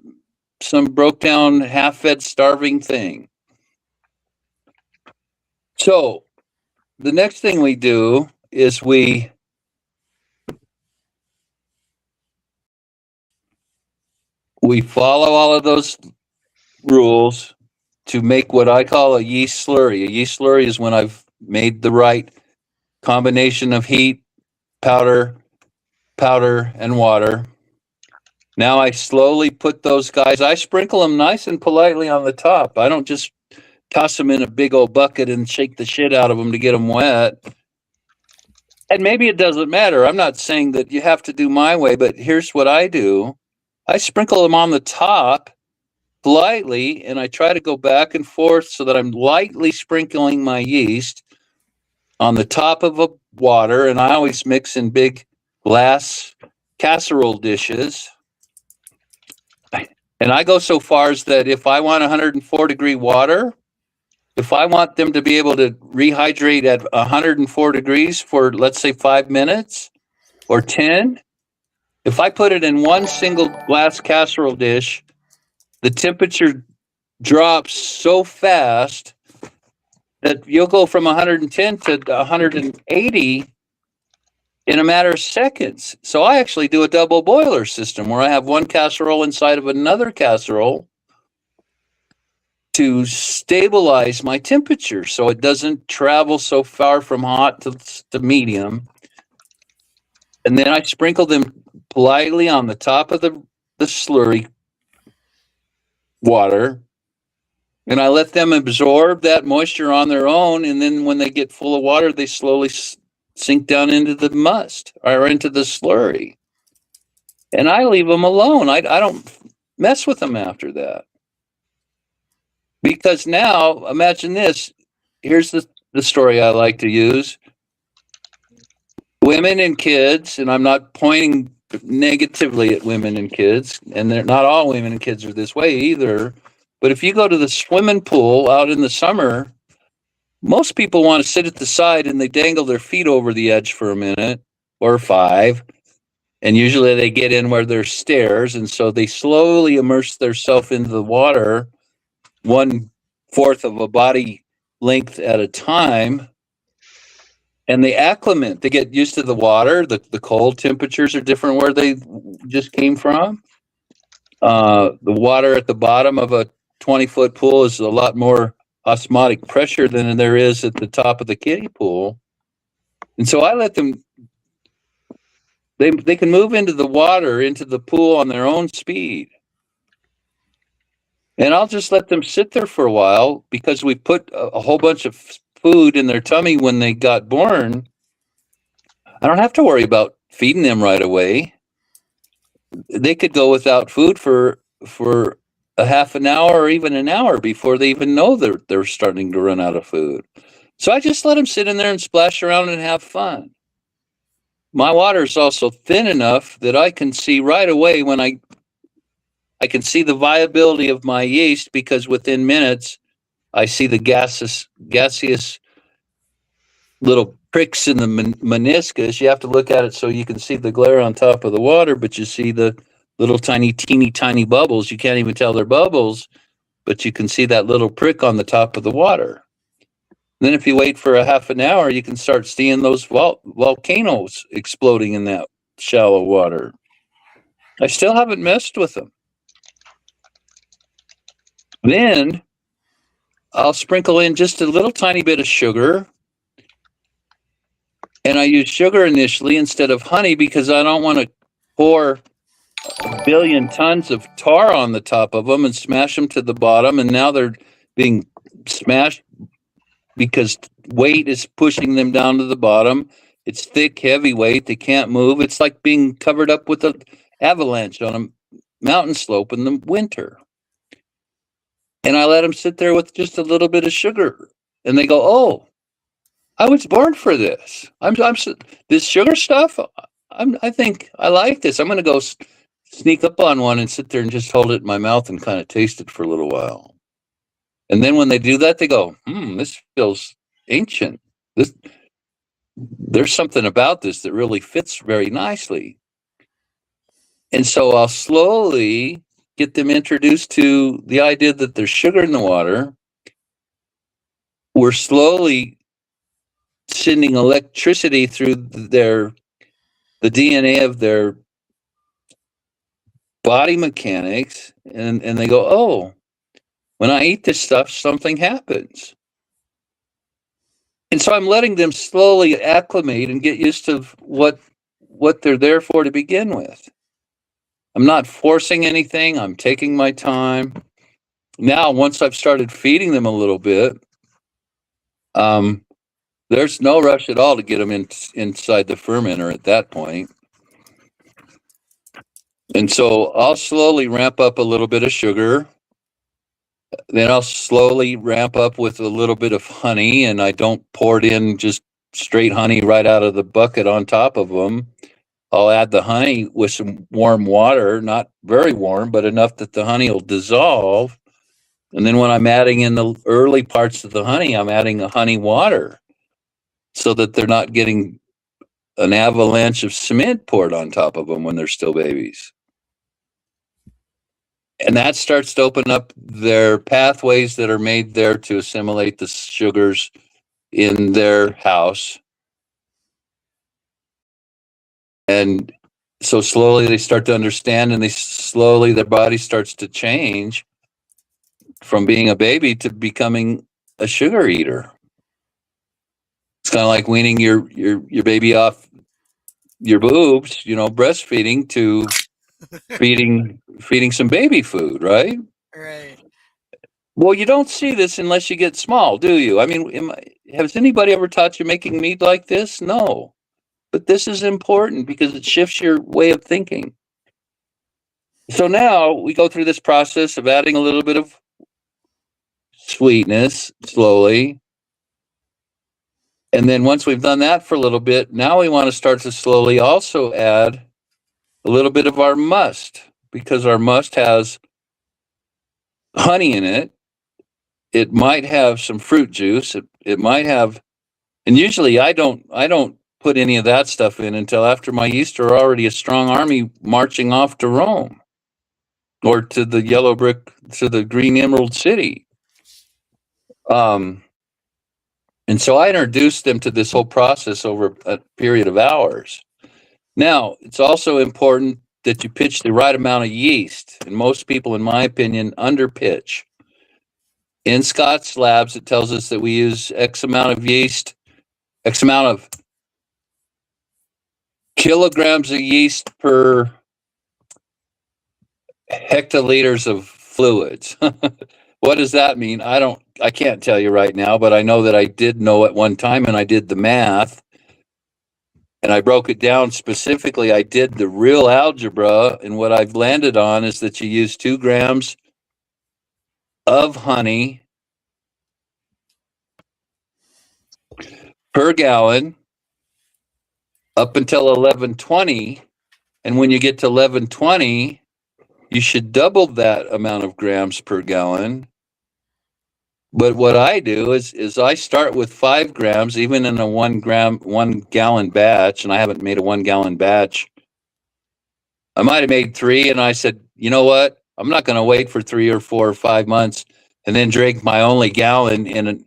broke down, half-fed, starving thing. So the next thing we do is we follow all of those rules to make what I call a yeast slurry. A yeast slurry is when I've made the right combination of heat, powder, and water. Now I slowly put those guys, I sprinkle them nice and politely on the top. I don't just toss them in a big old bucket and shake the shit out of them to get them wet. And maybe it doesn't matter. I'm not saying that you have to do my way, but here's what I do. I sprinkle them on the top lightly, and I try to go back and forth so that I'm lightly sprinkling my yeast on the top of a water, and I always mix in big glass casserole dishes. And I go so far as that if I want 104-degree water, if I want them to be able to rehydrate at 104 degrees for, let's say, 5 minutes or 10, if I put it in one single glass casserole dish, the temperature drops so fast that you'll go from 110 to 180 in a matter of seconds. So I actually do a double boiler system where I have one casserole inside of another casserole to stabilize my temperature so it doesn't travel so far from hot to medium. And then I sprinkle them politely on the top of the slurry water, and I let them absorb that moisture on their own. And then when they get full of water, they slowly sink down into the must or into the slurry. And I leave them alone. I don't mess with them after that. Because now, imagine this. Here's the story I like to use. Women and kids, and I'm not pointing negatively at women and kids, and they're not all women and kids are this way either. But if you go to the swimming pool out in the summer, most people want to sit at the side and they dangle their feet over the edge for a minute or 5. And usually they get in where there's stairs. And so they slowly immerse themselves into the water 1/4 of a body length at a time. And they acclimate. They get used to the water. The cold temperatures are different where they just came from. The water at the bottom of a 20-foot pool is a lot more osmotic pressure than there is at the top of the kiddie pool. And so I let them, they can move into the water, into the pool on their own speed. And I'll just let them sit there for a while because we put a whole bunch of food in their tummy when they got born. I don't have to worry about feeding them right away. They could go without food for a half an hour or even an hour before they even know they're starting to run out of food. So I just let them sit in there and splash around and have fun. My water is also thin enough that I can see right away when I can see the viability of my yeast, because within minutes I see the gaseous little pricks in the meniscus. You have to look at it so you can see the glare on top of the water, but you see the little tiny, teeny tiny bubbles. You can't even tell they're bubbles, but you can see that little prick on the top of the water. Then if you wait for a half an hour, you can start seeing those volcanoes exploding in that shallow water. I still haven't messed with them. Then I'll sprinkle in just a little tiny bit of sugar. And I use sugar initially instead of honey because I don't want to pour 1 billion tons of tar on the top of them and smash them to the bottom. And now they're being smashed because weight is pushing them down to the bottom. It's thick, heavy weight. They can't move. It's like being covered up with an avalanche on a mountain slope in the winter. And I let them sit there with just a little bit of sugar. And they go, oh, I was born for this. This sugar stuff, I think I like this. I'm going to go sneak up on one and sit there and just hold it in my mouth and kind of taste it for a little while. And then when they do that, they go, this feels ancient. There's something about this that really fits very nicely. And so I'll slowly get them introduced to the idea that there's sugar in the water. We're slowly sending electricity through the DNA of their body mechanics, and they go, oh, when I eat this stuff, something happens. And so I'm letting them slowly acclimate and get used to what they're there for to begin with. I'm not forcing anything. I'm taking my time. Now, once I've started feeding them a little bit, there's no rush at all to get them inside the fermenter at that point. And so I'll slowly ramp up a little bit of sugar. Then I'll slowly ramp up with a little bit of honey, and I don't pour it in just straight honey right out of the bucket on top of them. I'll add the honey with some warm water, not very warm, but enough that the honey will dissolve. And then when I'm adding in the early parts of the honey, I'm adding a honey water so that they're not getting an avalanche of cement poured on top of them when they're still babies. And that starts to open up their pathways that are made there to assimilate the sugars in their house. And so slowly they start to understand, and their body starts to change from being a baby to becoming a sugar eater. It's kind of like weaning your baby off your boobs, breastfeeding, to feeding some baby food, right? Right. Well, you don't see this unless you get small, do you? I mean, has anybody ever taught you making meat like this? No. But this is important because it shifts your way of thinking. So now we go through this process of adding a little bit of sweetness slowly. And then once we've done that for a little bit, now we want to start to slowly also add a little bit of our must, because our must has honey in it. It might have some fruit juice. It might have, and usually I don't put any of that stuff in until after my yeast are already a strong army marching off to Rome or to the yellow brick, to the green emerald city. And so I introduced them to this whole process over a period of hours. Now, it's also important that you pitch the right amount of yeast. And most people, in my opinion, underpitch. In Scott's Labs, it tells us that we use X amount of yeast, X amount of kilograms of yeast per hectoliters of fluids. What does that mean? I can't tell you right now, but I know that I did know at one time, and I did the math. And I broke it down specifically. I did the real algebra, and what I've landed on is that you use 2 grams of honey per gallon up until 1120. And when you get to 1120, you should double that amount of grams per gallon. But what I do is I start with 5 grams, even in a 1 gallon batch, and I haven't made a 1 gallon batch. I might have made 3, and I said, you know what? I'm not going to wait for 3 or 4 or 5 months and then drink my only gallon in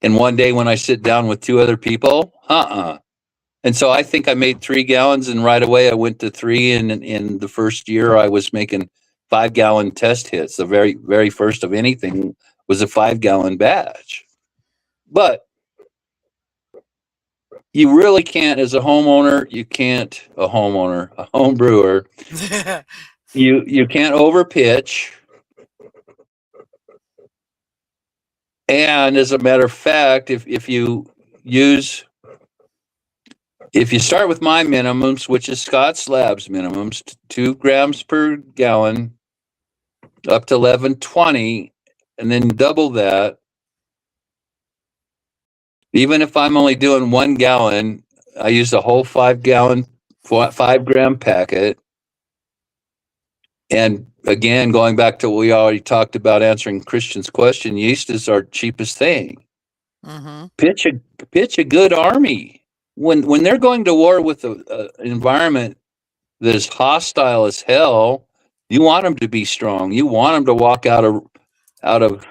one day when I sit down with 2 other people. And so I think I made 3 gallons, and right away I went to 3. And in the first year, I was making 5 gallon test hits. The very, very first of anything was a 5 gallon batch. But you really can't, as a homeowner, a home brewer, you can't overpitch. And as a matter of fact, if you start with my minimums, which is Scott's Labs minimums, 2 grams per gallon up to 1120, and then double that. Even if I'm only doing 1 gallon, I use a whole 5 gram packet. And again, going back to what we already talked about answering Christian's question, yeast is our cheapest thing. Mm-hmm. Pitch a good army. When they're going to war with an environment that is hostile as hell, you want them to be strong. You want them to walk out of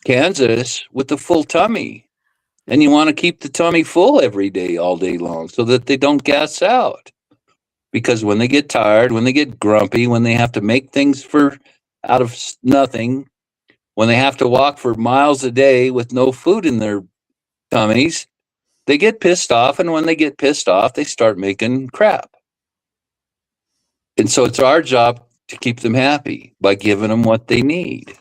Kansas with a full tummy. And you want to keep the tummy full every day, all day long, so that they don't gas out. Because when they get tired, when they get grumpy, when they have to make things out of nothing, when they have to walk for miles a day with no food in their tummies, they get pissed off. And when they get pissed off, they start making crap. And so it's our job to keep them happy by giving them what they need.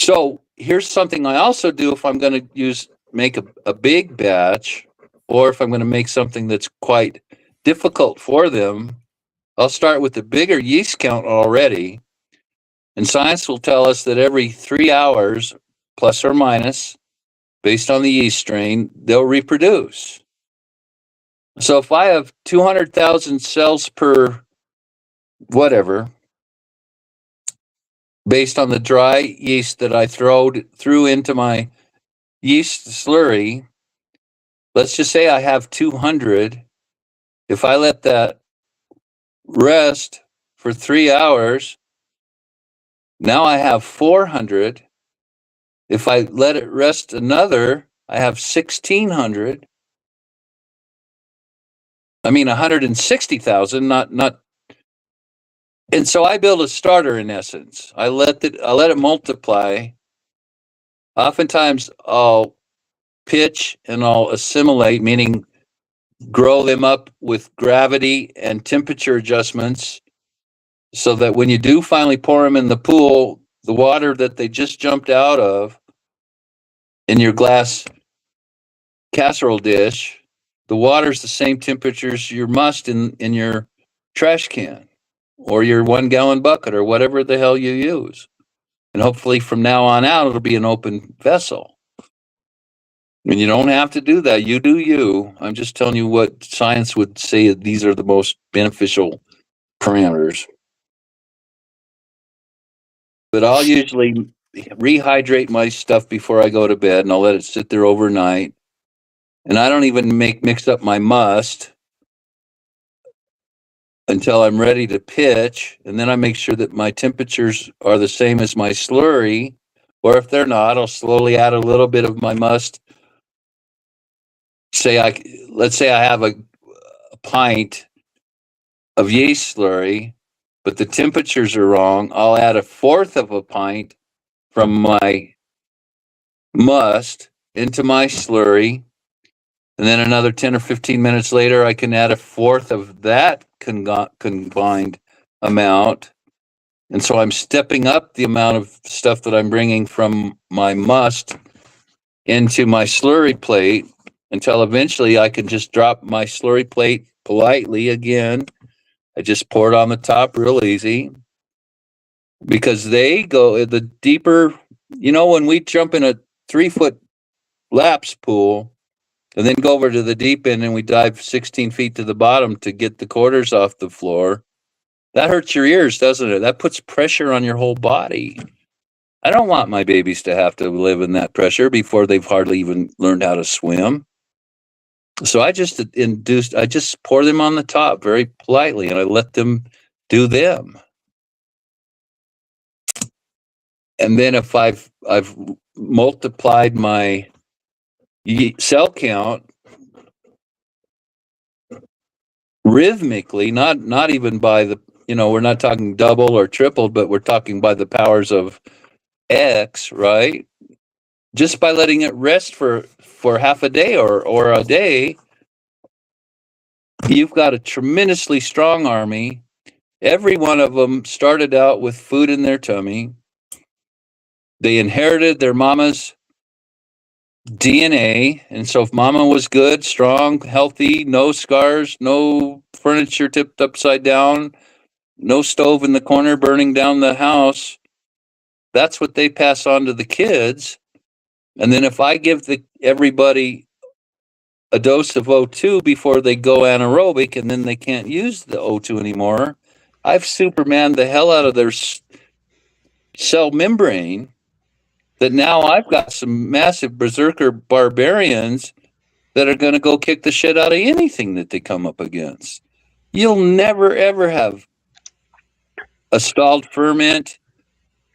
So here's something I also do if I'm going to make a big batch, or if I'm going to make something that's quite difficult for them. I'll start with the bigger yeast count already. And science will tell us that every 3 hours, plus or minus, based on the yeast strain, they'll reproduce. So if I have 200,000 cells per whatever, based on the dry yeast that I threw into my yeast slurry, let's just say I have 200. If I let that rest for 3 hours, now I have 400. If I let it rest another, I have 1,600. I mean, 160,000, not. And so I build a starter in essence. I let it multiply. Oftentimes I'll pitch and I'll assimilate, meaning grow them up with gravity and temperature adjustments, so that when you do finally pour them in the pool, the water that they just jumped out of in your glass casserole dish, the water's the same temperature as your must in your trash can or your 1 gallon bucket or whatever the hell you use. And hopefully from now on out, it'll be an open vessel. And you don't have to do that. You do you. I'm just telling you what science would say these are the most beneficial parameters. But I'll usually rehydrate my stuff before I go to bed, and I'll let it sit there overnight. And I don't even mix up my must until I'm ready to pitch. And then I make sure that my temperatures are the same as my slurry. Or if they're not, I'll slowly add a little bit of my must. Let's say I have a pint of yeast slurry, but the temperatures are wrong. I'll add 1/4 of a pint from my must into my slurry. And then another 10 or 15 minutes later, I can add 1/4 of that combined amount. And so I'm stepping up the amount of stuff that I'm bringing from my must into my slurry plate until eventually I can just drop my slurry plate politely again. I just pour it on the top real easy, because they go the deeper, when we jump in a 3-foot laps pool and then go over to the deep end and we dive 16 feet to the bottom to get the quarters off the floor, that hurts your ears, doesn't it? That puts pressure on your whole body. I don't want my babies to have to live in that pressure before they've hardly even learned how to swim. So I just pour them on the top very politely, and I let them do them. And then if I've multiplied my cell count rhythmically, not even by the, we're not talking double or triple, but we're talking by the powers of X, right? Just by letting it rest for half a day or a day, you've got a tremendously strong army. Every one of them started out with food in their tummy. They inherited their mama's DNA. And so if mama was good, strong, healthy, no scars, no furniture tipped upside down, no stove in the corner burning down the house, that's what they pass on to the kids. And then if I give everybody a dose of O2 before they go anaerobic, and then they can't use the O2 anymore, I've supermaned the hell out of their cell membrane, that now I've got some massive berserker barbarians that are going to go kick the shit out of anything that they come up against. You'll never, ever have a stalled ferment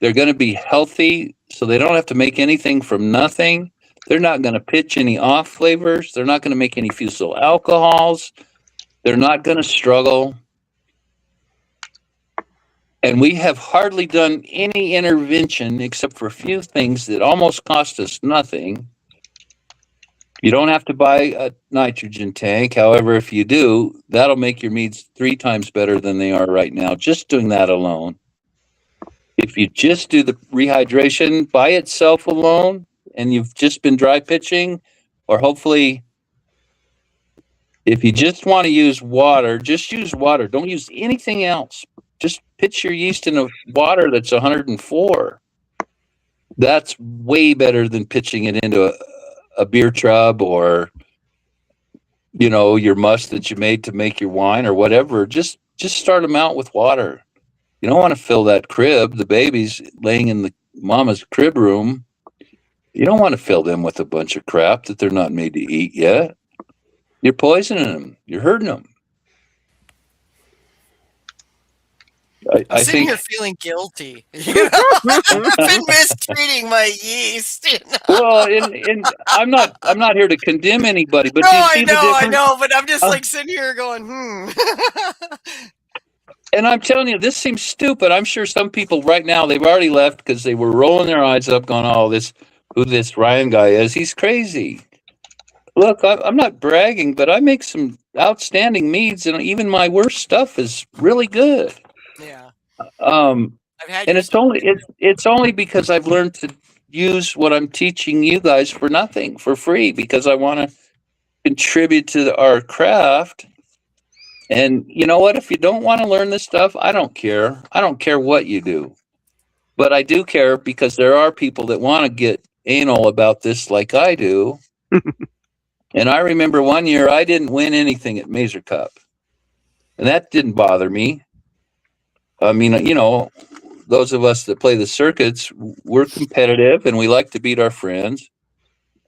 They're going to be healthy, so they don't have to make anything from nothing. They're not going to pitch any off flavors. They're not going to make any fusel alcohols. They're not going to struggle. And we have hardly done any intervention except for a few things that almost cost us nothing. You don't have to buy a nitrogen tank. However, if you do, that'll make your meads 3 times better than they are right now, just doing that alone. If you just do the rehydration by itself alone, and you've just been dry pitching, or hopefully, if you just want to use water, just use water. Don't use anything else. Just pitch your yeast in a water that's 104. That's way better than pitching it into a beer tub or, you know, your must that you made to make your wine or whatever. Just start them out with water. You don't want to fill that crib, the babies laying in the mama's crib room. You don't want to fill them with a bunch of crap that they're not made to eat yet. You're poisoning them. You're hurting them. I'm sitting here feeling guilty. I've been mistreating my yeast. Well, I'm not here to condemn anybody, but no, do you see the difference? I know, but I'm just like sitting here going, And I'm telling you, this seems stupid. I'm sure some people right now, they've already left because they were rolling their eyes up going, oh, who this Ryan guy is, he's crazy. Look, I'm not bragging, but I make some outstanding meads, and even my worst stuff is really good. Yeah. And it's only because I've learned to use what I'm teaching you guys for nothing, for free, because I want to contribute to our craft. And you know what? If you don't want to learn this stuff, I don't care. I don't care what you do. But I do care because there are people that want to get anal about this like I do. And I remember one year I didn't win anything at Mazer Cup. And that didn't bother me. I mean, you know, those of us that play the circuits, we're competitive and we like to beat our friends.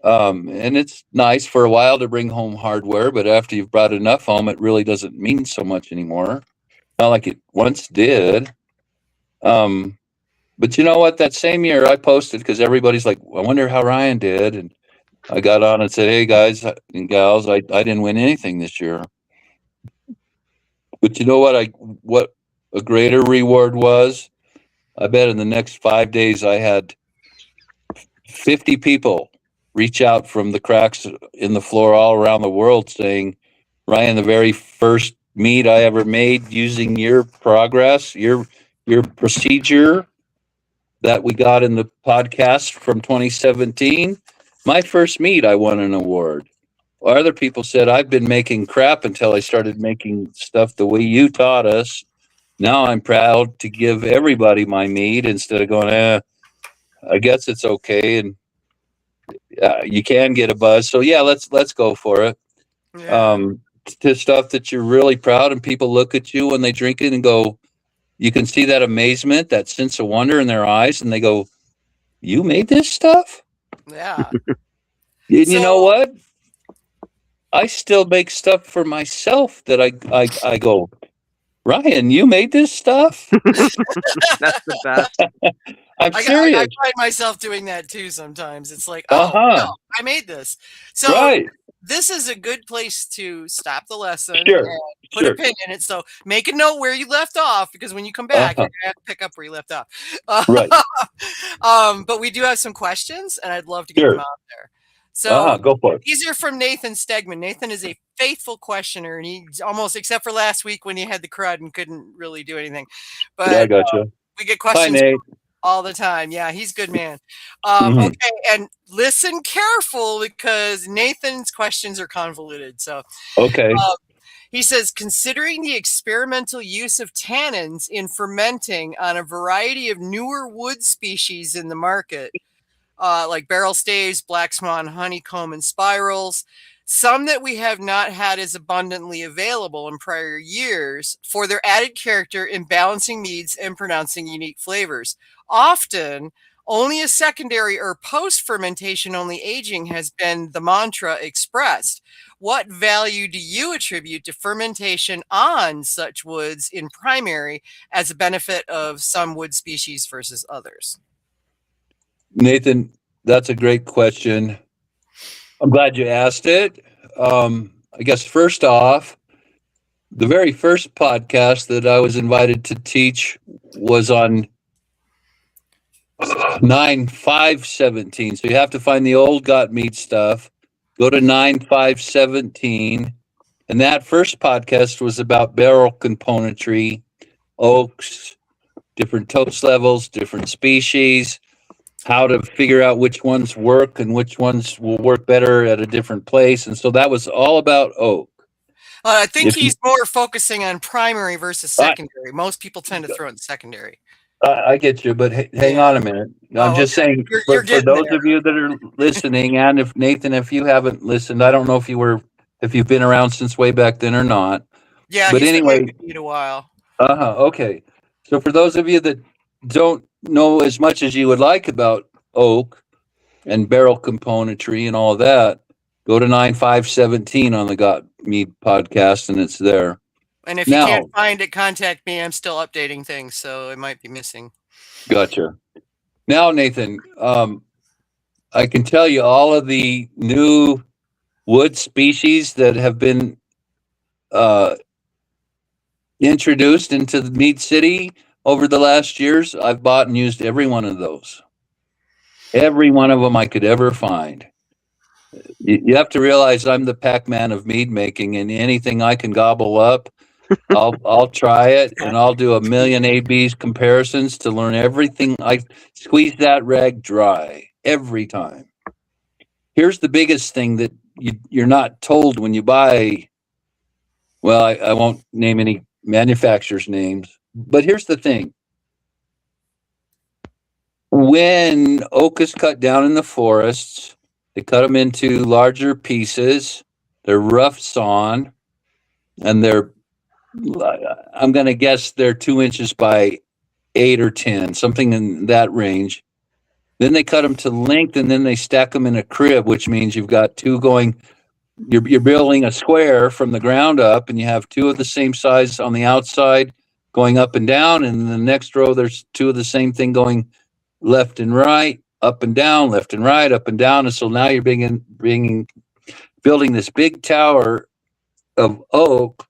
And it's nice for a while to bring home hardware, but after you've brought enough home, it really doesn't mean so much anymore. Not like it once did. But you know what? That same year I posted because everybody's like, I wonder how Ryan did. And I got on and said, hey, guys and gals, I didn't win anything this year. But you know what a greater reward was? I bet in the next 5 days I had 50 people reach out from the cracks in the floor all around the world saying, Ryan, the very first mead I ever made using your progress, your procedure that we got in the podcast from 2017, my first mead, I won an award. Other people said, I've been making crap until I started making stuff the way you taught us. Now I'm proud to give everybody my mead instead of going, I guess it's okay. And you can get a buzz. So yeah, let's go for it. yeah. To stuff that you're really proud and people look at you when they drink it and go, you can see that amazement, that sense of wonder in their eyes. And they go, you made this stuff? Yeah. And you know what? I still make stuff for myself that I go, Ryan, you made this stuff? That's the best. I'm serious. I find myself doing that too sometimes. It's like, no, I made this. So right. This is a good place to stop the lesson Sure. and put a pin in it. So make a note where you left off, because when you come back, you're going to have to pick up where you left off. Right. But we do have some questions, and I'd love to get them out there. So go for it. These are from Nathan Stegman. Nathan is a faithful questioner, and he's almost, except for last week when he had the crud and couldn't really do anything. But I gotcha. We get questions all the time. Yeah, he's a good man. Okay, and listen careful because Nathan's questions are convoluted. So okay. He says, considering the experimental use of tannins in fermenting on a variety of newer wood species in the market, like barrel staves, black swan, honeycomb, and spirals, some that we have not had as abundantly available in prior years for their added character in balancing meads and pronouncing unique flavors. Often, Only a secondary or post-fermentation only aging has been the mantra expressed. What value do you attribute to fermentation on such woods in primary as a benefit of some wood species versus others? Nathan, that's a great question. I'm glad you asked it. I guess first off, the very first podcast that I was invited to teach was on 9/5/17. So you have to find the old Got Meat stuff. Go to 9/5/17. And that first podcast was about barrel componentry, oaks, different toast levels, different species, how to figure out which ones work and which ones will work better at a different place. And so that was all about oak. I think If you- he's more focusing on primary versus secondary. Most people tend to throw in secondary. I get you, but hang on a minute. I'm just saying, You're for getting those there. of you that are listening, and if Nathan, if you haven't listened, I don't know if you've been around since way back then or not. Yeah, But he's anyway, been with me a while. Okay. So for those of you that don't know as much as you would like about oak and barrel componentry and all of that, go to 9/5/17 on the Got Mead podcast, and it's there. And if Now- you can't find it, contact me. I'm still updating things, so it might be missing. Gotcha. Now, Nathan, I can tell you all of the new wood species that have been introduced into the Mead City over the last years. I've bought and used every one of those. Every one of them I could ever find. You have to realize I'm the Pac-Man of mead making, and anything I can gobble up, I'll try it, and I'll do a million A/B comparisons to learn everything. I squeeze that rag dry every time. Here's the biggest thing that you're not told when you buy. Well, I won't name any manufacturers' names, but here's the thing. When oak is cut down in the forests, they cut them into larger pieces. They're rough sawn, and I'm going to guess they're 2 inches by 8 or 10, something in that range. Then they cut them to length, and then they stack them in a crib, which means you've got two going. You're building a square from the ground up, and you have two of the same size on the outside going up and down, and in the next row there's two of the same thing going left and right, up and down, left and right, up and down. And so now you're building this big tower of oak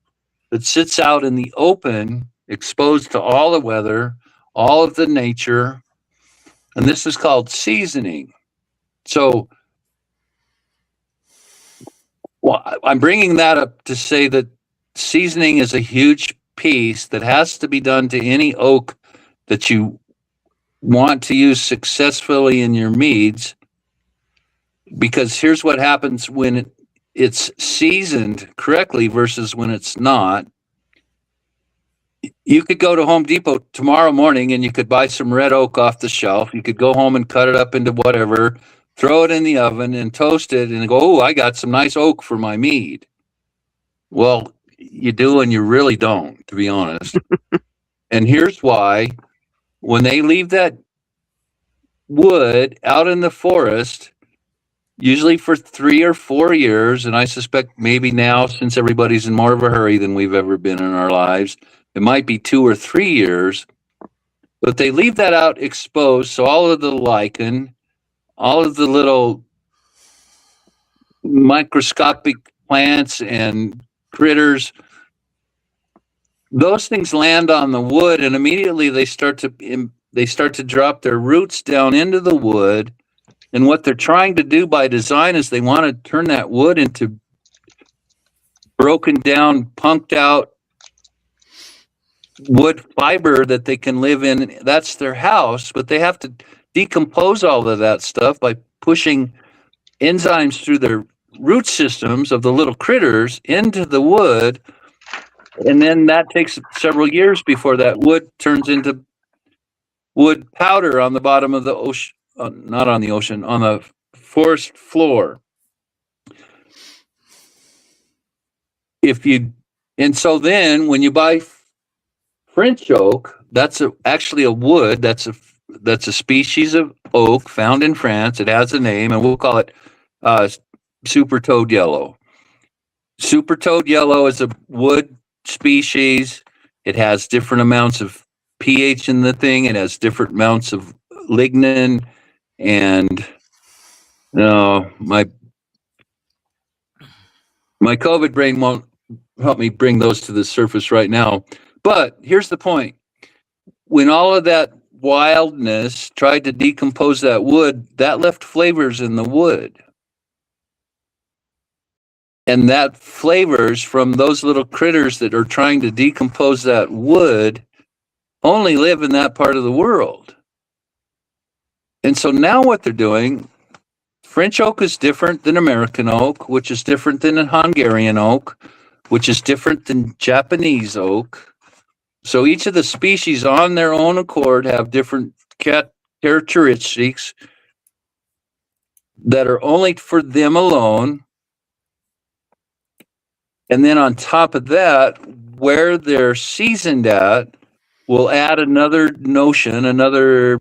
that sits out in the open, exposed to all the weather, all of the nature, and this is called seasoning. So, well, I'm bringing that up to say that seasoning is a huge piece that has to be done to any oak that you want to use successfully in your meads, because here's what happens when it's seasoned correctly versus when it's not. You could go to Home Depot tomorrow morning and you could buy some red oak off the shelf. You could go home and cut it up into whatever, throw it in the oven and toast it and go, oh, I got some nice oak for my mead. Well, you do and you really don't, to be honest. And here's why. When they leave that wood out in the forest, usually for 3 or 4 years, and I suspect maybe now, since everybody's in more of a hurry than we've ever been in our lives, it might be 2 or 3 years, but they leave that out exposed, so all of the lichen, all of the little microscopic plants and critters, those things land on the wood, and immediately they start to drop their roots down into the wood. And what they're trying to do by design is they want to turn that wood into broken down, punked out wood fiber that they can live in. That's their house, but they have to decompose all of that stuff by pushing enzymes through their root systems of the little critters into the wood. And then that takes several years before that wood turns into wood powder on the bottom of the ocean, not on the ocean, on the forest floor. And so then when you buy French oak, that's actually a wood. That's that's a species of oak found in France. It has a name, and we'll call it super toad yellow. Super toad yellow is a wood species. It has different amounts of pH in the thing. It has different amounts of lignin, and no, my COVID brain won't help me bring those to the surface right now. But here's the point. When all of that wildness tried to decompose that wood, that left flavors in the wood. And that flavors from those little critters that are trying to decompose that wood only live in that part of the world. And so now what they're doing, French oak is different than American oak, which is different than Hungarian oak, which is different than Japanese oak. So each of the species on their own accord have different characteristics that are only for them alone. And then on top of that, where they're seasoned at, we'll add another notion, another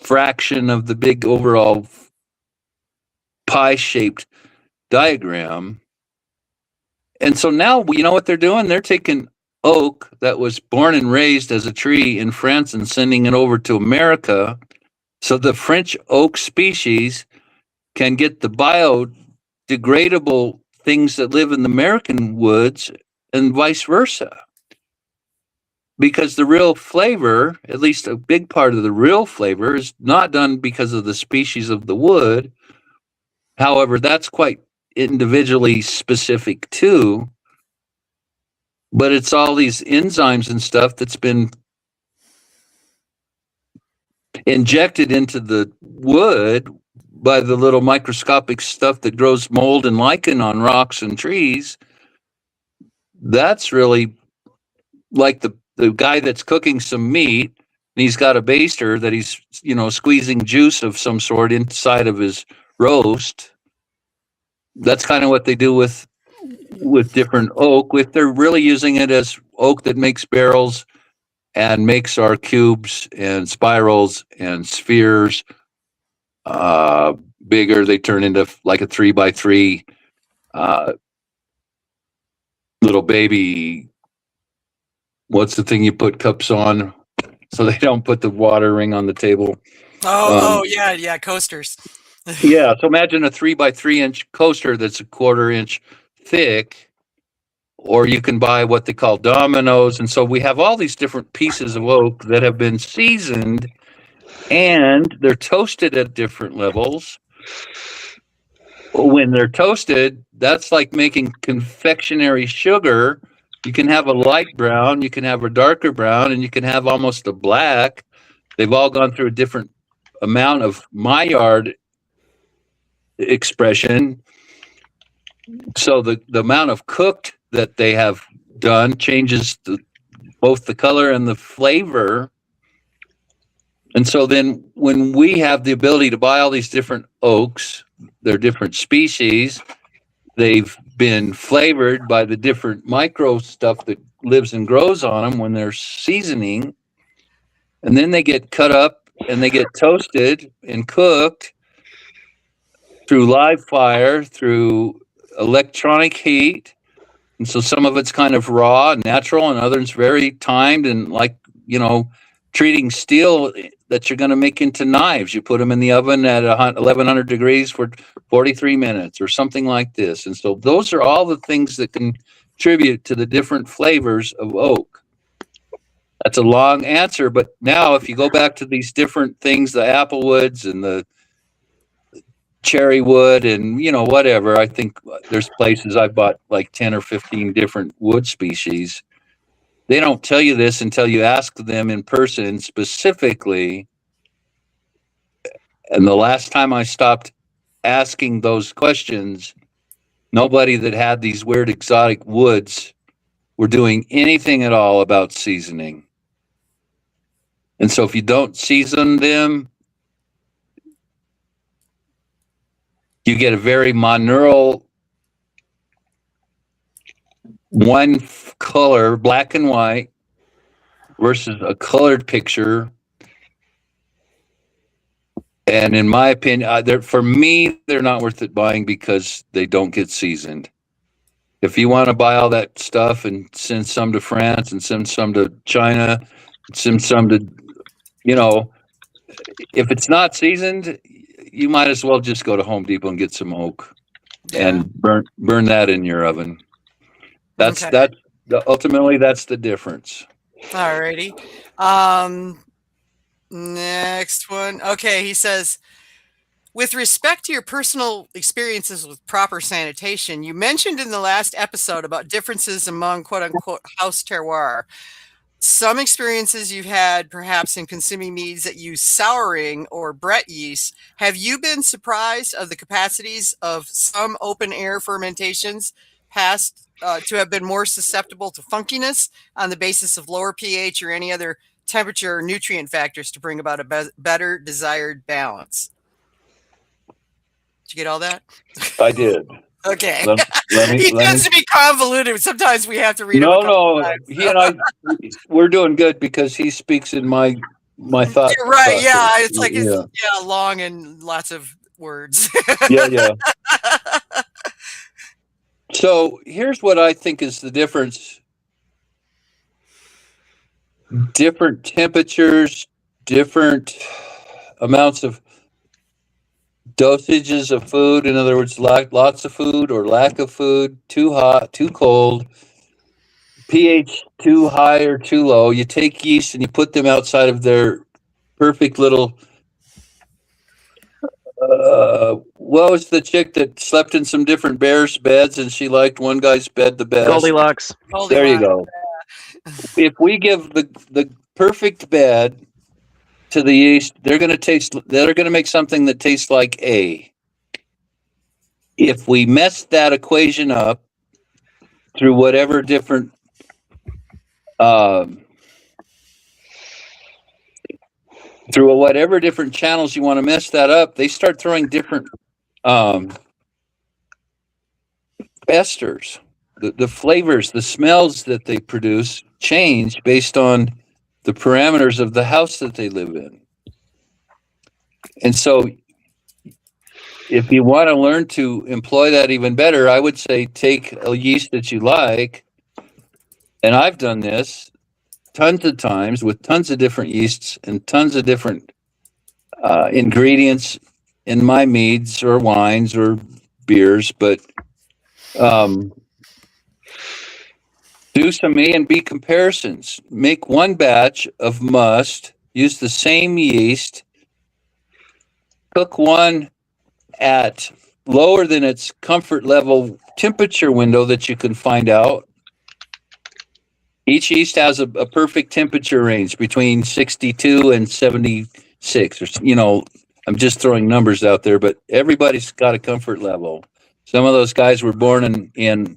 fraction of the big overall pie-shaped diagram. And so now, you know what they're doing? They're taking oak that was born and raised as a tree in France and sending it over to America. So the French oak species can get the biodegradable things that live in the American woods and vice versa. Because the real flavor, at least a big part of the real flavor, is not done because of the species of the wood. However, that's quite individually specific too. But it's all these enzymes and stuff that's been injected into the wood by the little microscopic stuff that grows mold and lichen on rocks and trees. That's really like the guy that's cooking some meat, and he's got a baster that he's, squeezing juice of some sort inside of his roast. That's kind of what they do with different oak. If they're really using it as oak that makes barrels and makes our cubes and spirals and spheres bigger, they turn into like a 3x3 little baby. What's the thing you put cups on so they don't put the water ring on the table? Yeah, coasters. Yeah, so imagine a 3x3-inch coaster that's a 1/4 inch thick, or you can buy what they call dominoes. And so we have all these different pieces of oak that have been seasoned, and they're toasted at different levels. When they're toasted, that's like making confectionery sugar. You can have a light brown, you can have a darker brown, and you can have almost a black. They've all gone through a different amount of Maillard expression. So the amount of cooked that they have done changes both the color and the flavor. And so then when we have the ability to buy all these different oaks, they're different species, they've been flavored by the different micro stuff that lives and grows on them when they're seasoning. And then they get cut up and they get toasted and cooked through live fire, through electronic heat. And so some of it's kind of raw and natural, and others very timed, and like, treating steel that you're going to make into knives. You put them in the oven at 1100 degrees for 43 minutes or something like this. And so those are all the things that contribute to the different flavors of oak. That's a long answer, but now if you go back to these different things, the apple woods and the cherry wood and, whatever, I think there's places I've bought like 10 or 15 different wood species. They don't tell you this until you ask them in person specifically. And the last time I stopped asking those questions, nobody that had these weird exotic woods were doing anything at all about seasoning. And so if you don't season them, you get a very monaural, one color, black and white, versus a colored picture And in my opinion, for me, they're not worth it buying because they don't get seasoned. If you want to buy all that stuff and send some to France and send some to China, send some to, if it's not seasoned, you might as well just go to Home Depot and get some oak and burn that in your oven. Ultimately that's the difference. Alrighty. Next one. Okay, he says, with respect to your personal experiences with proper sanitation, you mentioned in the last episode about differences among quote unquote house terroir. Some experiences you've had perhaps in consuming meads that use souring or Brett yeast. Have you been surprised of the capacities of some open air fermentations past to have been more susceptible to funkiness on the basis of lower pH or any other temperature or nutrient factors to bring about a better desired balance? Did you get all that? I did. Okay. He tends to be convoluted. Sometimes we have to read him. No. He and I, we're doing good because he speaks in my thoughts. You're right. Yeah, it's like long and lots of words. Yeah. So here's what I think is the difference. Different temperatures, different amounts of dosages of food. In other words, lots of food or lack of food, too hot, too cold, pH too high or too low. You take yeast and you put them outside of their perfect little. What was the chick that slept in some different bears' beds and she liked one guy's bed the best? Goldilocks. There you go. If we give the perfect bed to the yeast, they're going to make something that tastes like A. If we mess that equation up through whatever different channels you want to mess that up, they start throwing different esters. The flavors, the smells that they produce change based on the parameters of the house that they live in. And so if you want to learn to employ that even better, I would say take a yeast that you like. And I've done this tons of times with tons of different yeasts and tons of different ingredients in my meads or wines or beers. But do some A and B comparisons. Make one batch of must, use the same yeast, cook one at lower than its comfort level temperature window that you can find out. Each yeast has a perfect temperature range between 62 and 76. Or, I'm just throwing numbers out there, but everybody's got a comfort level. Some of those guys were born in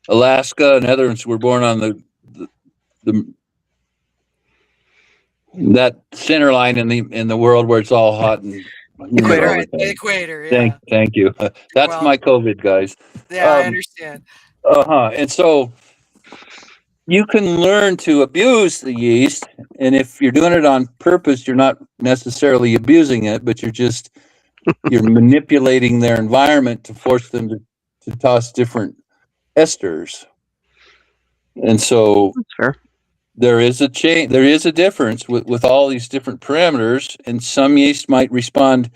Alaska, and others were born on that center line in the world where it's all hot and Equator. Equator. Yeah. Thank you. That's my COVID, guys. Yeah, I understand. And so you can learn to abuse the yeast, and if you're doing it on purpose, you're not necessarily abusing it, but you're manipulating their environment to force them to toss different esters. And so That's fair. there is a change. There is a difference with all these different parameters, and some yeast might respond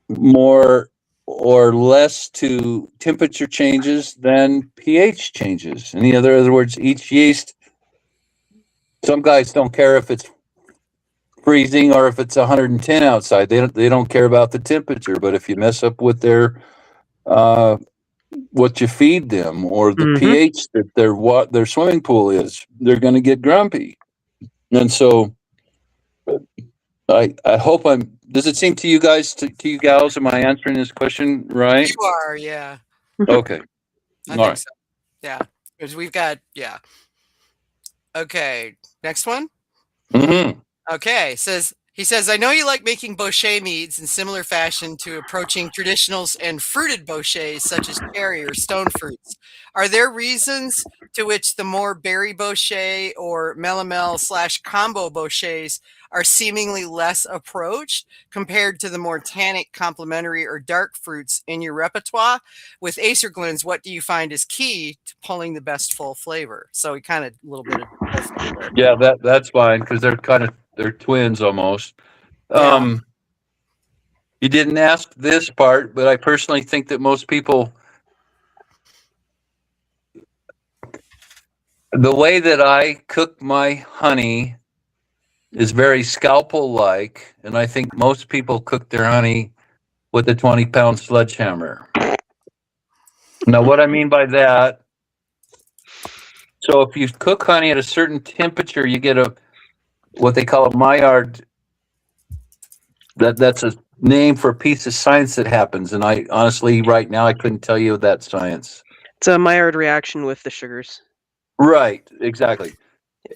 more or less to temperature changes than pH changes. In other words, each yeast, some guys don't care if it's freezing or if it's 110 outside. They don't care about the temperature. But if you mess up with their what you feed them or the pH that their swimming pool is, they're going to get grumpy. And so I hope does it seem to you guys, to you gals, am I answering this question right? You are, yeah. Okay. I think so. Yeah. Because we've got, Okay. Next one. Mm-hmm. Okay. It says, He says, I know you like making boucher meads in similar fashion to approaching traditionals and fruited bouchers such as cherry or stone fruits. Are there reasons to which the more berry boucher or melamel/combo bouchers are seemingly less approached compared to the more tannic, complementary, or dark fruits in your repertoire? With Acer Glens, what do you find is key to pulling the best full flavor? So he kind of a little bit of both there. Yeah, that's fine because they're twins almost. Yeah. You didn't ask this part, but I personally think that most people, the way that I cook my honey is very scalpel like, and I think most people cook their honey with a 20-pound sledgehammer. Now, what I mean by that, so if you cook honey at a certain temperature, you get what they call a Maillard. That's a name for a piece of science that happens, and I honestly, right now, I couldn't tell you that science. It's a Maillard reaction with the sugars. Right, exactly.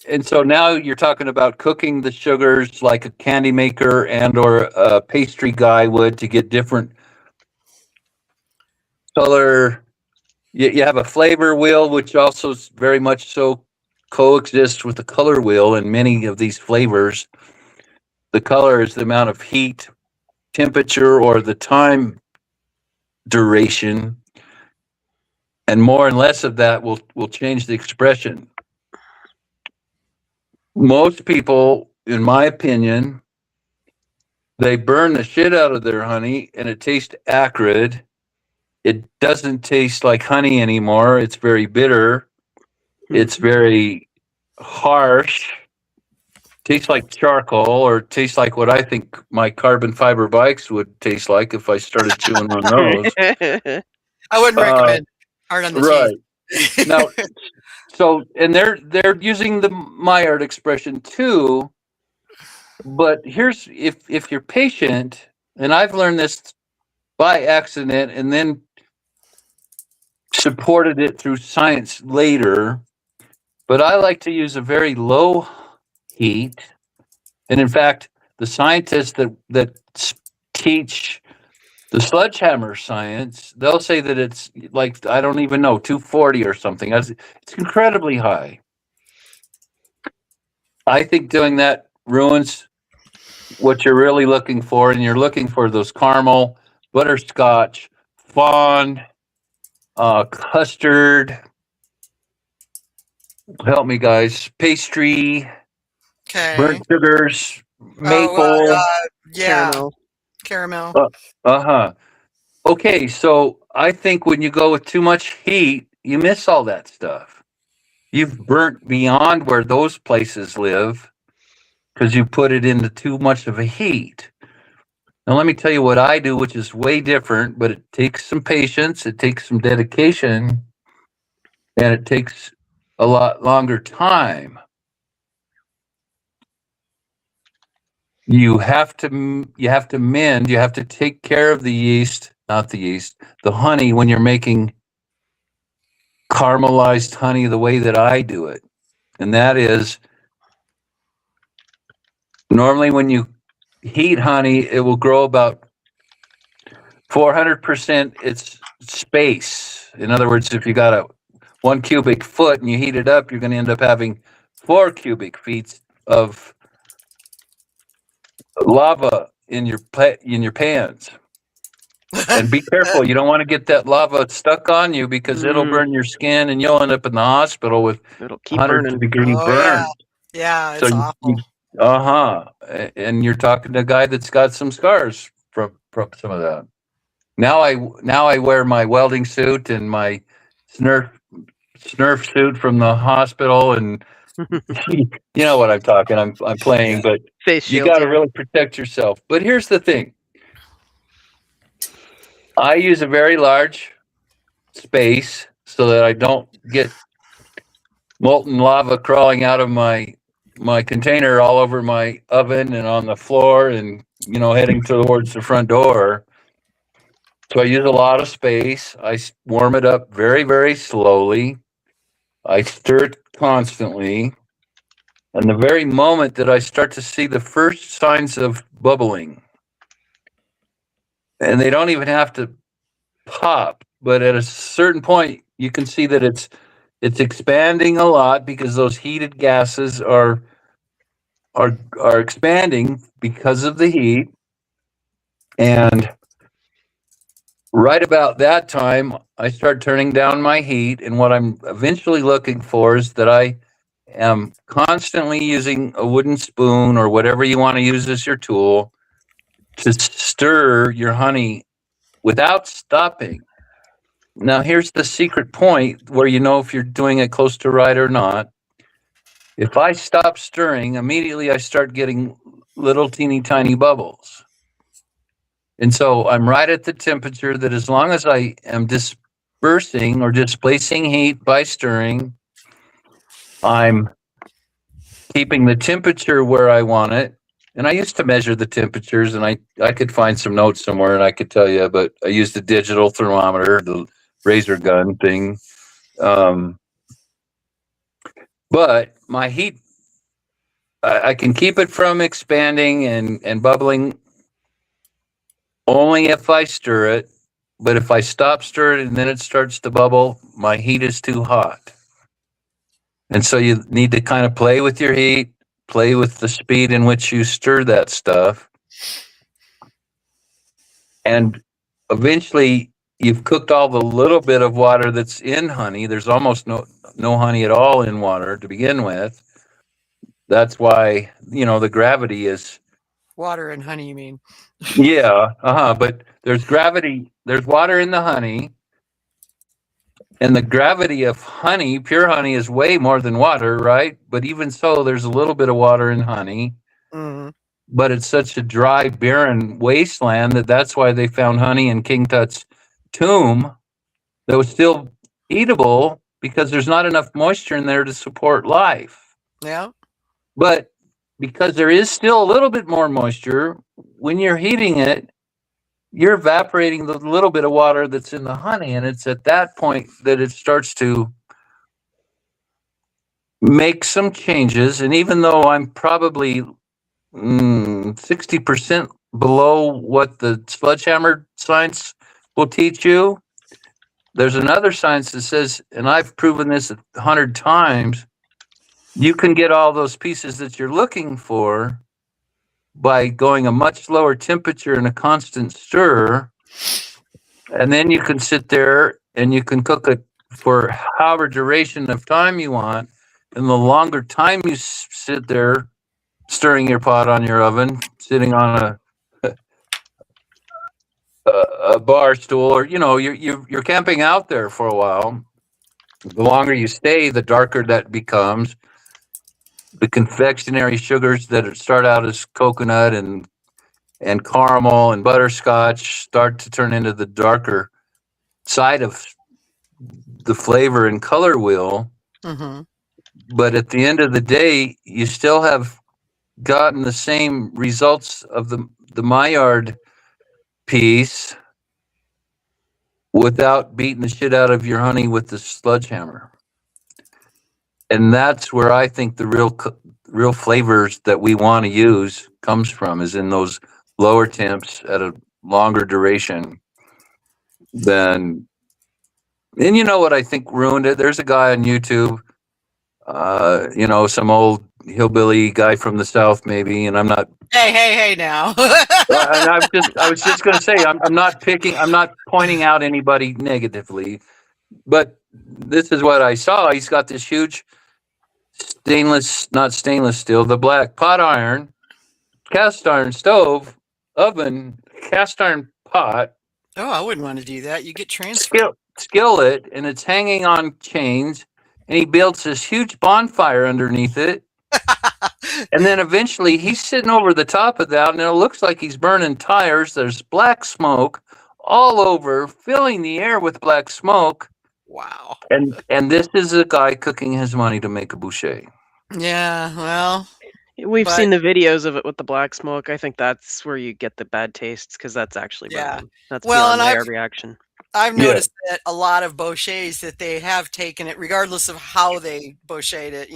And so now you're talking about cooking the sugars like a candy maker and or a pastry guy would to get different color. You have a flavor wheel, which also very much so coexists with the color wheel in many of these flavors. The color is the amount of heat, temperature, or the time duration, and more and less of that will change the expression. Most people, in my opinion, they burn the shit out of their honey and it tastes acrid. It doesn't taste like honey anymore. It's very bitter. It's very harsh. Tastes like charcoal, or tastes like what I think my carbon fiber bikes would taste like if I started chewing on those. I wouldn't recommend hard on the Right. teeth. Now, so, and they're using the Maillard expression too. But here's, if you're patient, and I've learned this by accident and then supported it through science later, but I like to use a very low heat. And in fact, the scientists that teach the sledgehammer science, they'll say that it's like, I don't even know, 240 or something. It's incredibly high. I think doing that ruins what you're really looking for, and you're looking for those caramel, butterscotch, fond, custard. Help me, guys. Pastry, Okay. burnt sugars, maple. Yeah. Caramel. Caramel. Okay, so I think when you go with too much heat, you miss all that stuff. You've burnt beyond where those places live because you put it into too much of a heat. Now, let me tell you what I do, which is way different, but it takes some patience, it takes some dedication, and it takes a lot longer time. You have to mend, you have to take care of the yeast, not the yeast, the honey when you're making caramelized honey the way that I do it. And that is, normally when you heat honey, it will grow about 400% its space. In other words, if you got a 1 cubic foot and you heat it up, you're going to end up having 4 cubic feet of lava in your pans. And be careful, you don't want to get that lava stuck on you because it'll burn your skin and you'll end up in the hospital with It'll keep burning. 100-degree Oh, burn. Yeah, it's awful. And you're talking to a guy that's got some scars from some of that. Now I wear my welding suit and my Snurf suit from the hospital, and you know what I'm talking. I'm playing, but Face you shield, got to yeah. really protect yourself. But here's the thing: I use a very large space so that I don't get molten lava crawling out of my container all over my oven and on the floor, and heading towards the front door. So I use a lot of space. I warm it up very, very slowly. I stir it constantly. And the very moment that I start to see the first signs of bubbling, and they don't even have to pop, but at a certain point, you can see that it's expanding a lot because those heated gases are expanding because of the heat. And right about that time, I start turning down my heat. And what I'm eventually looking for is that I am constantly using a wooden spoon or whatever you want to use as your tool to stir your honey without stopping. Now, here's the secret point where you know if you're doing it close to right or not. If I stop stirring, immediately I start getting little teeny tiny bubbles. And so I'm right at the temperature that as long as I am dispersing or displacing heat by stirring, I'm keeping the temperature where I want it. And I used to measure the temperatures, and I could find some notes somewhere and I could tell you, but I used a digital thermometer, the razor gun thing. But my heat, I can keep it from expanding and bubbling only if I stir it. But if I stop stirring and then it starts to bubble, my heat is too hot. And so you need to kind of play with your heat, play with the speed in which you stir that stuff. And eventually you've cooked all the little bit of water that's in honey. There's almost no honey at all in water to begin with. That's why, the gravity is Water and honey, you mean? yeah, but there's gravity, there's water in the honey. And the gravity of honey, pure honey, is way more than water, right? But even so, there's a little bit of water in honey. Mm-hmm. But it's such a dry, barren wasteland that's why they found honey in King Tut's tomb that was still eatable because there's not enough moisture in there to support life. Yeah. But because there is still a little bit more moisture, when you're heating it, you're evaporating the little bit of water that's in the honey. And it's at that point that it starts to make some changes. And even though I'm probably 60% below what the sledgehammer science will teach you, there's another science that says, and I've proven this 100 times, you can get all those pieces that you're looking for by going a much lower temperature and a constant stir. And then you can sit there and you can cook it for however duration of time you want. And the longer time you sit there stirring your pot on your oven, sitting on a bar stool, or you're camping out there for a while, the longer you stay, the darker that becomes. The confectionery sugars that start out as coconut and caramel and butterscotch start to turn into the darker side of the flavor and color wheel. Mm-hmm. But at the end of the day, you still have gotten the same results of the Maillard piece without beating the shit out of your honey with the sledgehammer. And that's where I think the real flavors that we want to use comes from, is in those lower temps at a longer duration than. And you know what I think ruined it? There's a guy on YouTube, some old hillbilly guy from the South, maybe, and I'm not. Hey now. And I was just going to say, I'm not pointing out anybody negatively, but this is what I saw. He's got this huge not stainless steel, the black pot iron, cast iron stove, oven, cast iron pot. Oh, I wouldn't want to do that. You get transferred. Skillet, and it's hanging on chains, and he builds this huge bonfire underneath it. And then eventually he's sitting over the top of that, and it looks like he's burning tires. There's black smoke all over, filling the air with black smoke. Wow. And this is a guy cooking his money to make a boucher. Yeah, well, We've seen the videos of it with the black smoke. I think that's where you get the bad tastes, because that's actually burning. That's beyond their reaction. I've Yeah. noticed that a lot of bouchées that they have taken it, regardless of how they bouchéed it,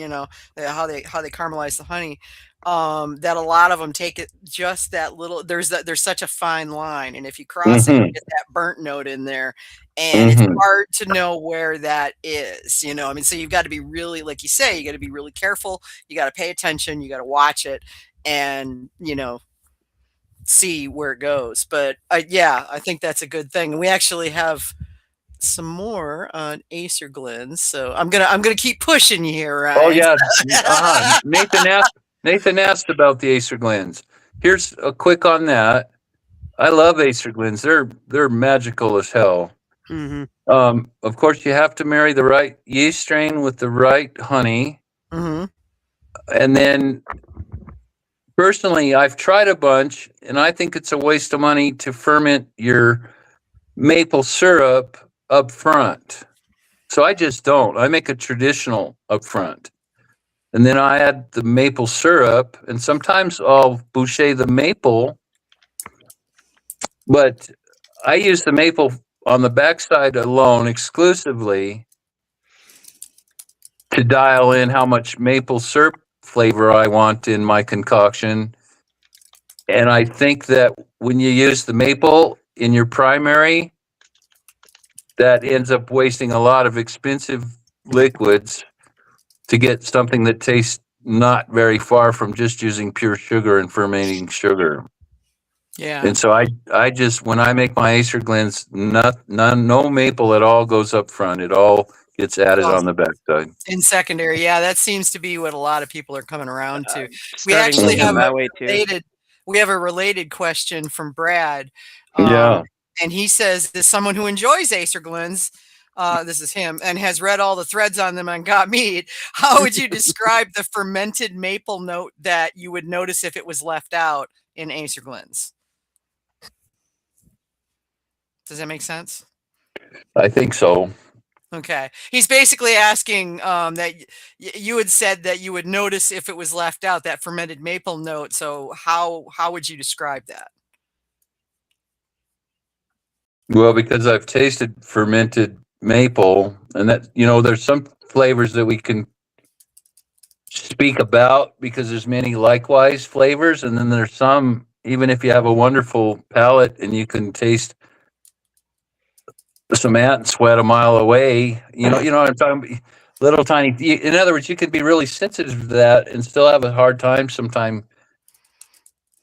how they caramelize the honey, that a lot of them take it just that little. There's such a fine line, and if you cross it, you Mm-hmm. get that burnt note in there, and it's Mm-hmm. hard to know where that is. I mean, so you've got to be really, like you say, you got to be really careful. You got to pay attention. You got to watch it, and see where it goes. But yeah, I think that's a good thing. And we actually have some more on Acer Glens, so I'm gonna keep pushing you here, Oh Ryan. yeah. Nathan asked about the Acer glands. Here's a quick on that. I love Acer glands. They're magical as hell. Mm-hmm. Of course, you have to marry the right yeast strain with the right honey, Mm-hmm. and then personally, I've tried a bunch, and I think it's a waste of money to ferment your maple syrup up front. So I just don't. I make a traditional up front. And then I add the maple syrup, and sometimes I'll boucher the maple, but I use the maple on the backside alone exclusively to dial in how much maple syrup flavor I want in my concoction. And I think that when you use the maple in your primary, that ends up wasting a lot of expensive liquids to get something that tastes not very far from just using pure sugar and fermenting sugar. Yeah. And so I just, when I make my Acer Glens, no maple at all goes up front. It all gets added on the backside. In secondary, yeah, that seems to be what a lot of people are coming around to. We Starting to actually become have that way too. a related question from Brad. Yeah. And he says, as someone who enjoys Acer Glens, this is him, and has read all the threads on them on Got Meat, how would you describe the fermented maple note that you would notice if it was left out in Acer Glens? Does that make sense? I think so. Okay. He's basically asking that you had said that you would notice if it was left out, that fermented maple note. So how would you describe that? Well, because I've tasted fermented maple, and that, there's some flavors that we can speak about because there's many likewise flavors, and then there's some, even if you have a wonderful palate and you can taste some ant and sweat a mile away, you know what I'm talking about? Little tiny, in other words, you could be really sensitive to that and still have a hard time sometime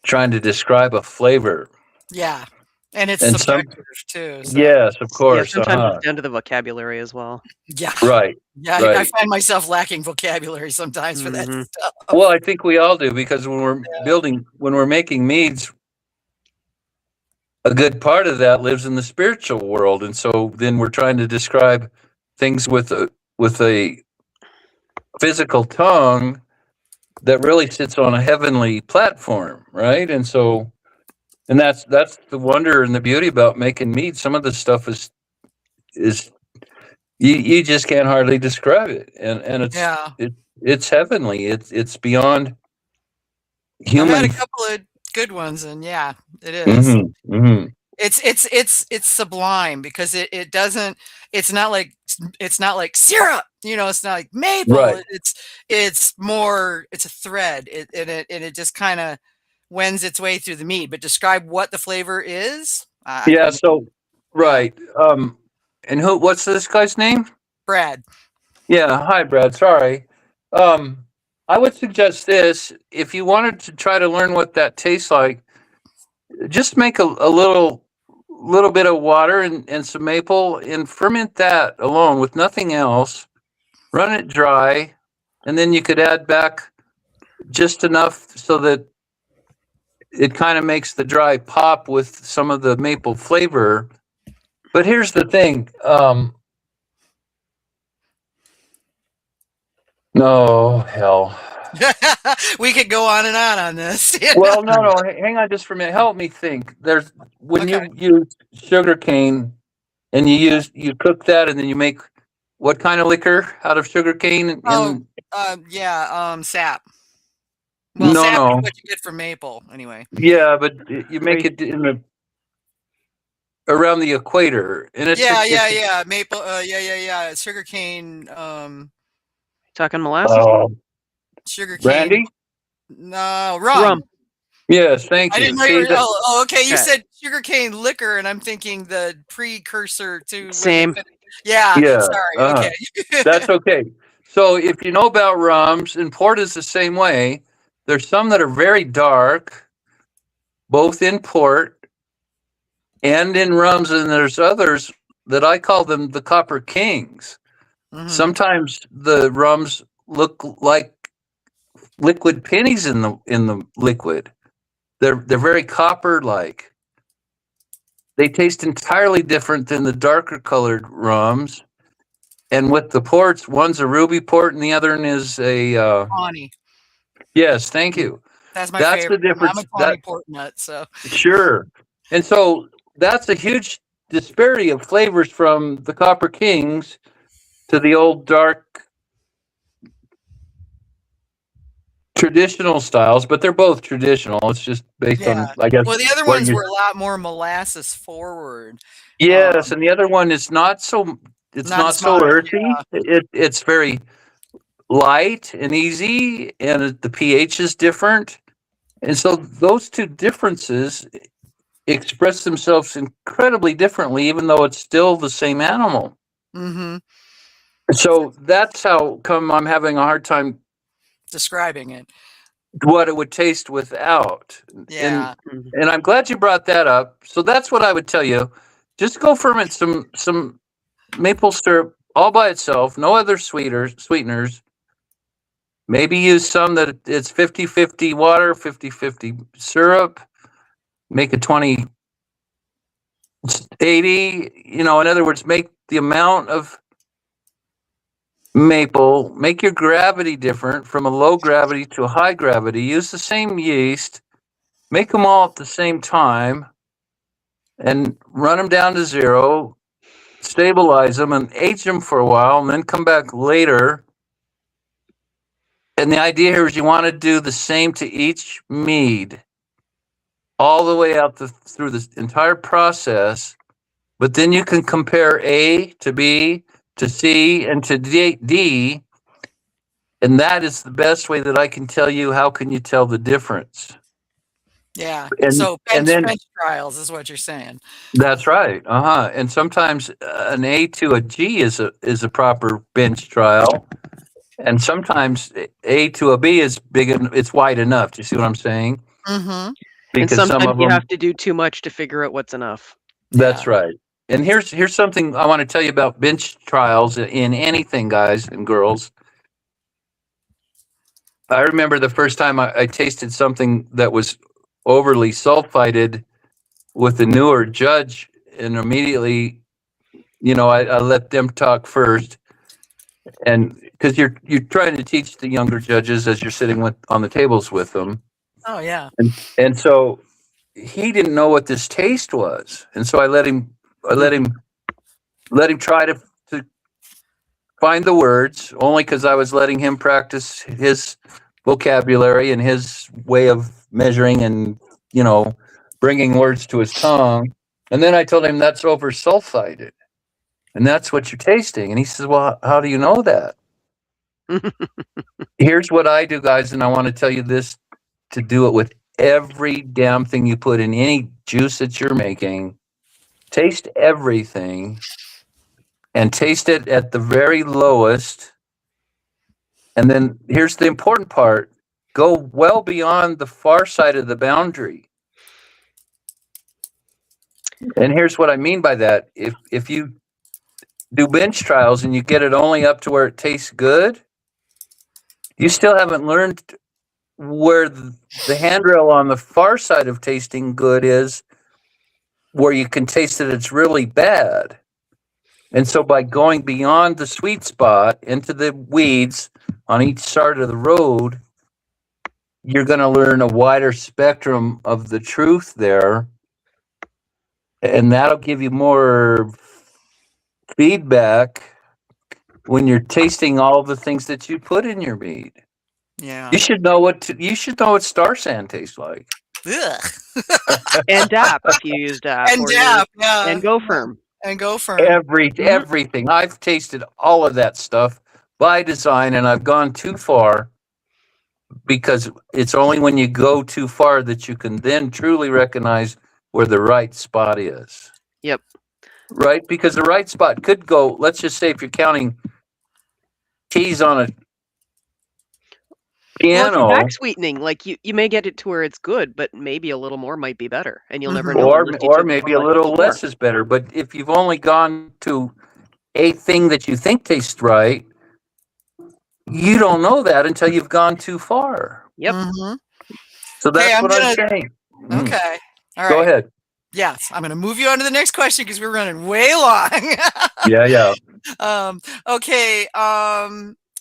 trying to describe a flavor. Yeah. And it's And subjective too. So. Yes, of Yeah, course. sometimes it's down to the vocabulary as well. Yeah. Right. Yeah. I Right. find myself lacking vocabulary sometimes for that stuff. Well, I think we all do, because when we're making meads, a good part of that lives in the spiritual world, and so then we're trying to describe things with a physical tongue that really sits on a heavenly platform, right? And so, and that's the wonder and the beauty about making mead. Some of the stuff is you just can't hardly describe it, and it's heavenly. It's beyond human. I've had a couple of good ones, and yeah, it is. Mm-hmm, mm-hmm. It's sublime because it doesn't. It's not like syrup. It's not like maple. Right. It's more. It's a thread. It just kind of wends its way through the mead. But describe what the flavor is. Yeah. So right. And what's this guy's name? Brad. Yeah. Hi, Brad. Sorry. I would suggest this: if you wanted to try to learn what that tastes like, just make a little bit of water and some maple and ferment that alone with nothing else. Run it dry, and then you could add back just enough so that it kind of makes the dry pop with some of the maple flavor. But here's the thing. No, hell. We could go on and on this. Well, no. Hang on just for a minute. Help me think. When you use sugar cane and you cook that, and then you make what kind of liquor out of sugar cane? Sap. Well, No, sap no. is what you get from maple, anyway. Yeah, but you make it in the. around the equator, and it's yeah. Maple. Yeah. Sugarcane. Talking molasses? Sugarcane. Brandy. No, rum. Yes, thank you. I didn't know you were. Okay. You Okay. said sugarcane liquor, and I'm thinking the precursor to. when Same. they- Yeah. Yeah, Sorry. Okay. That's okay. So if you know about rums, and port is the same way. There's some that are very dark, both in port and in rums, and there's others that I call them the copper kings. Mhm. Sometimes the rums look like liquid pennies in the liquid. They're very copper like. They taste entirely different than the darker colored rums. And with the ports, one's a ruby port and the other one is a Tawny. yes, thank you. That's my That's favorite. the difference. I'm a tawny port nut, so. Sure. And so that's a huge disparity of flavors from the Copper Kings to the old dark traditional styles, but they're both traditional. It's just based on, I guess. Well, the other what ones you- were a lot more molasses forward. Yes, and the other one is not so. It's Not not as so much, earthy. It's very light and easy, and the pH is different. And so those two differences express themselves incredibly differently, even though it's still the same animal. Mm-hmm. So that's how come I'm having a hard time Describing it. what it would taste without. Yeah. And I'm glad you brought that up. So that's what I would tell you. Just go ferment some maple syrup all by itself, no other sweeteners. Maybe use some that it's 50-50 water, 50-50 syrup. Make it 20-80. In other words, make the amount of maple, make your gravity different from a low gravity to a high gravity. Use the same yeast, make them all at the same time, and run them down to zero, stabilize them, and age them for a while, and then come back later. And the idea here is you want to do the same to each mead, all the way out through this entire process. But then you can compare A to B to C and to D, and that is the best way that I can tell you how can you tell the difference. Yeah. And- So and then- bench trials is what you're saying. That's right. And sometimes an A to a G is a proper bench trial, and sometimes A to a B is big and it's wide enough. Do you see what I'm saying? Mm-hmm. And Because some sometimes of you them. have to do too much to figure out what's enough. That's Yeah. right. And here's something I want to tell you about bench trials in anything, guys and girls. I remember the first time I tasted something that was overly sulfited with the newer judge, and immediately, I let them talk first, and because you're trying to teach the younger judges as you're sitting on the tables with them, Oh yeah. and so he didn't know what this taste was, and so I let him try to find the words, only because I was letting him practice his vocabulary and his way of measuring and, bringing words to his tongue. And then I told him that's over sulfited and that's what you're tasting. And he says, well, how do you know that? Here's what I do, guys. And I want to tell you this, to do it with every damn thing you put in any juice that you're making. Taste everything and taste it at the very lowest. And then here's the important part. Go well beyond the far side of the boundary. And here's what I mean by that. If you do bench trials and you get it only up to where it tastes good, you still haven't learned where the handrail on the far side of tasting good is, where you can taste that it's really bad. And so by going beyond the sweet spot into the weeds on each side of the road, you're going to learn a wider spectrum of the truth there. And that'll give you more feedback when you're tasting all the things that you put in your mead. Yeah. You should know what star sand tastes like. Ugh. And DAP if you use DAP. And or DAP, yeah. And Go Firm. And Go Firm. Everything. I've tasted all of that stuff by design, and I've gone too far because it's only when you go too far that you can then truly recognize where the right spot is. Yep. Right? Because the right spot could go, let's just say if you're counting keys on a Well, if piano, you're back sweetening, like you may get it to where it's good, but maybe a little more might be better, and you'll never know. or unless you or took maybe one a like little before. less is better. But if you've only gone to a thing that you think tastes right, you don't know that until you've gone too far. Yep. Mhm. So that's Okay, I'm what I'm gonna- saying. Okay. All right. Go ahead. Yes, I'm going to move you on to the next question because we're running way long. Yeah. Okay.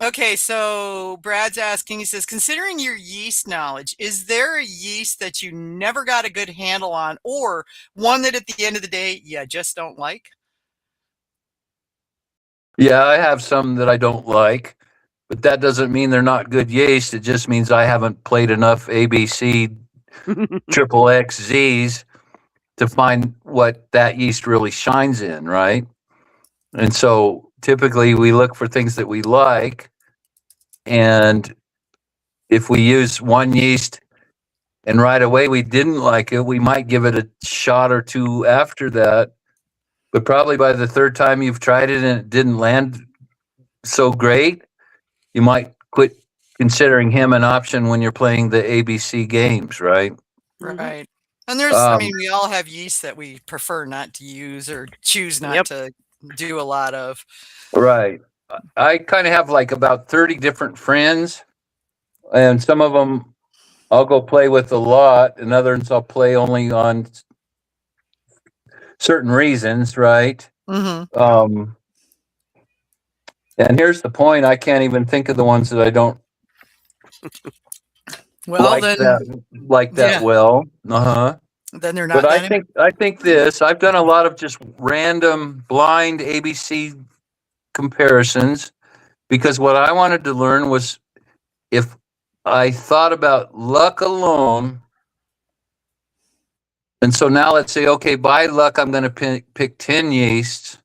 Okay. So Brad's asking, he says, considering your yeast knowledge, is there a yeast that you never got a good handle on, or one that at the end of the day, you just don't like? Yeah, I have some that I don't like, but that doesn't mean they're not good yeast. It just means I haven't played enough ABC triple XZs to find what that yeast really shines in, right? And so typically we look for things that we like. And if we use one yeast and right away we didn't like it, we might give it a shot or two after that. But probably by the third time you've tried it and it didn't land so great, you might quit considering him an option when you're playing the ABC games, right? Right. And there's, I mean, we all have yeast that we prefer not to use or choose not to do a lot of. Right. I kind of have like about 30 different friends, and some of them I'll go play with a lot, and others I'll play only on certain reasons, right? Mm-hmm. And here's the point: I can't even think of the ones that I don't Well, like that well. Then they're not. But I think this. I've done a lot of just random blind ABC comparisons because what I wanted to learn was if I thought about luck alone. And so now let's say, okay, by luck, I'm going to pick 10 yeasts.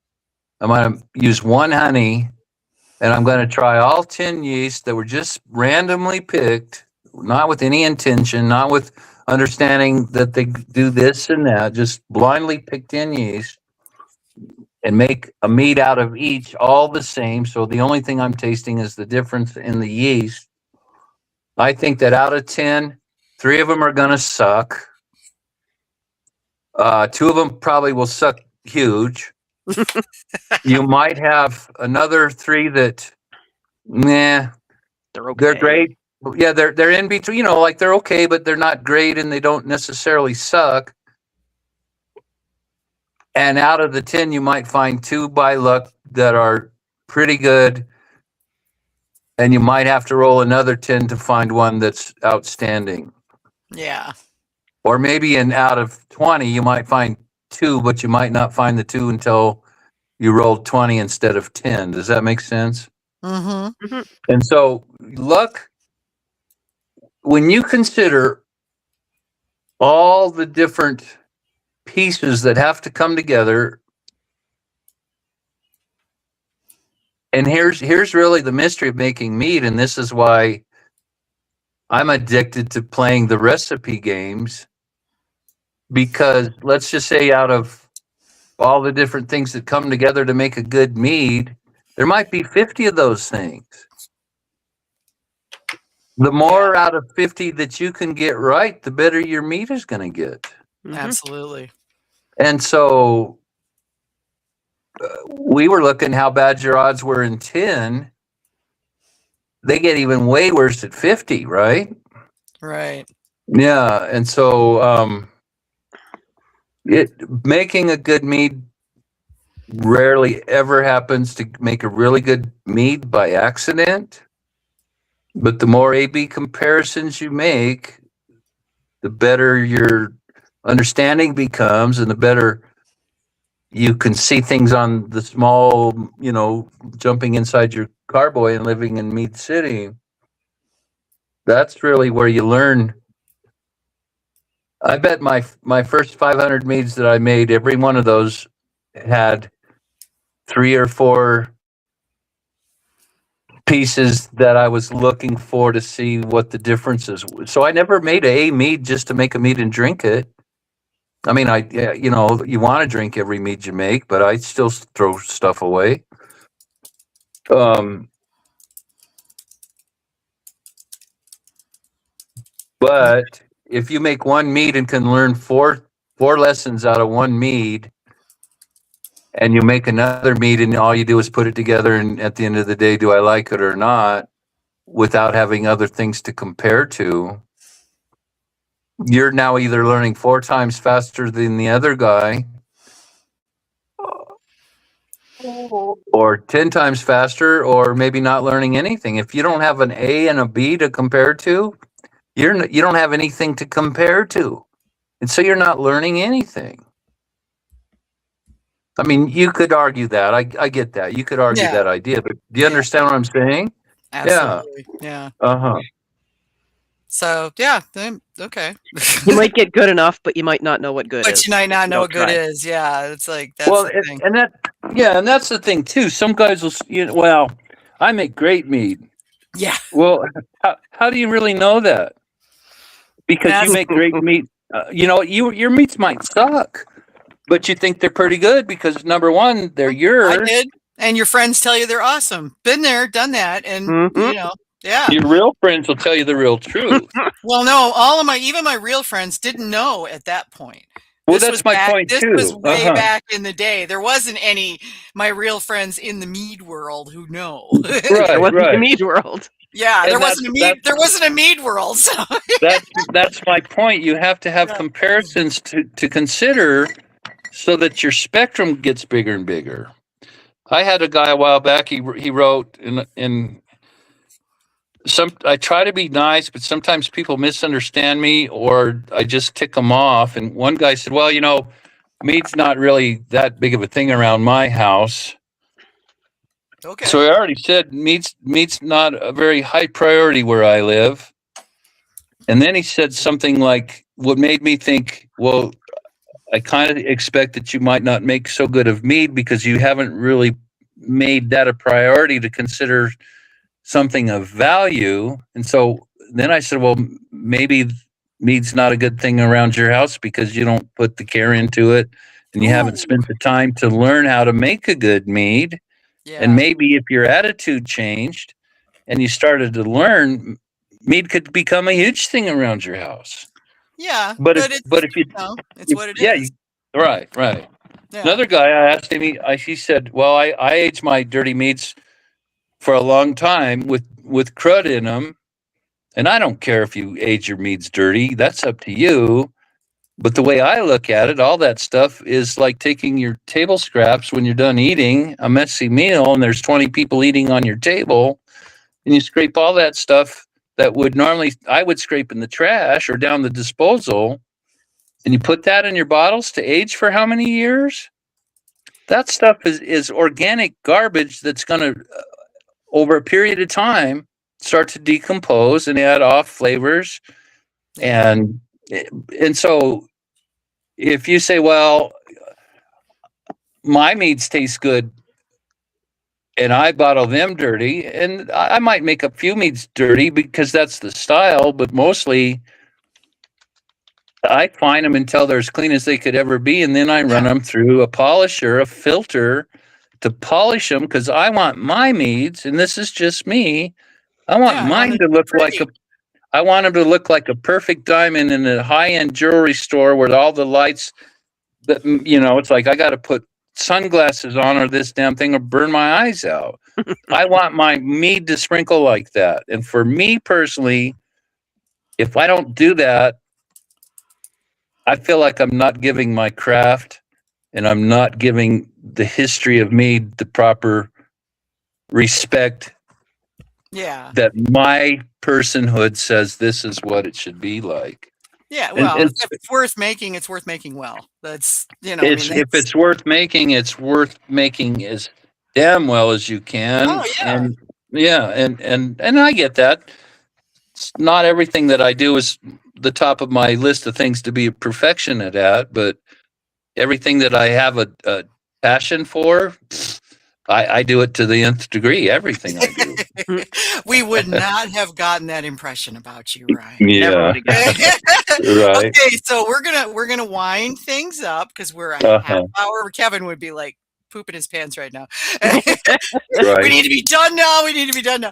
I'm going to use one honey, and I'm going to try all 10 yeasts that were just randomly picked, not with any intention, not with understanding that they do this and that, just blindly pick 10 yeast and make a mead out of each all the same. So the only thing I'm tasting is the difference in the yeast. I think that out of 10, 3 of them are going to suck. 2 of them probably will suck huge. You might have another 3 that, they're okay. They're great. Yeah, they're in between. Like they're okay, but they're not great, and they don't necessarily suck. And out of the 10, you might find 2 by luck that are pretty good, and you might have to roll another 10 to find one that's outstanding. Yeah. Or maybe out of 20, you might find 2, but you might not find the 2 until you rolled 20 instead of 10. Does that make sense? Mm-hmm. And so luck, when you consider all the different pieces that have to come together, and here's really the mystery of making mead, and this is why I'm addicted to playing the recipe games, because let's just say out of all the different things that come together to make a good mead, there might be 50 of those things. The more out of 50 that you can get right, the better your mead is going to get. Absolutely. And so we were looking how bad your odds were in 10. They get even way worse at 50, right? Right. Yeah. And so making a good mead rarely ever happens to make a really good mead by accident. But the more A/B comparisons you make, the better your understanding becomes, and the better you can see things on the small, jumping inside your carboy and living in Mead City. That's really where you learn I bet my first 500 meads that I made, every one of those had 3 or 4 pieces that I was looking for to see what the differences were. So I never made a mead just to make a mead and drink it. I mean, you want to drink every mead you make, but I still throw stuff away. But if you make one mead and can learn four lessons out of one mead, and you make another mead and all you do is put it together, and at the end of the day, do I like it or not, without having other things to compare to, you're now either learning 4 times faster than the other guy or 10 times faster, or maybe not learning anything. If you don't have an A and a B to compare to, you don't have anything to compare to. And so you're not learning anything. I mean, you could argue that. I get that. You could argue that idea, but do you understand what I'm saying? Absolutely. Yeah. Uh-huh. So okay. You might get good enough, but you might not know what good is. But you might not know what good is. Yeah, it's like that's the thing. And that's the thing too. Some guys will, I make great mead. Yeah. Well, how do you really know that? Because you make great meat. Your meats might suck, but you think they're pretty good because, number one, they're yours. I did, and your friends tell you they're awesome. Been there, done that, and yeah. Your real friends will tell you the real truth. Well, no, even my real friends didn't know at that point. Well, that's my point too. This was way back in the day. There wasn't any my real friends in the mead world who know. There wasn't the mead world. Yeah, there wasn't a mead world. So. That's my point. You have to have comparisons to consider so that your spectrum gets bigger and bigger. I had a guy a while back. He wrote in I try to be nice, but sometimes people misunderstand me or I just tick them off. And one guy said, well, meat's not really that big of a thing around my house. Okay. So I already said meat's not a very high priority where I live. And then he said something like, what made me think, well, I kind of expect that you might not make so good of mead because you haven't really made that a priority to consider something of value. And so then I said, well, maybe mead's not a good thing around your house because you don't put the care into it and you haven't spent the time to learn how to make a good mead. Yeah. And maybe if your attitude changed and you started to learn, mead could become a huge thing around your house. Yeah. But if you it's what it is. Right. Yeah. Another guy, I asked him, he said, well, I age my dirty meads for a long time with crud in them. And I don't care if you age your meads dirty. That's up to you. But the way I look at it, all that stuff is like taking your table scraps when you're done eating a messy meal and there's 20 people eating on your table and you scrape all that stuff that I would scrape in the trash or down the disposal and you put that in your bottles to age for how many years? That stuff is organic garbage that's going to, over a period of time, start to decompose and add off flavors. And so if you say, well, my meads taste good and I bottle them dirty, and I might make a few meads dirty because that's the style, but mostly I fine them until they're as clean as they could ever be, and then I run them through a polisher, a filter to polish them because I want my meads, and this is just me, I want mine to look like I want them to look like a perfect diamond in a high-end jewelry store where all the lights, it's like I got to put sunglasses on or this damn thing or burn my eyes out. I want my mead to sprinkle like that. And for me personally, if I don't do that, I feel like I'm not giving my craft and I'm not giving the history of mead the proper respect. Yeah. That my personhood says this is what it should be like. Yeah, well, if it's worth making, it's worth making well. That's if it's worth making, it's worth making as damn well as you can. Oh yeah. And I get that. Not everything that I do is the top of my list of things to be a perfectionist at, but everything that I have a passion for, I do it to the nth degree. Everything I do. We would not have gotten that impression about you, Ryan. Never Yeah, would have guessed. right. Okay, so we're gonna wind things up because we're a half hour. Kevin would be like pooping his pants right now. We Right. need to be done now. We need to be done now.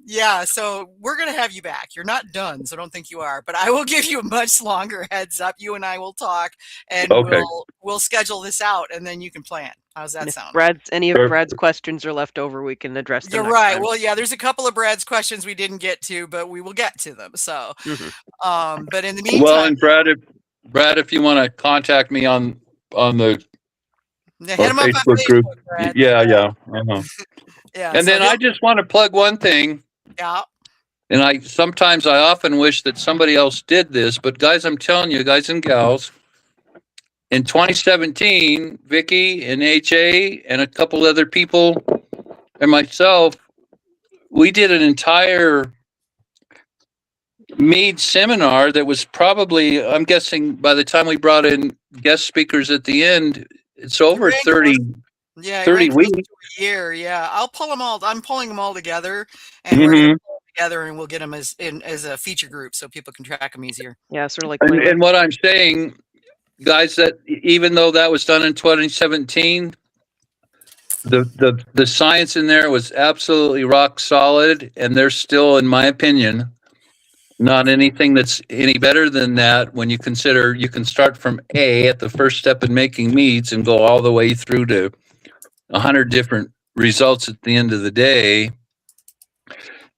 Yeah, so we're gonna have you back. You're not done, so don't think you are. But I will give you a much longer heads up. You and I will talk, and Okay. we'll schedule this out, and then you can plan. How's that If sound? any of Perfect. Brad's questions are left over, we can address them. You're next right. time. Well, yeah, there's a couple of Brad's questions we didn't get to, but we will get to them. So, but in the meantime, Well, and Brad, if you want to contact me on the hit him up on Facebook group, Brad. yeah. Yeah. And so then I just want to plug one thing. yeah. And I often wish that somebody else did this, but guys, I'm telling you, guys and gals, in 2017, Vicky and AJ and a couple other people and myself, we did an entire mead seminar that was probably, I'm guessing by the time we brought in guest speakers at the end, it's over 30 weeks. A year. Yeah. I'll pull them all. I'm pulling them all together, and we're gonna pull them together, and we'll get them as a feature group so people can track them easier. Yeah, sort of like. And what I'm saying, guys, that even though that was done in 2017, the science in there was absolutely rock solid, and there's still, in my opinion, not anything that's any better than that when you consider you can start from A at the first step in making meads and go all the way through to 100 different results at the end of the day.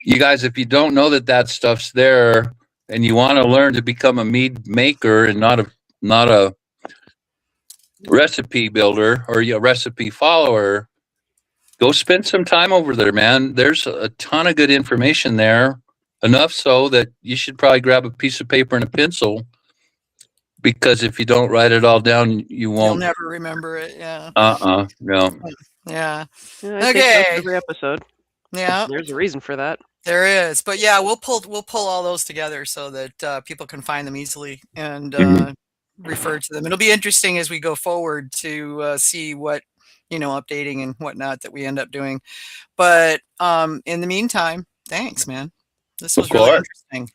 You guys, if you don't know that stuff's there and you want to learn to become a mead maker and not a recipe builder or a recipe follower, go spend some time over there, man. There's a ton of good information there. Enough so that you should probably grab a piece of paper and a pencil, because if you don't write it all down, you won't. You'll never remember it. Yeah. No. Yeah. I take Okay. notes every episode. Yeah. There's a reason for that. There is, but yeah, we'll pull all those together so that people can find them easily and refer to them. It'll be interesting as we go forward to see what updating and whatnot that we end up doing. But in the meantime, thanks, man. This was really interesting.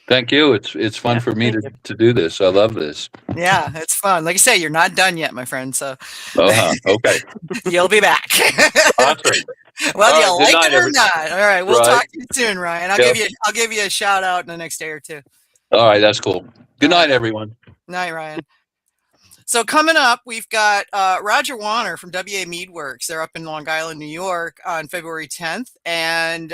Thank you. It's fun for me to do this. I love this. Yeah, it's fun. Like I say, you're not done yet, my friend. So okay. You'll be back. Awesome. Well, you right, like it or not. All right, we'll talk to you soon, Ryan. I'll give you a shout out in the next day or two. All right, that's cool. Good night, everyone. Night, Ryan. So coming up, we've got Roger Warner from WA Meadworks. They're up in Long Island, New York on February 10th. And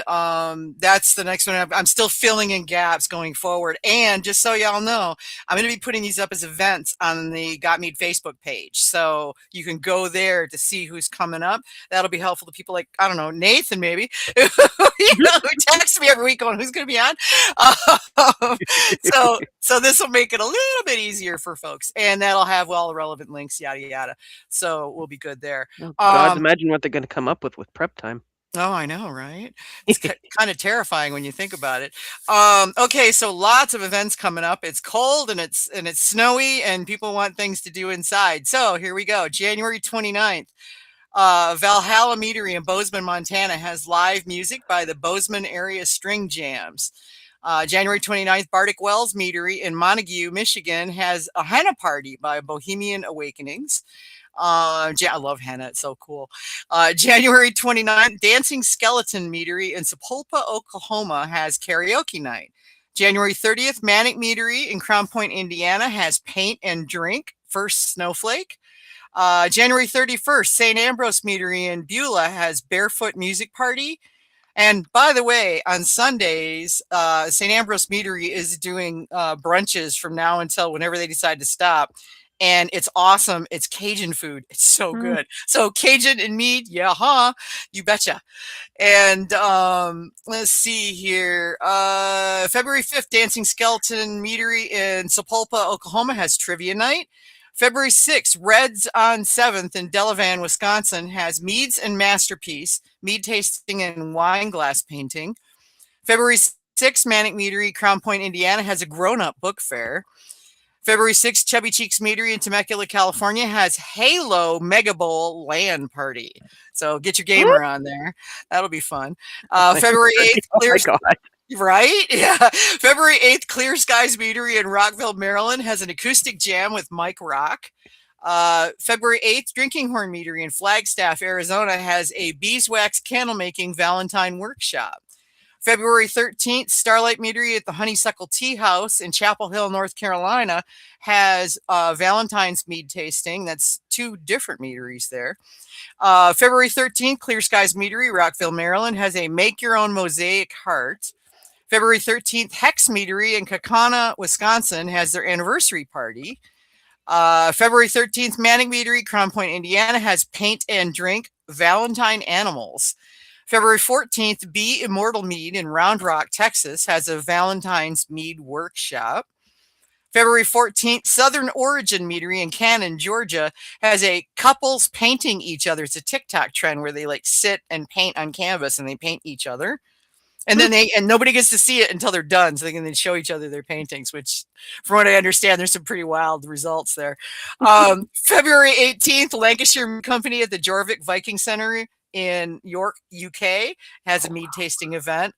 that's the next one. I'm still filling in gaps going forward. And just so y'all know, I'm going to be putting these up as events on the Got Mead Facebook page. So you can go there to see who's coming up. That'll be helpful to people like, I don't know, Nathan maybe, who texts me every week going, who's going to be on? So this will make it a little bit easier for folks. And that'll have all the relevant links, yada yada. So we'll be good there. Oh, God, imagine what they're going to come up with prep time. Oh, I know, right? It's kind of terrifying when you think about it. Okay, so lots of events coming up. It's cold and it's snowy, and people want things to do inside. So here we go. January 29th. Valhalla Meadery in Bozeman, Montana has live music by the Bozeman Area String Jams. January 29th, Bardic Wells Meadery in Montague, Michigan has a henna party by Bohemian Awakenings. I love henna. It's so cool. January 29th, Dancing Skeleton Meadery in Sapulpa, Oklahoma has karaoke night. January 30th, Manic Meadery in Crown Point, Indiana has paint and drink, first snowflake. January 31st, St. Ambrose Meadery in Beulah has barefoot music party. And by the way, on Sundays, St. Ambrose Meadery is doing brunches from now until whenever they decide to stop. And it's awesome. It's Cajun food. It's so good. So Cajun and mead, you betcha. And let's see here. February 5th, Dancing Skeleton Meadery in Sapulpa, Oklahoma has trivia night. February 6th, Reds on 7th in Delavan, Wisconsin has Meads and Masterpiece, mead tasting and wine glass painting. February 6th, Manic Meadery, Crown Point, Indiana, has a grown-up book fair. February 6th, Chubby Cheeks Meadery in Temecula, California, has Halo Mega Bowl LAN party. So get your gamer on there. That'll be fun. February 8th, Oh my God. Right? Yeah. February 8th, Clear Skies Meadery in Rockville, Maryland, has an acoustic jam with Mike Rock. February 8th, Drinking Horn Meadery in Flagstaff, Arizona, has a beeswax candle making Valentine workshop. February 13th, Starlight Meadery at the Honeysuckle Tea House in Chapel Hill, North Carolina, has Valentine's mead tasting. That's 2 different meaderies there. February 13th, Clear Skies Meadery, Rockville, Maryland, has a Make Your Own Mosaic Heart. February 13th, Hex Meadery in Kaukauna, Wisconsin, has their anniversary party. February 13th, Manic Meadery, Crown Point, Indiana, has Paint and Drink Valentine Animals. February 14th, Be Immortal Mead in Round Rock, Texas, has a Valentine's Mead workshop. February 14th, Southern Origin Meadery in Cannon, Georgia, has a couples painting each other. It's a TikTok trend where they like sit and paint on canvas and they paint each other. And then nobody gets to see it until they're done. So they can then show each other their paintings, which from what I understand, there's some pretty wild results there. February 18th, Lancashire Company at the Jorvik Viking Center in York, UK, has a mead tasting event.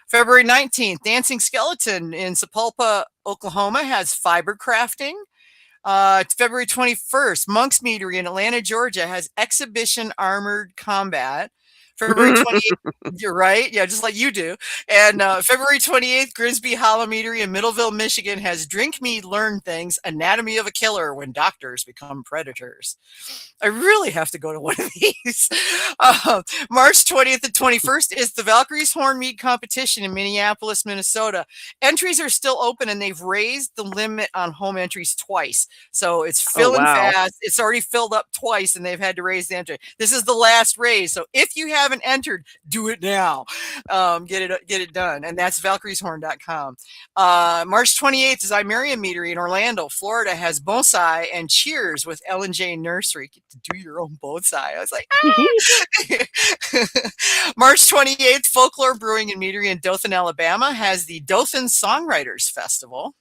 February 19th, Dancing Skeleton in Sapulpa, Oklahoma, has fiber crafting. February 21st, Monk's Meadery in Atlanta, Georgia, has Exhibition Armored Combat. February 28th, you're right. Yeah, just like you do. And February 28th, Grimsby Hollow Meadery in Middleville, Michigan, has Drink Mead, Learn Things, Anatomy of a Killer When Doctors Become Predators. I really have to go to one of these. March 20th and 21st is the Valkyrie's Horn Mead Competition in Minneapolis, Minnesota. Entries are still open, and they've raised the limit on home entries twice. So it's filling fast. It's already filled up twice, and they've had to raise the entry. This is the last raise. So if you haven't entered, do it now. Get it done. And that's valkyrieshorn.com. March 28th is Imerium Meadery in Orlando, Florida, has Bonsai and Cheers with Ellen J Nursery. Get to do your own bonsai. I was like, March 28th, Folklore Brewing and Meadery in Dothan, Alabama, has the Dothan Songwriters Festival.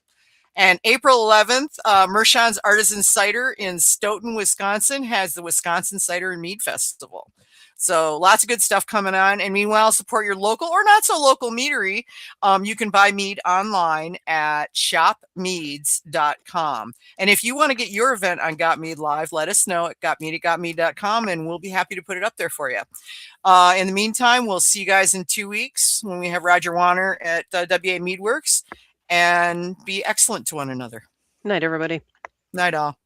And April 11th, Mershon's Artisan Cider in Stoughton, Wisconsin, has the Wisconsin Cider and Mead Festival. So lots of good stuff coming on. And meanwhile, support your local or not so local meadery. You can buy mead online at shopmeads.com. And if you want to get your event on Got Mead Live, let us know at gotmead@gotmead.com, and we'll be happy to put it up there for you. In the meantime, we'll see you guys in 2 weeks when we have Roger Warner at WA Meadworks, and be excellent to one another. Night, everybody. Night all.